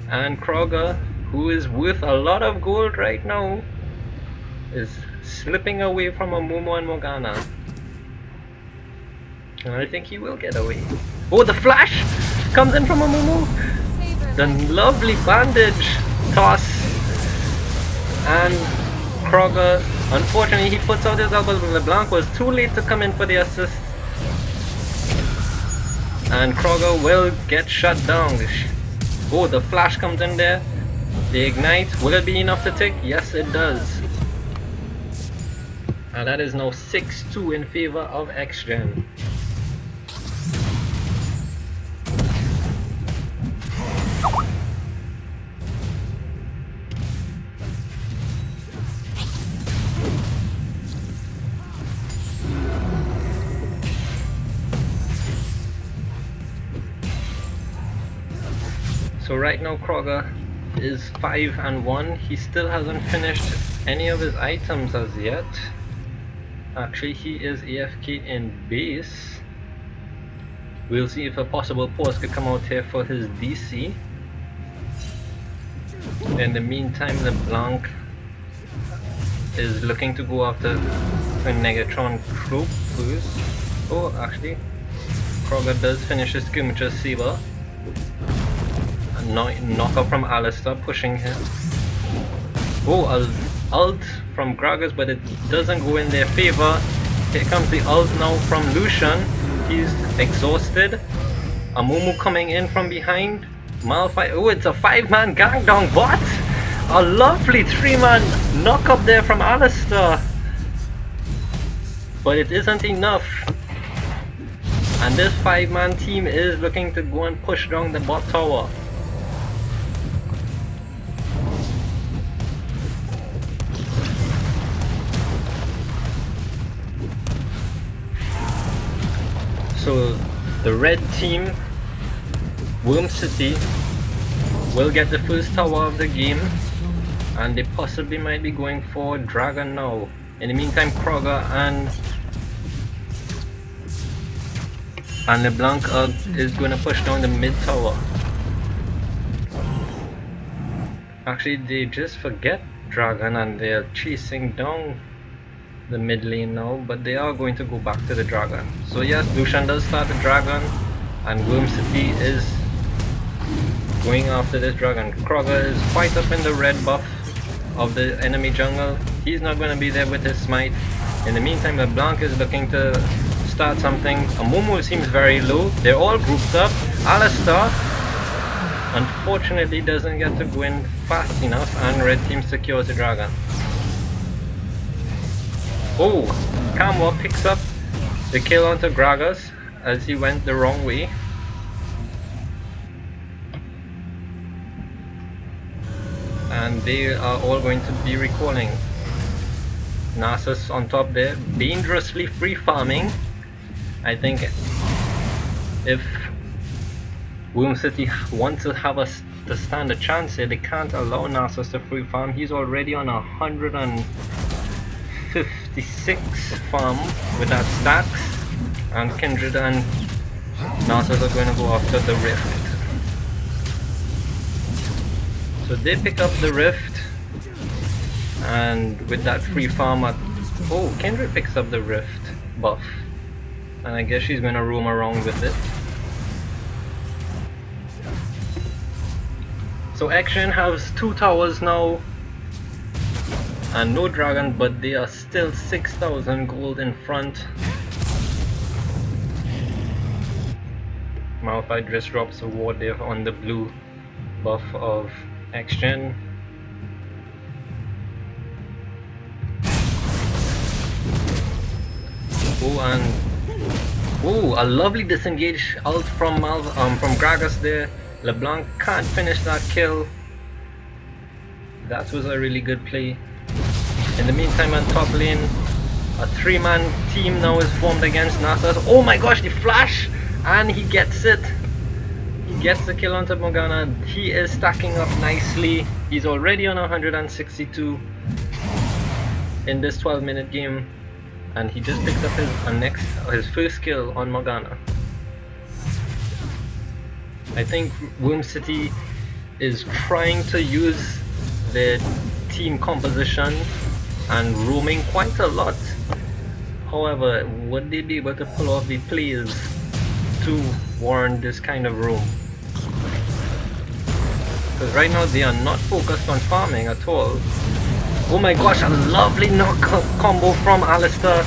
Speaker 3: And Kroger, who is worth a lot of gold right now, is slipping away from Amumu and Morgana. And I think he will get away. Oh, the flash comes in from Amumu. The lovely bandage toss. And Kroger, unfortunately, he puts out his elbow, but LeBlanc was too late to come in for the assist. And Kroger will get shut down. Oh, the flash comes in there. They ignite. Will it be enough to tick? Yes, it does. And that is now 6-2 in favor of XGen. So right now Kroger is 5-1. He still hasn't finished any of his items as yet. Actually, he is AFK in base. We'll see if a possible pause could come out here for his DC. In the meantime, LeBlanc is looking to go after a Negatron troop first. Oh, actually, Kroger does finish his Skirmisher Saber. Knock up from Alistar, pushing him. Oh, ult from Gragas, but it doesn't go in their favor. Here comes the ult now from Lucian. He's exhausted. Amumu coming in from behind. Malphite. Oh, it's a 5-man gang down. What? A lovely 3-man knock up there from Alistar. But it isn't enough. And this 5-man team is looking to go and push down the bot tower. So the red team, Worm City, will get the first tower of the game, and they possibly might be going for Dragon now. In the meantime, Kroger and LeBlanc is going to push down the mid tower. Actually, they just forget Dragon and they're chasing down the mid lane now, but they are going to go back to the Dragon. So yes, Lucian does start the Dragon, and Worm City is going after this dragon. Krogger is quite up in the red buff of the enemy jungle. He's not going to be there with his smite. In the meantime, LeBlanc is looking to start something. Amumu seems very low. They're all grouped up. Alistar unfortunately doesn't get to go in fast enough, and red team secures the dragon. Oh, Kamwa picks up the kill onto Gragas as he went the wrong way. And they are all going to be recalling. Nasus on top there, dangerously free farming. I think if Womb City wants to have us to stand a chance here, they can't allow Nasus to free farm. He's already on 156 farm with that stacks, and Kindred and Nasus are going to go after the Rift. So they pick up the Rift, and with that free farm at... Oh, Kindred picks up the Rift buff, and I guess she's going to roam around with it. So Action has 2 towers now and no dragon, but they are still 6,000 gold in front. Malphite just drops a ward there on the blue buff of Action. Oh, and oh, a lovely disengage out from Gragas there. LeBlanc can't finish that kill. That was a really good play. In the meantime, on top lane, a 3-man team now is formed against Nasus. Oh my gosh, the flash! And he gets it. He gets the kill onto Morgana. He is stacking up nicely. He's already on 162 in this 12-minute game. And he just picked up his first kill on Morgana. I think Womb City is trying to use their team composition and roaming quite a lot. However, would they be able to pull off the plays to warrant this kind of roam? Because right now they are not focused on farming at all. Oh my gosh, a lovely knock combo from Alistar,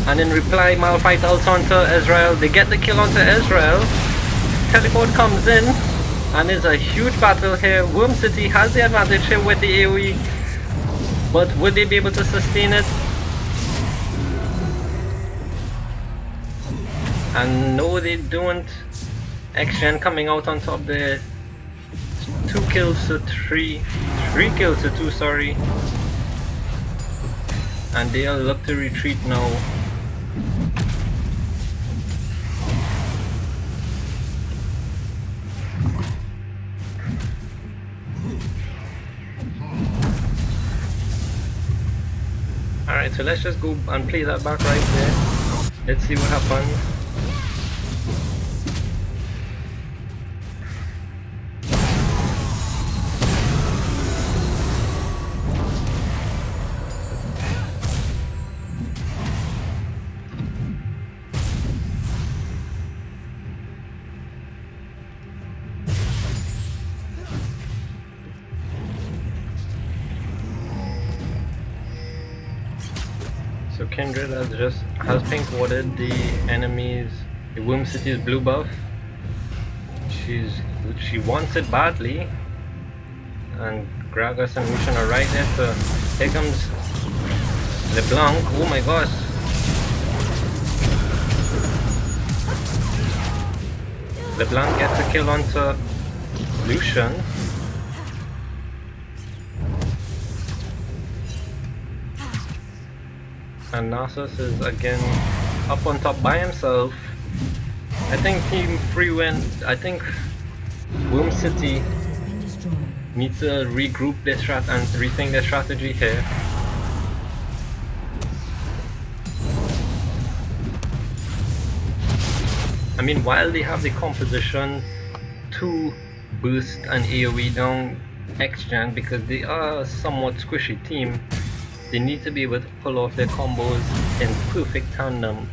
Speaker 3: and in reply Malphite ults onto Ezreal. They get the kill onto Ezreal. Teleport comes in, and it's a huge battle here. Womb City has the advantage here with the AoE, but would they be able to sustain it? And no, they don't. Action coming out on top there. 2 kills to 3, 3 kills to 2, sorry. And they'll look to retreat now. Alright, so let's just go and play that back right there. Let's see what happens. So Kindred has pink warded the enemies, the Womb City's blue buff. She wants it badly, and Gragas and Lucian are right there. So here comes LeBlanc. Oh my gosh! LeBlanc gets a kill onto Lucian. And Nasus is again up on top by himself. I think Team Free win. I think Womb City needs to regroup their strat and rethink their strategy here. I mean, while they have the composition to boost an AoE down X-Gen, because they are a somewhat squishy team, they need to be able to pull off their combos in perfect tandem.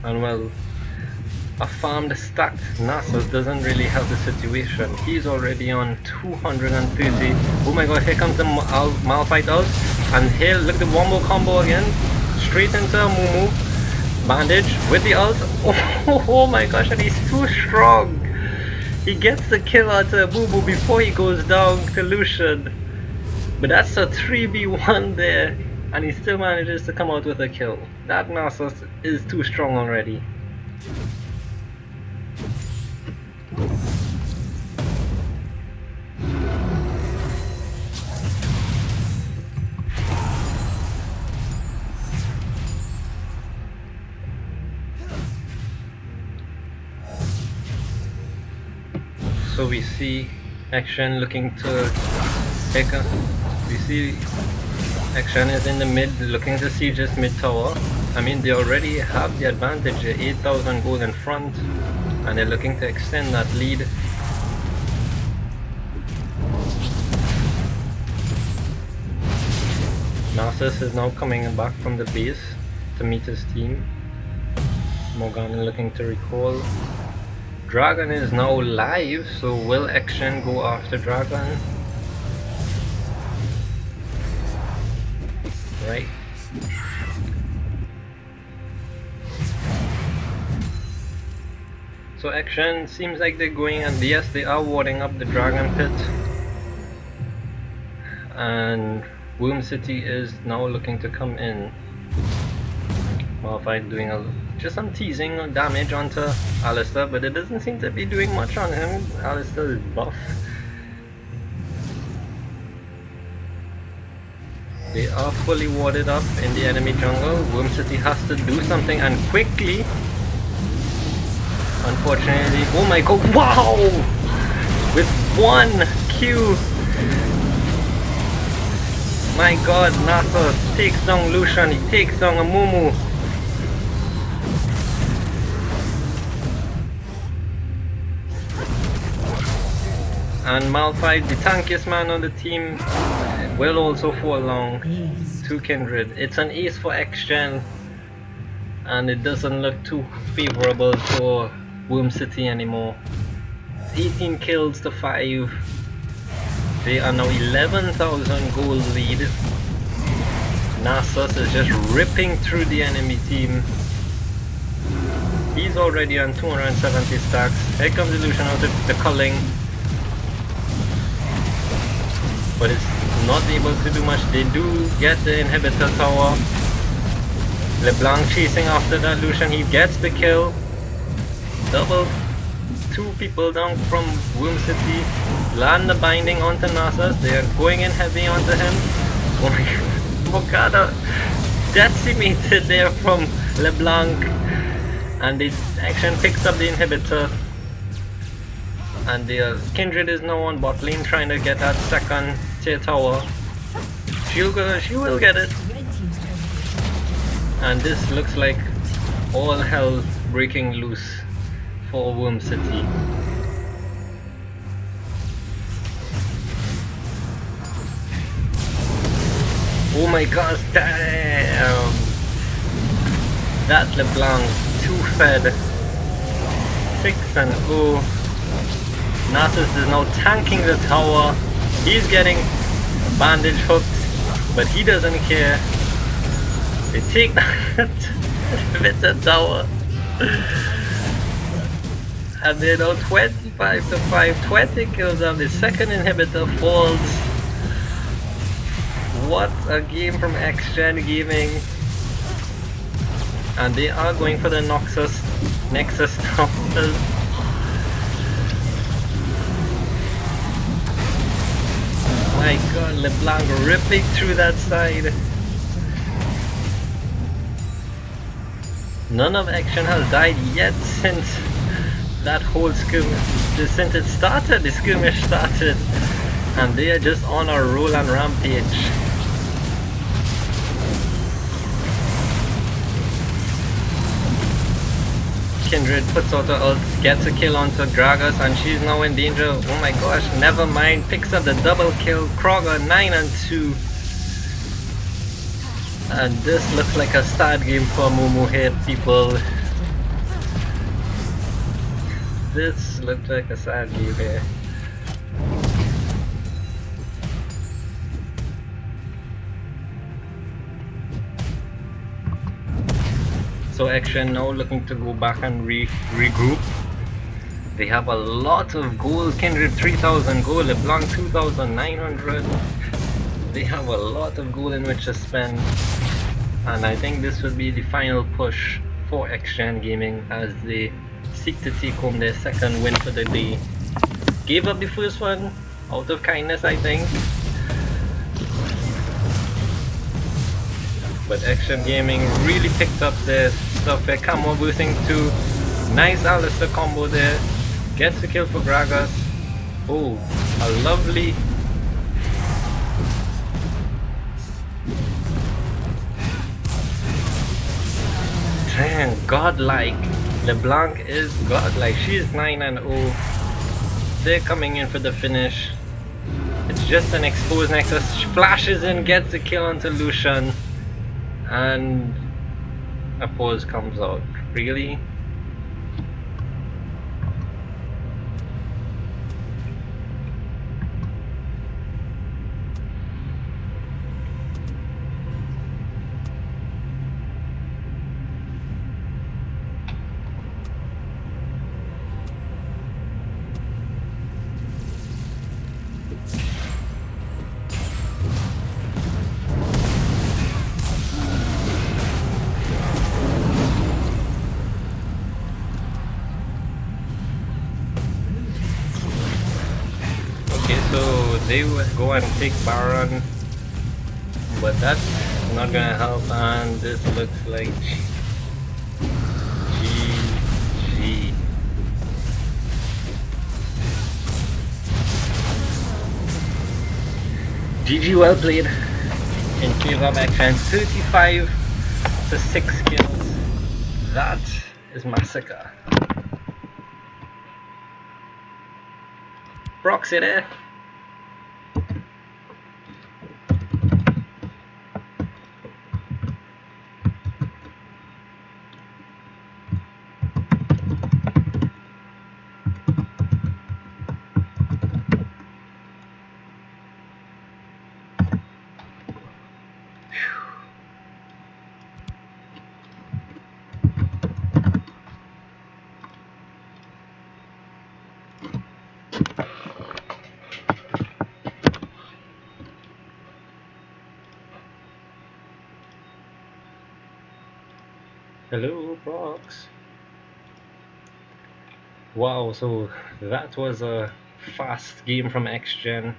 Speaker 3: And well, A farmed stacked Nasus doesn't really help the situation. He's already on 230. Oh my god, here comes the Malphite out. And here, look at the wombo combo again. Straight into a Mumu. Bandage with the ult. Oh my gosh, and he's too strong. He gets the kill out of Boo Boo before he goes down to Lucian. But that's a 3v1 there. And he still manages to come out with a kill. That Nasus is too strong already. So we see Action looking to take a... We see Action is in the mid, looking to siege this mid tower. I mean, they already have the advantage, 8,000 gold in front, and they're looking to extend that lead. Nasus is now coming back from the base to meet his team. Morgana looking to recall. Dragon is now live, so will Action go after Dragon? Right. So Action seems like they're going, and yes, they are warding up the Dragon Pit. And Womb City is now looking to come in. Malphite doing just some teasing damage onto Alistar, but it doesn't seem to be doing much on him. Alistar is buff. They are fully warded up in the enemy jungle. Womb City has to do something, and quickly. Unfortunately, oh my god, wow! With one Q. My god, Nasus takes down Lucian, he takes down Amumu. And Malphite, the tankiest man on the team, will also fall along to Kindred. It's an ace for X-Gen, and it doesn't look too favorable for Womb City anymore. 18 kills to 5. They are now 11,000 gold lead. Nasus is just ripping through the enemy team. He's already on 270 stacks. Here comes Illusion out of the culling. But it's not able to do much. They do get the inhibitor tower. LeBlanc chasing after that Lucian. He gets the kill. Double. 2 people down from Womb City. Land the binding onto Nasus. They are going in heavy onto him. Oh my god. Morgana decimated there from LeBlanc. And the Action picks up the inhibitor. And the Kindred is now on bot lane trying to get that second tier tower. She will get it. And this looks like all hell breaking loose for Womb City. Oh my gosh, damn! That LeBlanc, 2 fed. 6 and 0. Nasus is now tanking the tower. He's getting bandage hooked, but he doesn't care. They take that with the tower. And they're now 25 to 5, 20 kills on the second inhibitor falls. What a game from X-Gen Gaming. And they are going for the Nexus Towers. My god, LeBlanc ripping through that side. None of Action has died yet since that whole skirmish, since it started, the skirmish started. And they are just on a roll and rampage. Kindred puts out her ult, gets a kill onto Gragas, and she's now in danger. Oh my gosh, never mind, picks up the double kill. Kroger 9 and 2. And this looks like a start game for Mumu here, people. This looked like a sad game here. So Action now looking to go back and regroup. They have a lot of gold. Kindred 3000 gold, LeBlanc 2900. They have a lot of gold in which to spend. And I think this will be the final push for XGen Gaming as they seek to take home their second win for the day. Gave up the first one out of kindness, I think. But XGen Gaming really picked up their stuff there. Camo boosting 2. Nice Alistair combo there. Gets the kill for Gragas. Oh, a lovely. Damn, godlike. LeBlanc is godlike. She is 9-0. They're coming in for the finish. It's just an exposed Nexus. She flashes in, gets the kill onto Lucian. And a pause comes out. Really? They would go and take Baron, but that's not gonna help, and this looks like GG. GG, well played in favor of Action. 35 to 6 kills. That is massacre. Proxy there. Hello, Prox. Wow, so that was a fast game from XGen.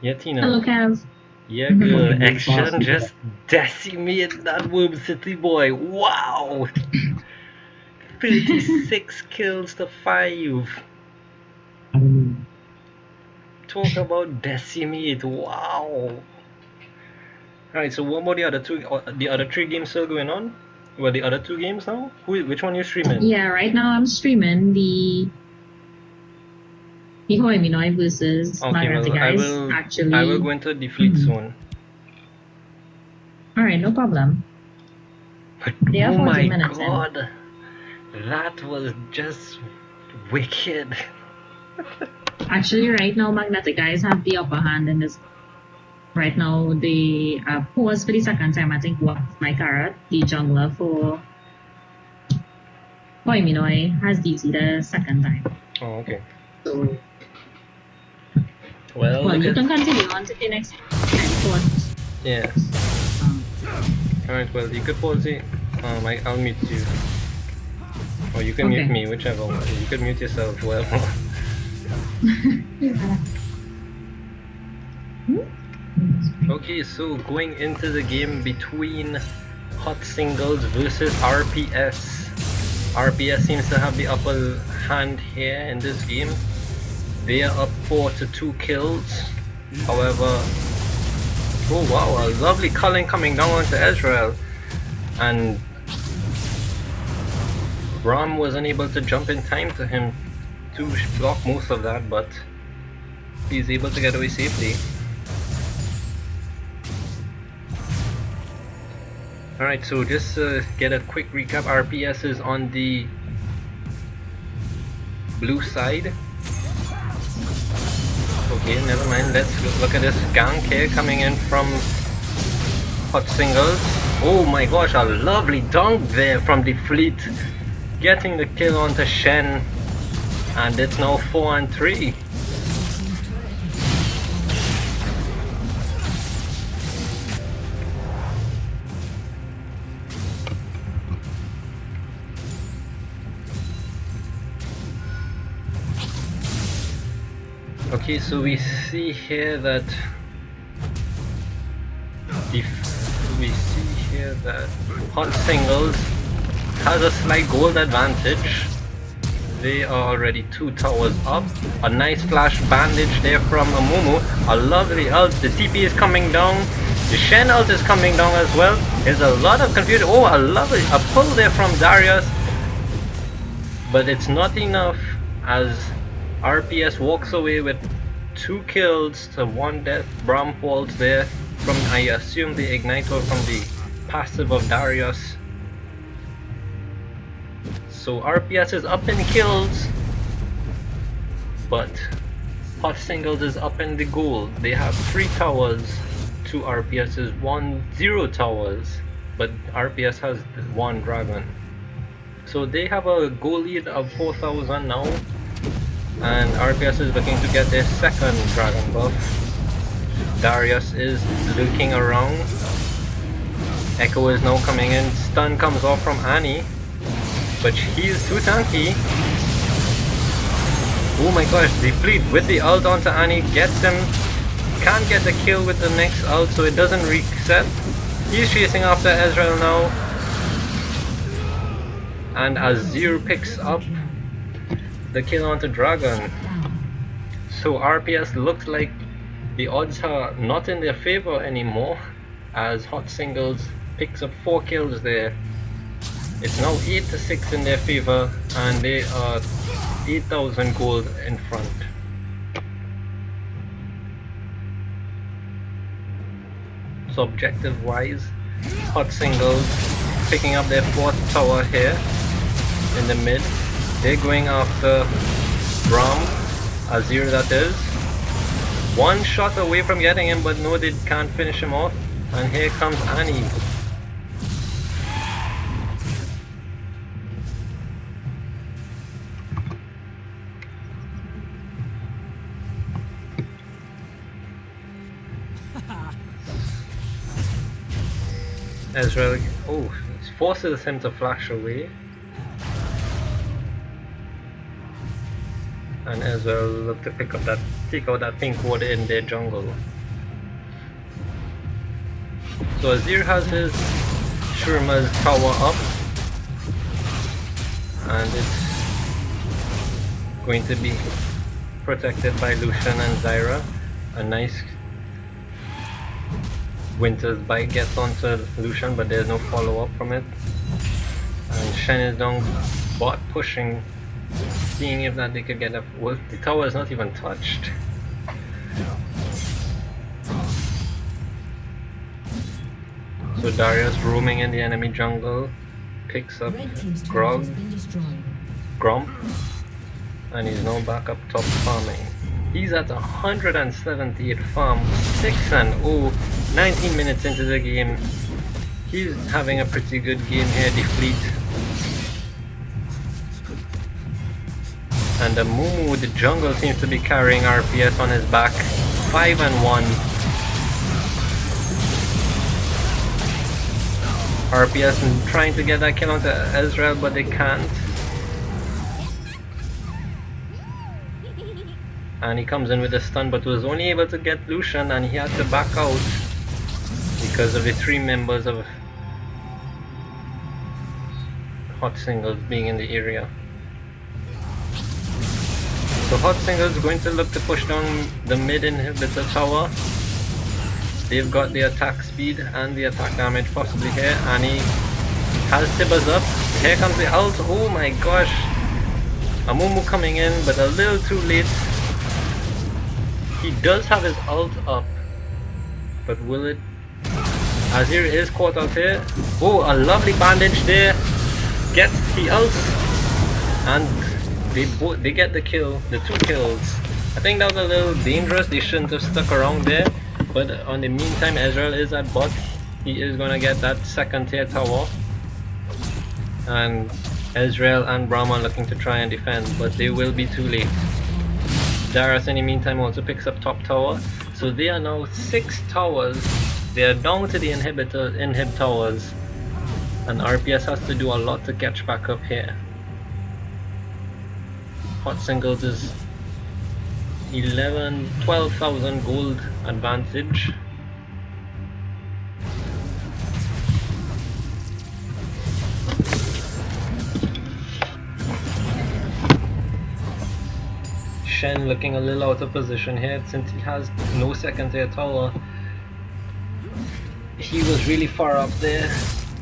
Speaker 3: Yeah, Tina.
Speaker 4: Hello, Cav.
Speaker 3: Yeah, girl. Action just decimated that Worm City boy. Wow! 36 kills to 5. Talk about decimate. Wow! Alright, so what about the other two? The other 3 games still going on? Well, the other 2 games now? Which one you streaming?
Speaker 4: Yeah, right now I'm streaming the Hoi Minoi versus Magnetic Guys.
Speaker 3: I will go into the fleet soon.
Speaker 4: Alright, no problem. They are
Speaker 3: Oh
Speaker 4: 40
Speaker 3: my
Speaker 4: minutes
Speaker 3: god! That was just wicked.
Speaker 4: Actually, right now Magnetic Guys have the upper hand in this. Right now, they pause for the second time. I think what my carrot, the jungler for Hoi Minoi, has DC the second time.
Speaker 3: Oh, okay.
Speaker 4: So,
Speaker 3: well
Speaker 4: you can continue on to the next time.
Speaker 3: Yeah. Alright, well, you could pause it. I'll mute you. Or you can mute me, whichever one. You could mute yourself, whatever. Okay, so going into the game between Hot Singles versus RPS. RPS seems to have the upper hand here in this game. They are up 4-2 kills. However, oh wow, a lovely culling coming down onto Ezreal. And Braum was unable to jump in time to him to block most of that, but he's able to get away safely. Alright, so just get a quick recap. RPS is on the blue side. Okay, never mind. Let's look at this gank here coming in from Hot Singles. Oh my gosh, a lovely dunk there from the Fleet. Getting the kill onto Shen. And it's now 4-3. Okay, so we see here that Hot Singles has a slight gold advantage. They are already 2 towers up. A nice flash bandage there from Amumu. A lovely ult. The TP is coming down. The Shen ult is coming down as well. There's a lot of confusion. Oh, a pull there from Darius. But it's not enough as RPS walks away with 2 kills to 1 death. Braum falls there from, I assume, the Igniter from the passive of Darius. So RPS is up in kills, but Hot Singles is up in the gold. They have 3 towers to RPS's 0 towers, but RPS has 1 dragon. So they have a goal lead of 4,000 now. And RPS is looking to get their 2nd dragon buff. Darius is looking around. Echo is now coming in. Stun comes off from Annie, but he's too tanky. Oh my gosh, the Fleet with the ult onto Annie gets him. Can't get the kill with the next ult, so it doesn't reset. He's chasing after Ezreal now. And Azir picks up the kill onto Dragon. So RPS looks like the odds are not in their favor anymore, as Hot Singles picks up 4 kills there. It's now 8-6 in their favor, and they are 8,000 gold in front. So objective wise, Hot Singles picking up their 4th tower here in the mid. They're going after Braum, Azir that is. 1 shot away from getting him, but no, they can't finish him off. And here comes Annie. Ezreal, oh, it forces him to flash away. And Ezreal look to pick up that, take out that pink ward in their jungle. So Azir has his Shurma's tower up, and it's going to be protected by Lucian and Zyra. A nice Winter's Bite gets onto Lucian, but there's no follow-up from it. And Shen is down bot pushing, seeing if that they could get up. Well, the tower is not even touched. So Darius roaming in the enemy jungle picks up Gromp, and he's now back up top farming. He's at 178 farm, 6-0, 19 minutes into the game. He's having a pretty good game here, the Fleet. And the Mumu with the jungle seems to be carrying RPS on his back, 5-1. RPS trying to get that kill onto Ezreal, but they can't. And he comes in with a stun, but was only able to get Lucian, and he had to back out. because of the 3 members of Hot Singles being in the area. So Hot Singles going to look to push down the mid inhibitor tower. They've got the attack speed and the attack damage possibly here, and he has Tibbers up. Here comes the ult. Oh my gosh. Amumu coming in, but a little too late. He does have his ult up, but will it? Azir is caught out here. Oh, a lovely bandage there. Gets the ult, and they get the kill, the 2 kills. I think that was a little dangerous. They shouldn't have stuck around there. But on the meantime, Ezreal is at bot. He is gonna get that 2nd tier tower. And Ezreal and Braum are looking to try and defend, but they will be too late. Darius in the meantime also picks up top tower. So they are now 6 towers. They are down to the inhib towers. And RPS has to do a lot to catch back up here. Hot Singles is 12,000 gold advantage. Shen looking a little out of position here since he has no 2nd tier tower. He was really far up there,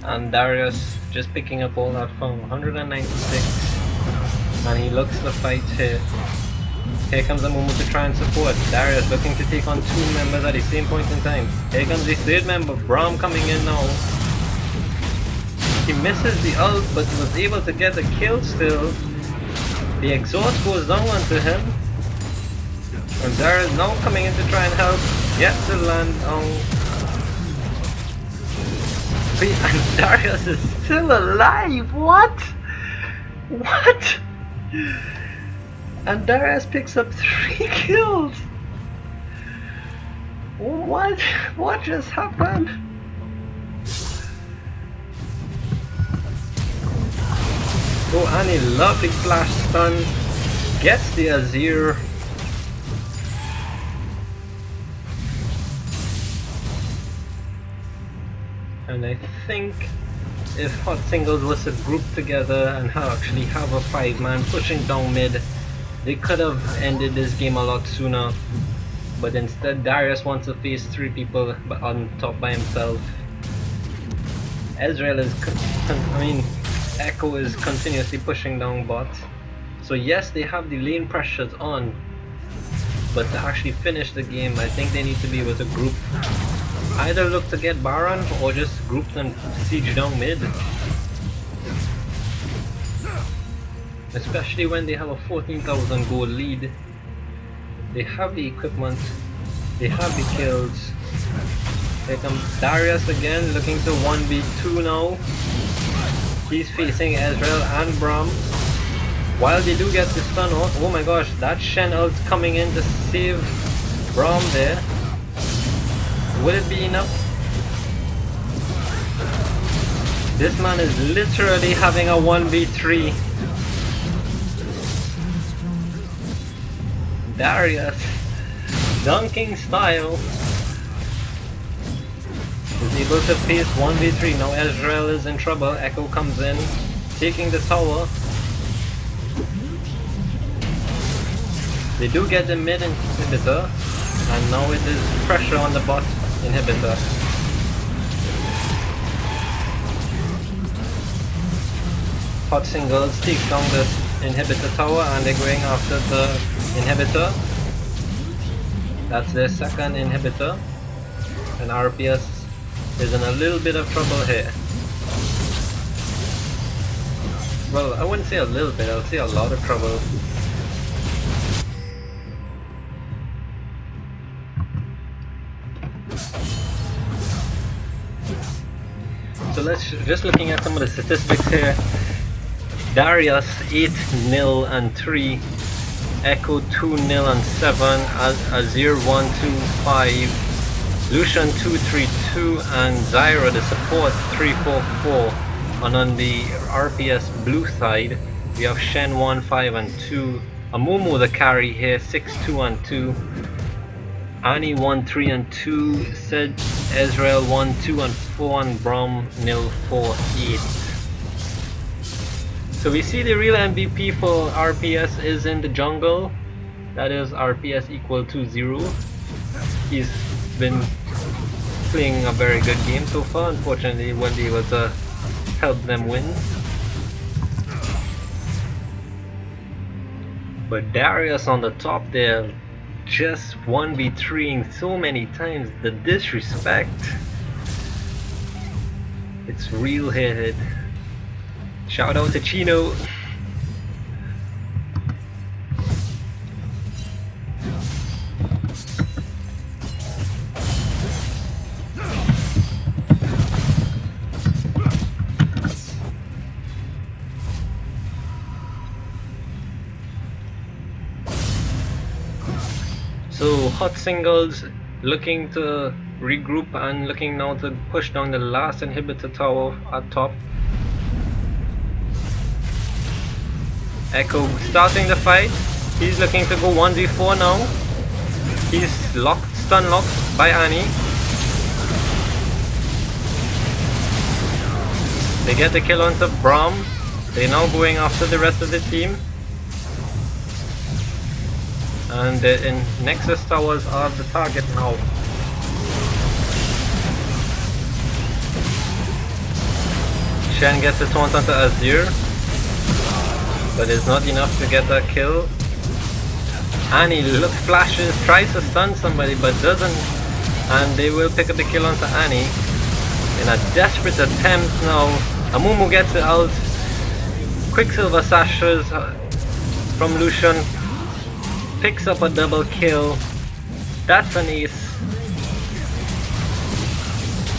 Speaker 3: and Darius just picking up all that from 196, and he looks to fight here. Here comes Amumu to try and support. Darius looking to take on 2 members at the same point in time. Here comes the 3rd member, Braum coming in now. He misses the ult, but was able to get a kill still. The exhaust goes down onto him. And Darius now coming in to try and help. Gets to land on. And Darius is still alive! What? What? And Darius picks up 3 kills! What? What just happened? Oh, and a lovely flash stun gets the Azir. And I think if Hot Singles was to group together and actually have a 5-man pushing down mid, they could have ended this game a lot sooner. But instead Darius wants to face 3 people on top by himself. Ezreal is, Echo is continuously pushing down bot. So yes, they have the lane pressures on, but to actually finish the game, I think they need to be able to group. Either look to get Baron or just group and siege down mid. Especially when they have a 14,000 gold lead. They have the equipment, they have the kills. Here comes Darius again, looking to 1v2 now. He's facing Ezreal and Braum. While they do get the stun off, oh my gosh, that Shen ult coming in to save Braum there. Will it be enough? This man is literally having a 1v3. Darius, dunking style, is able to face 1v3. Now Ezreal is in trouble. Echo comes in, taking the tower. They do get the mid inhibitor, and now it is pressure on the bot inhibitor. Hot Singles takes down the inhibitor tower, and they're going after the inhibitor. That's their 2nd inhibitor, and RPS is in a little bit of trouble here. Well, I wouldn't say a little bit, I'll say a lot of trouble. So let's just looking at some of the statistics here. Darius 8-0 and 3, Echo 2-0 and 7, Azir 1-2-5, Lucian 2-3-2, and Zyra the support 3-4-4. And on the RPS blue side, we have Shen 1-5 and 2, Amumu the carry here 6-2 and 2, Annie 1 3 and 2, Sid Ezreal 1 2 and 4, and Braum nil 4 8. So we see the real MVP for RPS is in the jungle. That is RPS equal to 0. He's been playing a very good game so far. Unfortunately, won't be able to help them win. But Darius on the top there, just 1v3ing so many times. The disrespect, it's real head. Shout out to Chino. So Hot Singles looking to regroup and looking now to push down the last inhibitor tower at top. Echo starting the fight. He's looking to go 1v4 now. He's locked, stun locked by Annie. They get the kill onto Braum. They're now going after the rest of the team. And the Nexus towers are the target now. Shen gets a taunt onto Azure, but it's not enough to get that kill. Annie looks, flashes, tries to stun somebody but doesn't, and they will pick up the kill onto Annie in a desperate attempt now. Amumu gets it out. Quicksilver sashes from Lucian, picks up a double kill. That's an ace.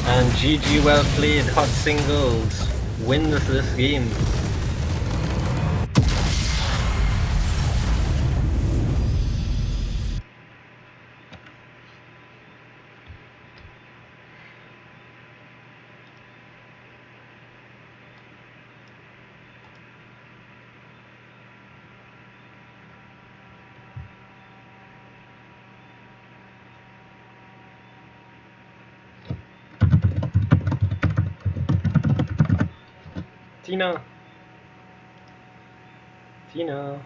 Speaker 3: And GG, well played. Hot Singles wins this game. Tina. Tina.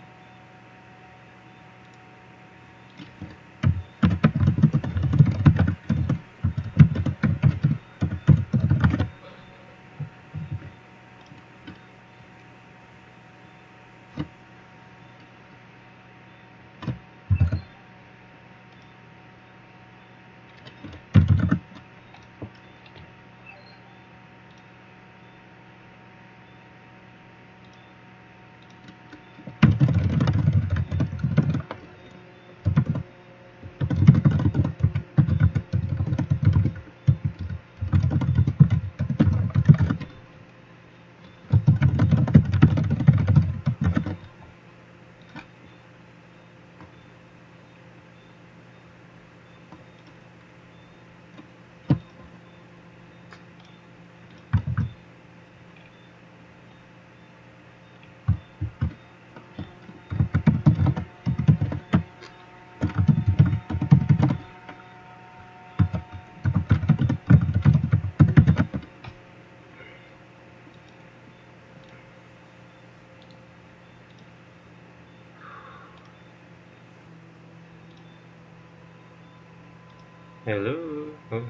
Speaker 3: Hello. Oh.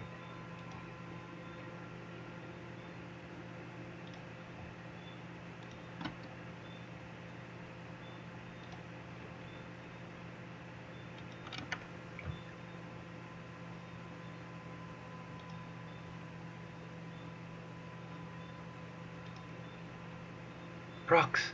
Speaker 3: Prox.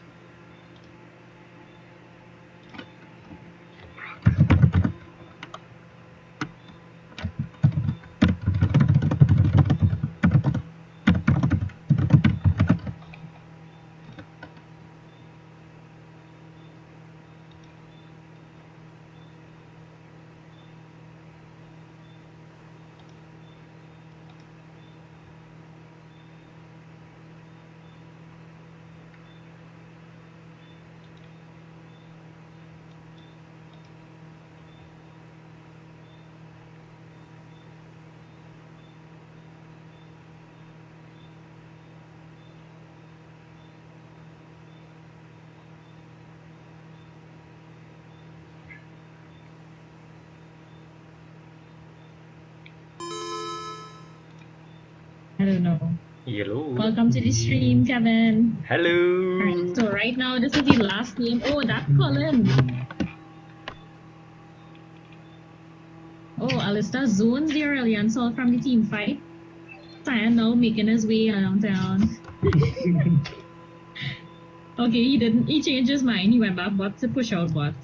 Speaker 4: I don't know.
Speaker 3: Yellow.
Speaker 4: Welcome to the stream, Kevin.
Speaker 3: Hello.
Speaker 4: Alright, so right now this is the last game. Oh, that's Colin. Oh, Alistair zones the Aurelion Sol from the team fight. Cyan now making his way around town. Okay, he changed his mind. He went back bot to push out bot.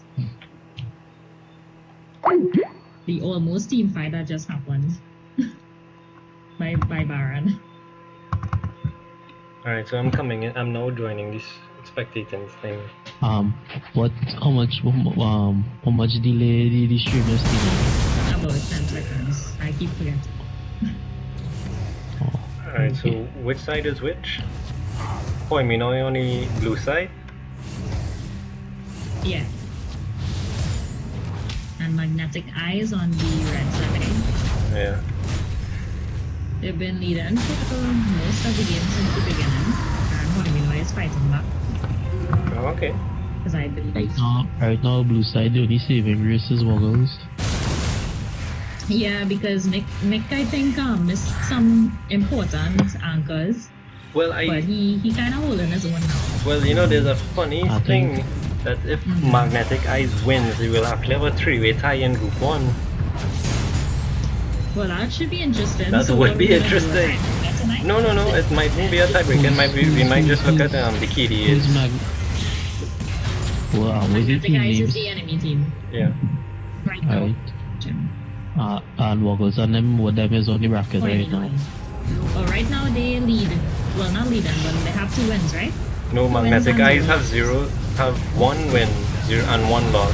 Speaker 4: The almost team fight that just happened. by Baron.
Speaker 3: Alright, so I'm coming in. I'm now joining this spectating thing.
Speaker 6: How much delay the stream is taking?
Speaker 4: About 10 seconds. I keep forgetting.
Speaker 3: Alright, so which side is which? Oh, I mean, only on the blue side?
Speaker 4: Yeah. And magnetic eyes on the red side.
Speaker 3: Yeah.
Speaker 4: They've been leading for most of the game since the beginning. And Horminoy is fighting back.
Speaker 3: Oh, okay.
Speaker 4: Because I believe.
Speaker 6: Right now, blue side, the only saving grace is Woggles.
Speaker 4: Yeah, because Nick I think missed some important anchors.
Speaker 3: Well,
Speaker 4: But he kind of holding his own now.
Speaker 3: Well, you know, there's a funny
Speaker 6: I
Speaker 3: thing
Speaker 6: think-
Speaker 3: that if Magnetic Eyes wins, they will actually have a three-way tie in Group 1.
Speaker 4: Well, that should be interesting.
Speaker 3: That
Speaker 4: So
Speaker 3: would
Speaker 4: what
Speaker 3: be
Speaker 4: we're gonna do,
Speaker 3: interesting.
Speaker 4: right, tonight?
Speaker 3: No, it mightn't be a tiebreak. It might be, we might just look at the
Speaker 6: Who's
Speaker 3: KDAs.
Speaker 6: Wow, what's the
Speaker 4: Magnetic
Speaker 6: team
Speaker 4: eyes is
Speaker 6: names?
Speaker 4: the enemy team.
Speaker 3: Yeah.
Speaker 4: Right now.
Speaker 6: Right. And Woggles and them, what them is on the bracket right now.
Speaker 4: Well, right now they lead. Well, not leading, but they have 2 wins, right?
Speaker 3: No,
Speaker 4: Wins
Speaker 3: Magnetic
Speaker 4: and
Speaker 3: Eyes
Speaker 4: zero.
Speaker 3: have 1 win, 0 and 1 loss.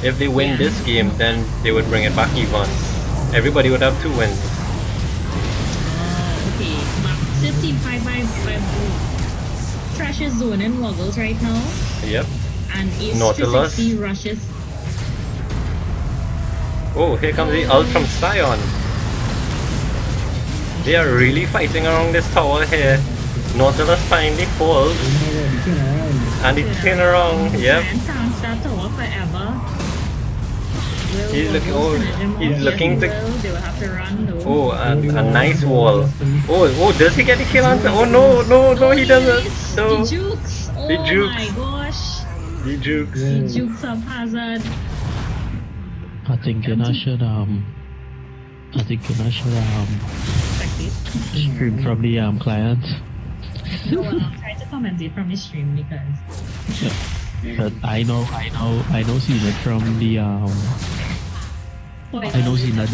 Speaker 3: If they win
Speaker 4: Yeah.
Speaker 3: this game, then they would bring it back even. Everybody would have 2 wins.
Speaker 4: Okay. Massive team fight by Trash is zoning Woggles right now.
Speaker 3: Yep.
Speaker 4: And Ace
Speaker 3: Nautilus.
Speaker 4: 360 rushes.
Speaker 3: Oh, here comes the ult from Scion. They are really fighting around this tower here. Nautilus finally falls. And he turn around. Yep.
Speaker 4: And can't start tower forever. Will
Speaker 3: He's looking-
Speaker 4: Woggles
Speaker 3: oh,
Speaker 4: finish him
Speaker 3: he's
Speaker 4: off?
Speaker 3: looking
Speaker 4: Yes,
Speaker 3: to-
Speaker 4: he will. They will have to run though.
Speaker 3: Oh, a nice wall. Oh, does he get the kill on? Oh no, he doesn't. No.
Speaker 4: The jukes. Oh
Speaker 3: The jukes.
Speaker 4: my gosh.
Speaker 3: The jukes.
Speaker 4: The jukes of Hazard.
Speaker 6: I think I should stream from the client.
Speaker 4: No, well, I'll try to commentate from the stream because
Speaker 6: But I know seen it from the I know seen that.